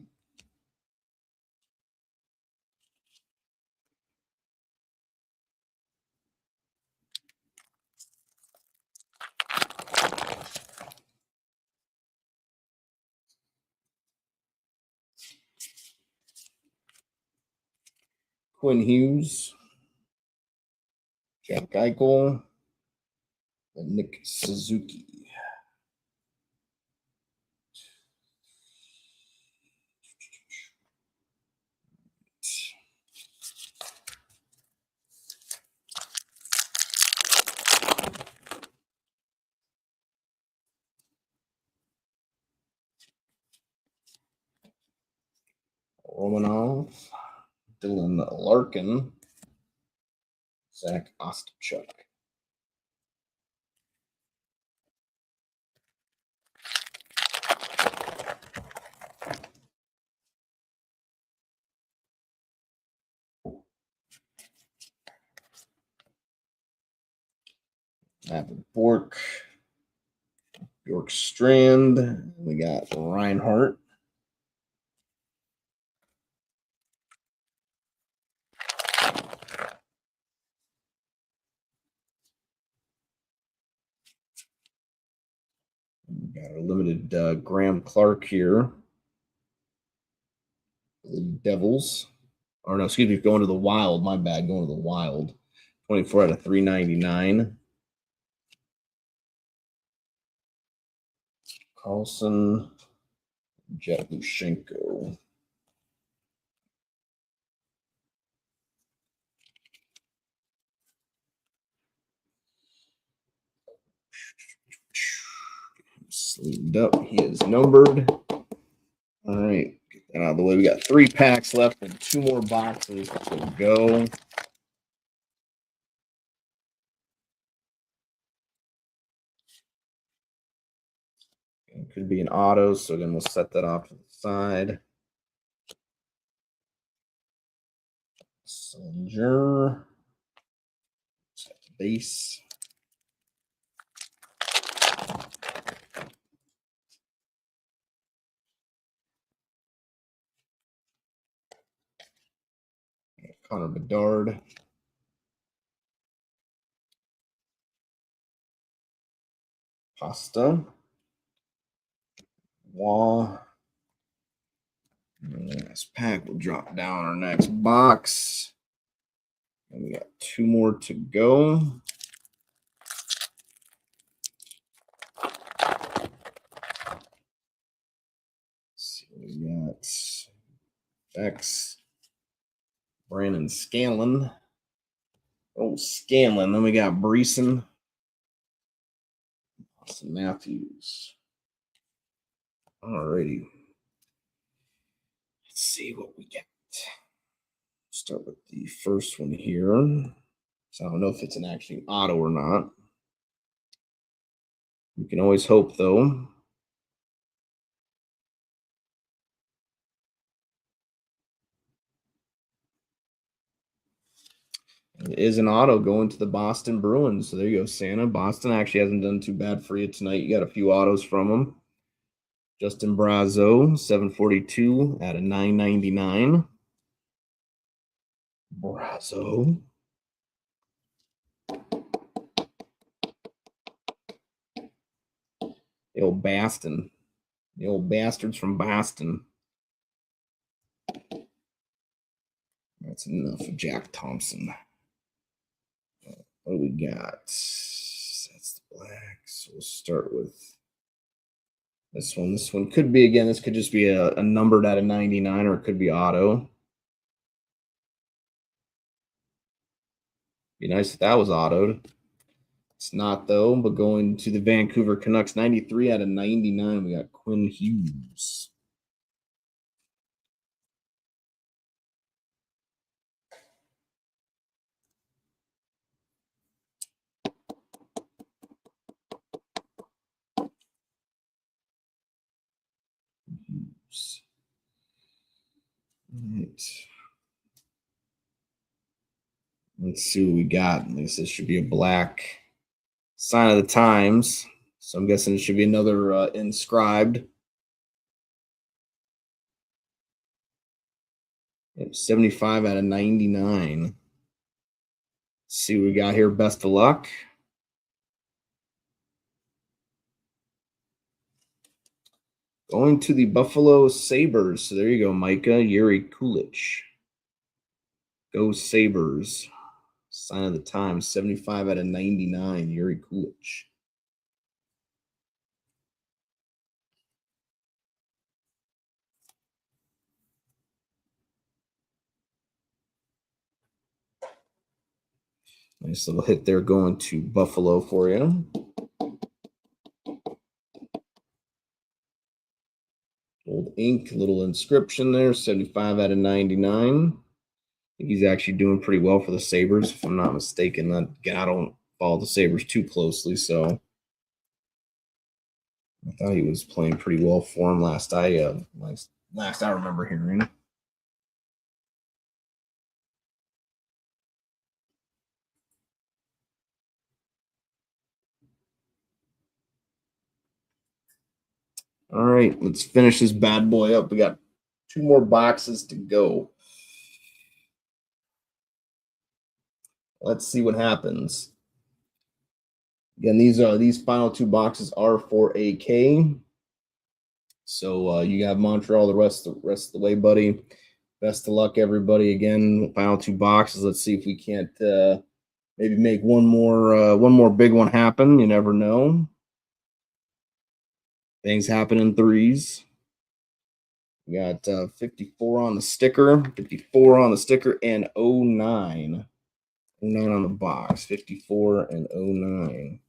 Quinn Hughes, Jack Eichel, and Nick Suzuki. Romanov, Dylan Larkin, Zach Ostachuk. Matt Bork, York Strand. We got Reinhardt. We got our limited Graham Clark here. The Devils. Or no, excuse me, going to the Wild. My bad, going to the Wild. 24 out of 399. Carlson, Jet Lushenko. Sleeved up. He is numbered. All right. Get that out of the way. We got 3 packs left and 2 more boxes to go. It could be an auto, so again, we'll set that off to the side. Soldier. Set the base. Connor Bedard. Pasta. Wall. This pack will drop down our next box. And we got 2 more to go. So we got X. Brandon Scanlon. Oh, Scanlon. Then we got Breeson. Austin Matthews. Alrighty. Let's see what we get. Start with the first one here. So I don't know if it's an actually auto or not. We can always hope, though. It is an auto going to the Boston Bruins. So there you go, Santa. Boston actually hasn't done too bad for you tonight. You got a few autos from them. Justin Brazeau, 742 out of 999. Brazeau. The old Boston. The old bastards from Boston. That's enough of Jack Thompson. What do we got? That's the black. So we'll start with this one. This one could be, again, this could just be a numbered out of 99, or it could be auto. Be nice if that was autoed. It's not, though, but going to the Vancouver Canucks, 93 out of 99, we got Quinn Hughes. Hughes. All right. Let's see what we got. At least this should be a black sign of the times. So I'm guessing it should be another inscribed. Yep, 75 out of 99. Let's see what we got here. Best of luck. Going to the Buffalo Sabres. So there you go, Micah. Yuri Kulich. Go Sabres. Sign of the times. 75 out of 99. Yuri Kulich. Nice little hit there going to Buffalo for you. Old ink, little inscription there, 75 out of 99. I think he's actually doing pretty well for the Sabres, if I'm not mistaken. Again, I don't follow the Sabres too closely, so I thought he was playing pretty well for him last I remember hearing. All right, let's finish this bad boy up. We got 2 more boxes to go. Let's see what happens. Again, these final 2 boxes are for AK. So you have Montreal the rest of the way, buddy. Best of luck, everybody. Again, final 2 boxes. Let's see if we can't maybe make one more big one happen. You never know. Things happen in threes. We got 54 on the sticker, 54 on the sticker, and 09. 09 on the box, 54 and 09.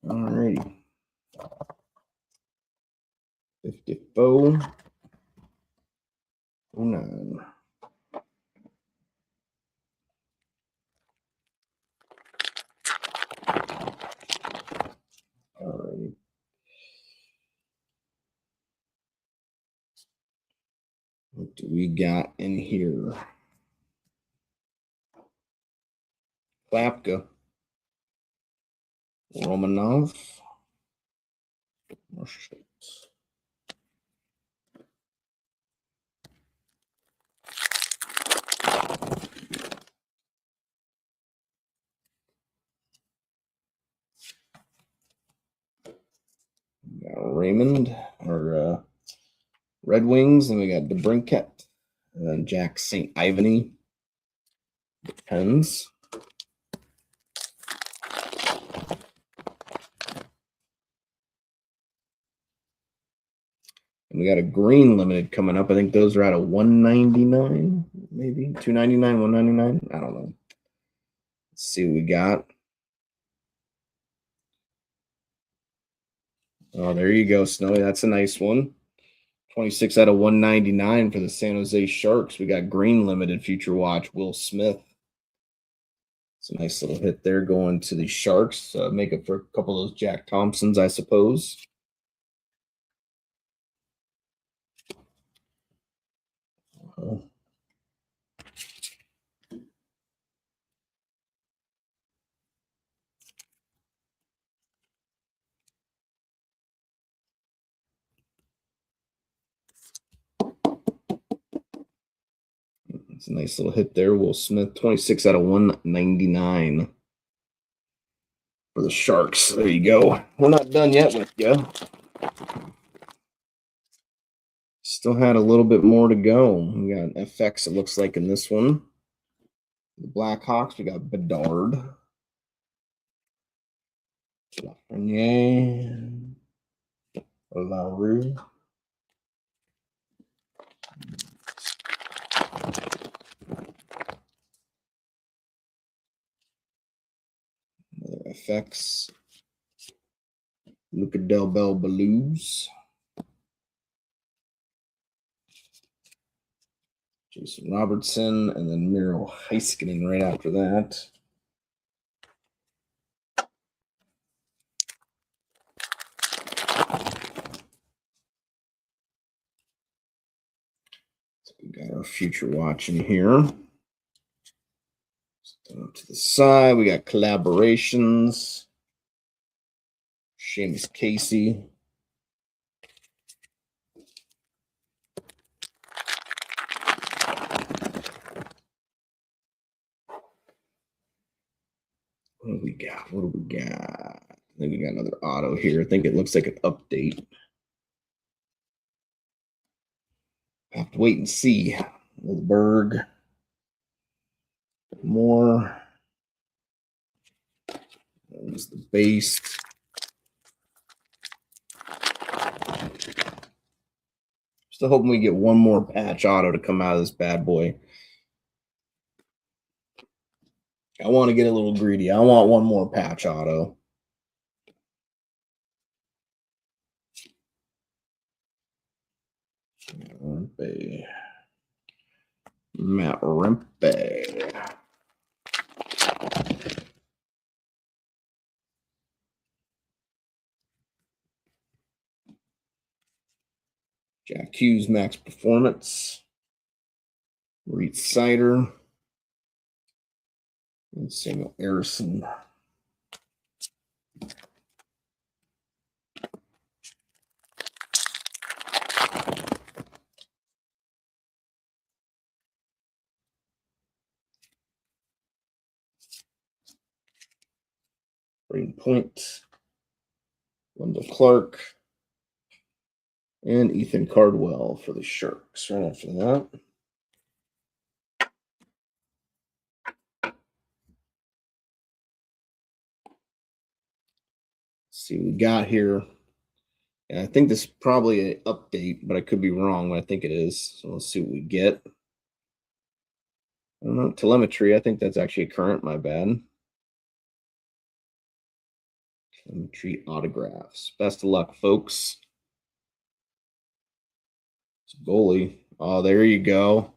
All righty. 54, 09. All righty. What do we got in here? Klapka. Romanov. We got Raymond, or Red Wings, and we got DeBrincat, and then Jack St. Ivany. Depends. And we got a green limited coming up. I think those are out of 199, maybe 299, 199. I don't know. Let's see what we got. Oh, there you go, Snowy. That's a nice one. 26 out of 199 for the San Jose Sharks. We got green limited future watch, Will Smith. It's a nice little hit there going to the Sharks. Make up for a couple of those Jack Thompsons, I suppose. It's a nice little hit there. Will Smith, 26 out of 199 for the Sharks. There you go. We're not done yet with you. Still had a little bit more to go. We got FX, it looks like, in this one. The Blackhawks, we got Bedard. Lafreniere. Larue. Another FX. Luca Del Bel Blues. Jason Robertson, and then Miro Heiskanen right after that. So we got our future watch in here. Up to the side, we got collaborations. Seamus Casey. What do we got? What do we got? I think we got another auto here. I think it looks like an update. Have to wait and see. Berg. More. There's the base. Still hoping we get one more patch auto to come out of this bad boy. I want to get a little greedy. I want one more patch auto. Matt Rempe. Jack Hughes, Max Performance. Reed Sider. And Samuel Harrison. Braden Point. Wendell Clark. And Ethan Cardwell for the Sharks right after that. Let's see what we got here. And I think this is probably an update, but I could be wrong, but I think it is. So let's see what we get. I don't know. Telemetry, I think that's actually a current, my bad. Telemetry autographs. Best of luck, folks. It's goalie. Oh, there you go.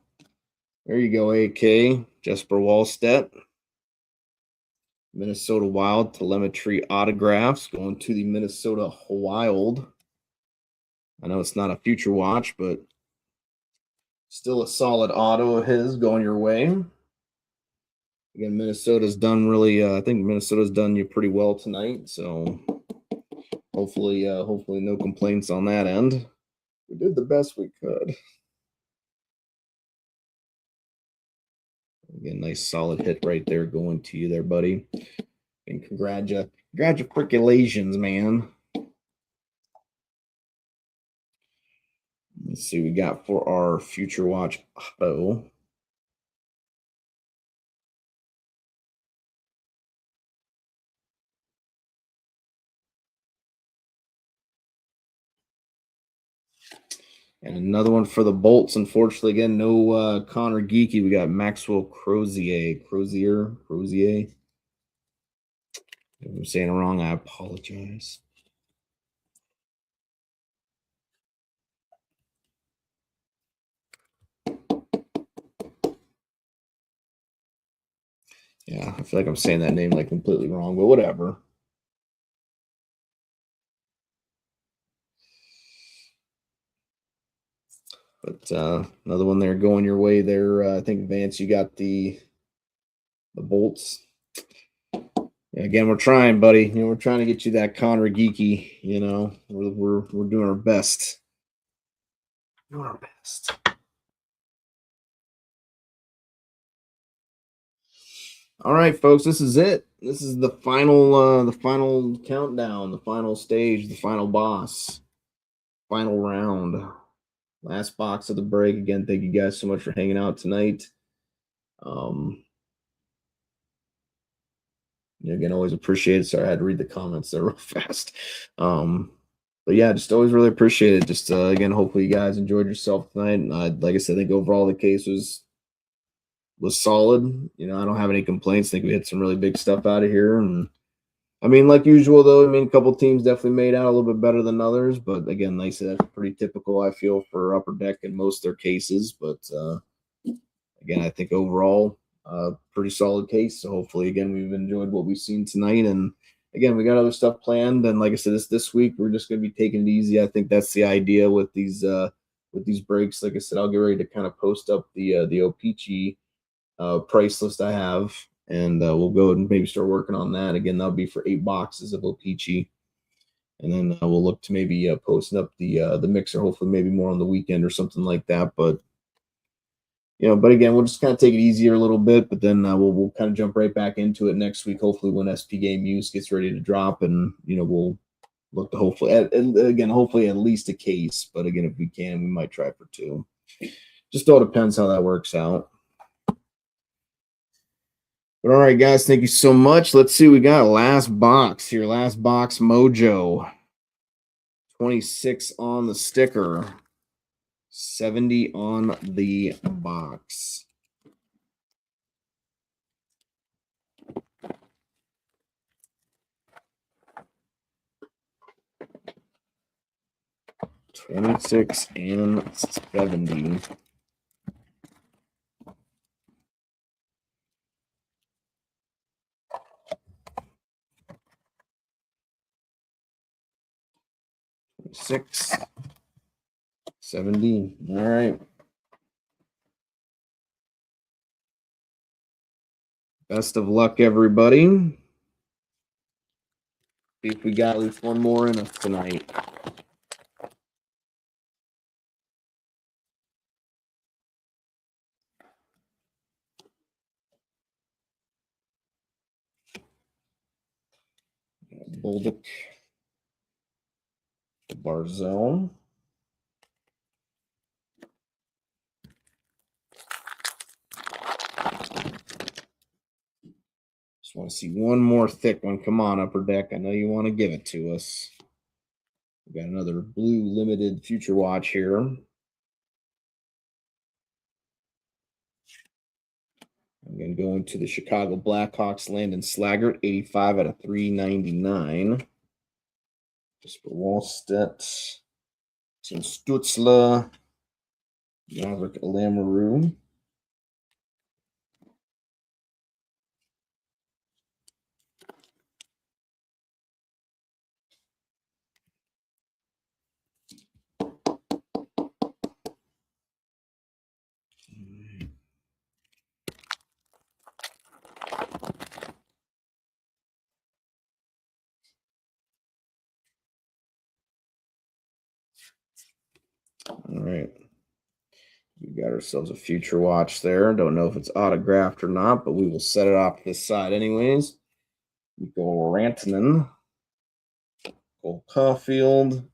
There you go, AK. Jesper Wallstedt. Minnesota Wild telemetry autographs going to the Minnesota Wild. I know it's not a future watch, but still a solid auto of his going your way. Again, Minnesota's done really. I think Minnesota's done you pretty well tonight. So hopefully no complaints on that end. We did the best we could. Again, nice solid hit right there going to you there, buddy. And congratulations, man. Let's see what we got for our future watch auto. And another one for the Bolts. Unfortunately, again, no Connor Geeky. We got Maxwell Crozier. If I'm saying it wrong, I apologize. Yeah, I feel like I'm saying that name like completely wrong, but whatever. But another one there going your way there. I think Vance, you got the bolts. Again, we're trying, buddy. You know, we're trying to get you that Connor Geeky. You know, we're doing our best. Doing our best. All right, folks, this is it. This is the final countdown, the final stage, the final boss, final round, last box of the break. Again, thank you guys so much for hanging out tonight. Again, always appreciate it. Sorry, I had to read the comments there real fast. But yeah, just always really appreciate it. Just again, hopefully you guys enjoyed yourself tonight. Like I said, I think overall the case was solid. You know, I don't have any complaints. I think we hit some really big stuff out of here. And I mean, like usual, though, I mean, a couple teams definitely made out a little bit better than others. But again, like I said, that's pretty typical, I feel, for Upper Deck in most of their cases. But again, I think overall, pretty solid case. So hopefully, again, we've enjoyed what we've seen tonight. And again, we got other stuff planned. And like I said, this week we're just going to be taking it easy. I think that's the idea with these breaks. Like I said, I'll get ready to kind of post up the O-Pee-Chee price list I have, and we'll go and maybe start working on that. Again, that'll be for 8 boxes of O-Pee-Chee, and then we'll look to maybe posting up the mixer, hopefully maybe more on the weekend or something like that. But but again, we'll just kind of take it easier a little bit, but then we'll kind of jump right back into it next week, hopefully when SP Game Use gets ready to drop, and we'll look to hopefully hopefully at least a case, but again, if we can, we might try for 2. Just all depends how that works out. But all right, guys, thank you so much. Let's see, we got a last box here. Last box mojo. 26 on the sticker. 70 on the box. $26 and $70. $6, $70. All right. Best of luck, everybody. See if we got at least one more in us tonight. Bolduc, Barzell. Just want to see one more thick one. Come on, Upper Deck. I know you want to give it to us. We got another blue limited Future Watch here. I'm going to go into the Chicago Blackhawks, Landon Slaggert, 85 out of 399. Jesper Wallstedt, Tim Stutzla, Maverick Lamoureux. All right. We got ourselves a Future Watch there. Don't know if it's autographed or not, but we will set it off to this side anyways. Mikko Rantanen, Cole Caulfield,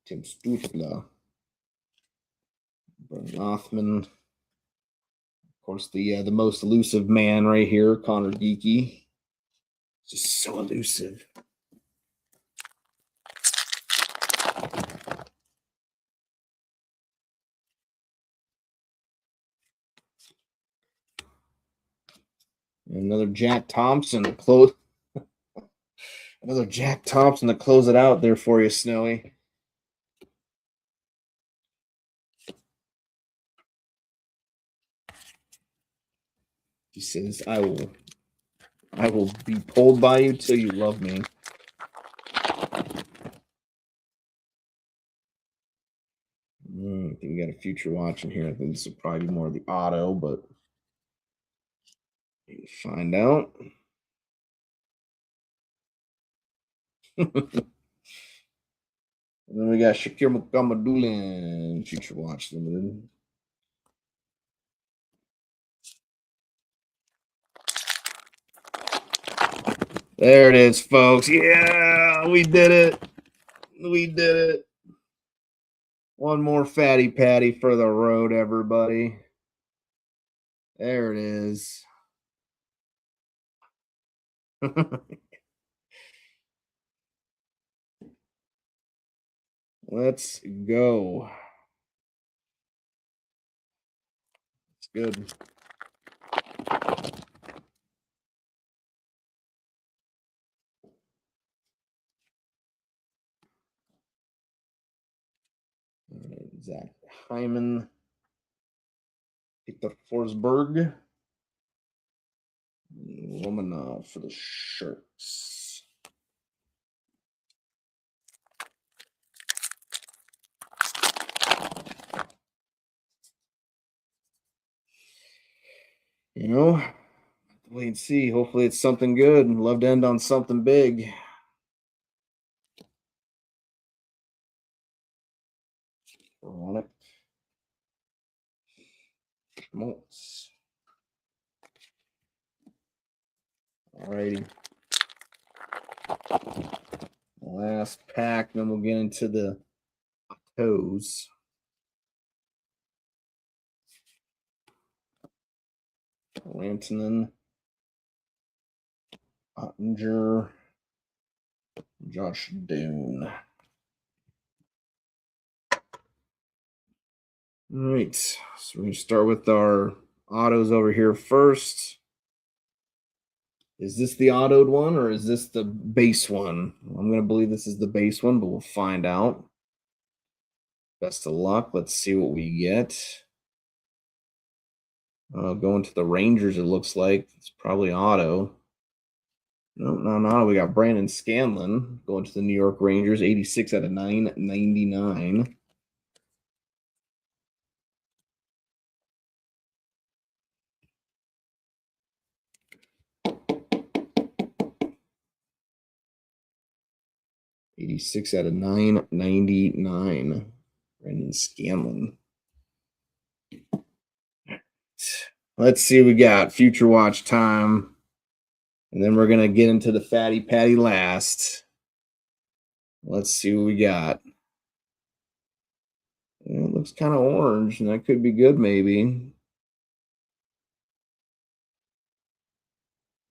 Tim Stutzla, Brendan Othman. Of course, the most elusive man right here, Connor Geeky. Just so elusive. Another Jack Thompson to close. Another Jack Thompson to close it out there for you, Snowy. He says, I will be pulled by you till you love me. I think we got a future watch in here. I think this will probably be more of the auto, but we'll find out. And then we got Shakir Muhammedulin, future watch limited. There it is, folks. Yeah, we did it. We did it. One more fatty patty for the road, everybody. There it is. Let's go. It's good. Zach Hyman, Peter Forsberg, Romanov for the Sharks. You know, wait and see. Hopefully, it's something good. Love to end on something big. On it. Schmaltz. Alrighty. Last pack, then we'll get into the toes. Rantanen, Ottinger, Josh Doon. All right, so we're going to start with our autos over here first. Is this the autoed one or is this the base one? I'm going to believe this is the base one, but we'll find out. Best of luck. Let's see what we get. Going to the Rangers, it looks like. It's probably auto. No. We got Brandon Scanlon going to the New York Rangers, 86 out of 999. $86 out of $9.99. Brandon Scanlon. Let's see what we got. Future watch time. And then we're going to get into the fatty patty last. Let's see what we got. It looks kind of orange, and that could be good, maybe.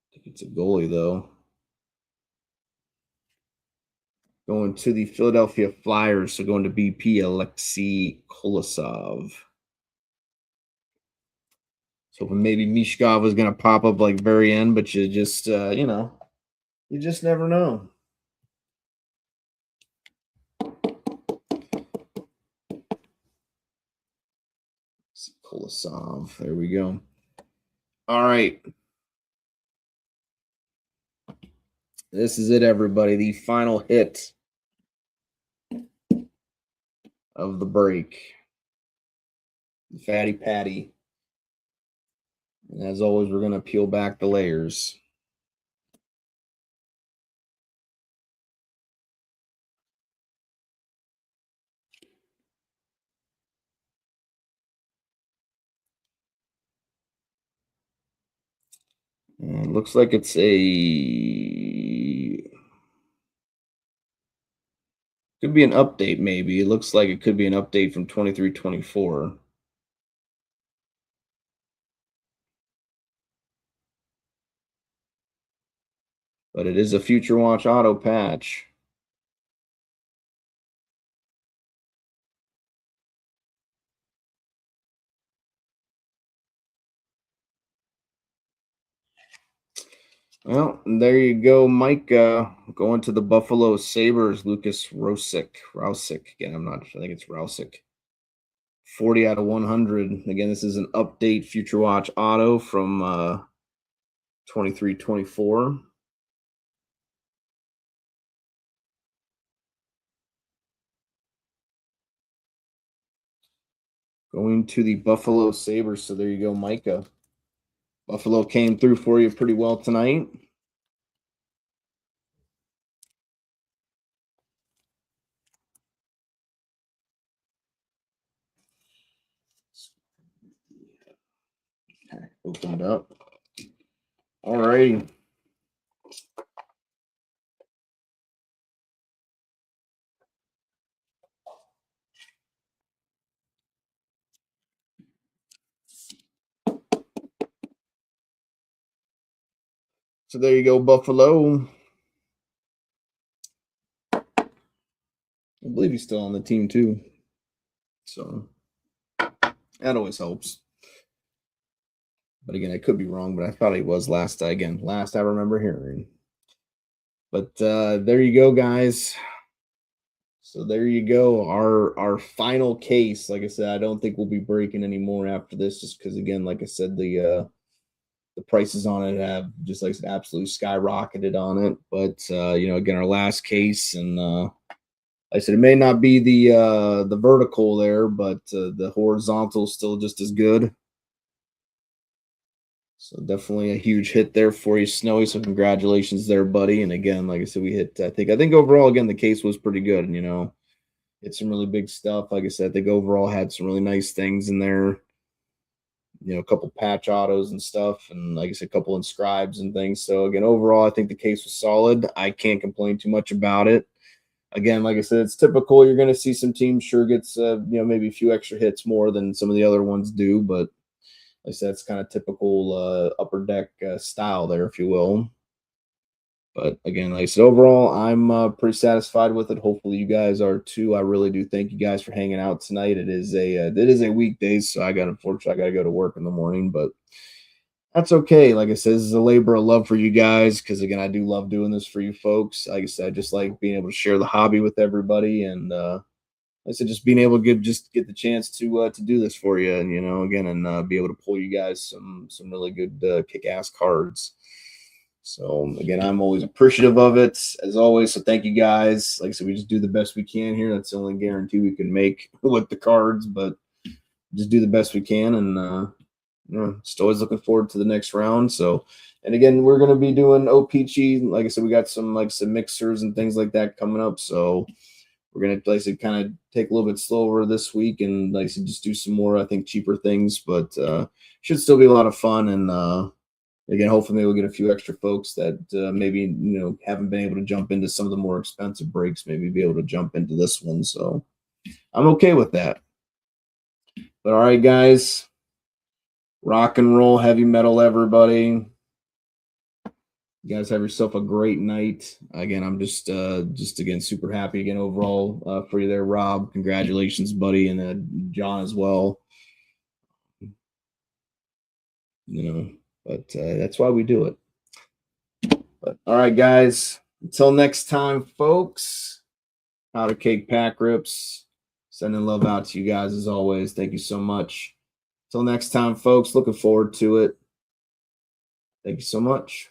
I think it's a goalie, though. Going to the Philadelphia Flyers, so going to BP, Alexei Kolosov. So maybe Mishkov was going to pop up like very end, but you just, you just never know. Kolosov. There we go. All right. This is it, everybody. The final hit of the break. Fatty Patty. And as always, we're going to peel back the layers. It looks like it's could be an update, maybe. It looks like it could be an update from 23-24. But it is a Future Watch auto patch. Well, there you go, Mike. Going to the Buffalo Sabres, Lucas Rosick. Again, I'm not sure. I think it's Rousick. 40 out of 100. Again, this is an update Future Watch auto from 23-24. Going to the Buffalo Sabres. So there you go, Micah. Buffalo came through for you pretty well tonight. Opened up. All right. So there you go, Buffalo. I believe he's still on the team too. So that always helps. But again, I could be wrong, but I thought he was last I remember hearing. But there you go, guys. So there you go. Our final case. Like I said, I don't think we'll be breaking any more after this, just because again, like I said, the prices on it have just like I said, absolutely skyrocketed on it. But again, our last case, and like I said, it may not be the vertical there, but the horizontal is still just as good. So definitely a huge hit there for you, Snowy. So congratulations there, buddy. And again, like I said, we hit. I think overall, again, the case was pretty good. And it's some really big stuff. Like I said, I think overall had some really nice things in there. A couple patch autos and stuff, and like I said, a couple inscribes and things. So again, overall, I think the case was solid. I can't complain too much about it. Again, like I said, it's typical. You're going to see some teams sure gets maybe a few extra hits more than some of the other ones do, but like I said, it's kind of typical upper deck style there, if you will. But again, like I said, overall, I'm pretty satisfied with it. Hopefully, you guys are too. I really do thank you guys for hanging out tonight. It is a weekday, so unfortunately I got to go to work in the morning, but that's okay. Like I said, this is a labor of love for you guys because again, I do love doing this for you folks. Like I said, I just like being able to share the hobby with everybody, and like I said, just being able to get the chance to do this for you, and again, and be able to pull you guys some really good kick ass cards. So again, I'm always appreciative of it as always. So thank you guys. Like I said, we just do the best we can here. That's the only guarantee we can make with the cards, but just do the best we can. And just always looking forward to the next round. So, and again, we're going to be doing OPG. Like I said, we got some mixers and things like that coming up. So we're going to, like I said, kind of take a little bit slower this week and like I said, just do some more, I think, cheaper things, but should still be a lot of fun. And again, hopefully we'll get a few extra folks that maybe haven't been able to jump into some of the more expensive breaks, maybe be able to jump into this one. So I'm okay with that. But all right, guys, rock and roll, heavy metal, everybody. You guys have yourself a great night. Again, I'm just again super happy again overall for you there, Rob. Congratulations, buddy, and John as well. But that's why we do it. But all right, guys. Until next time, folks. Powder Cake Pack Rips. Sending love out to you guys as always. Thank you so much. Until next time, folks. Looking forward to it. Thank you so much.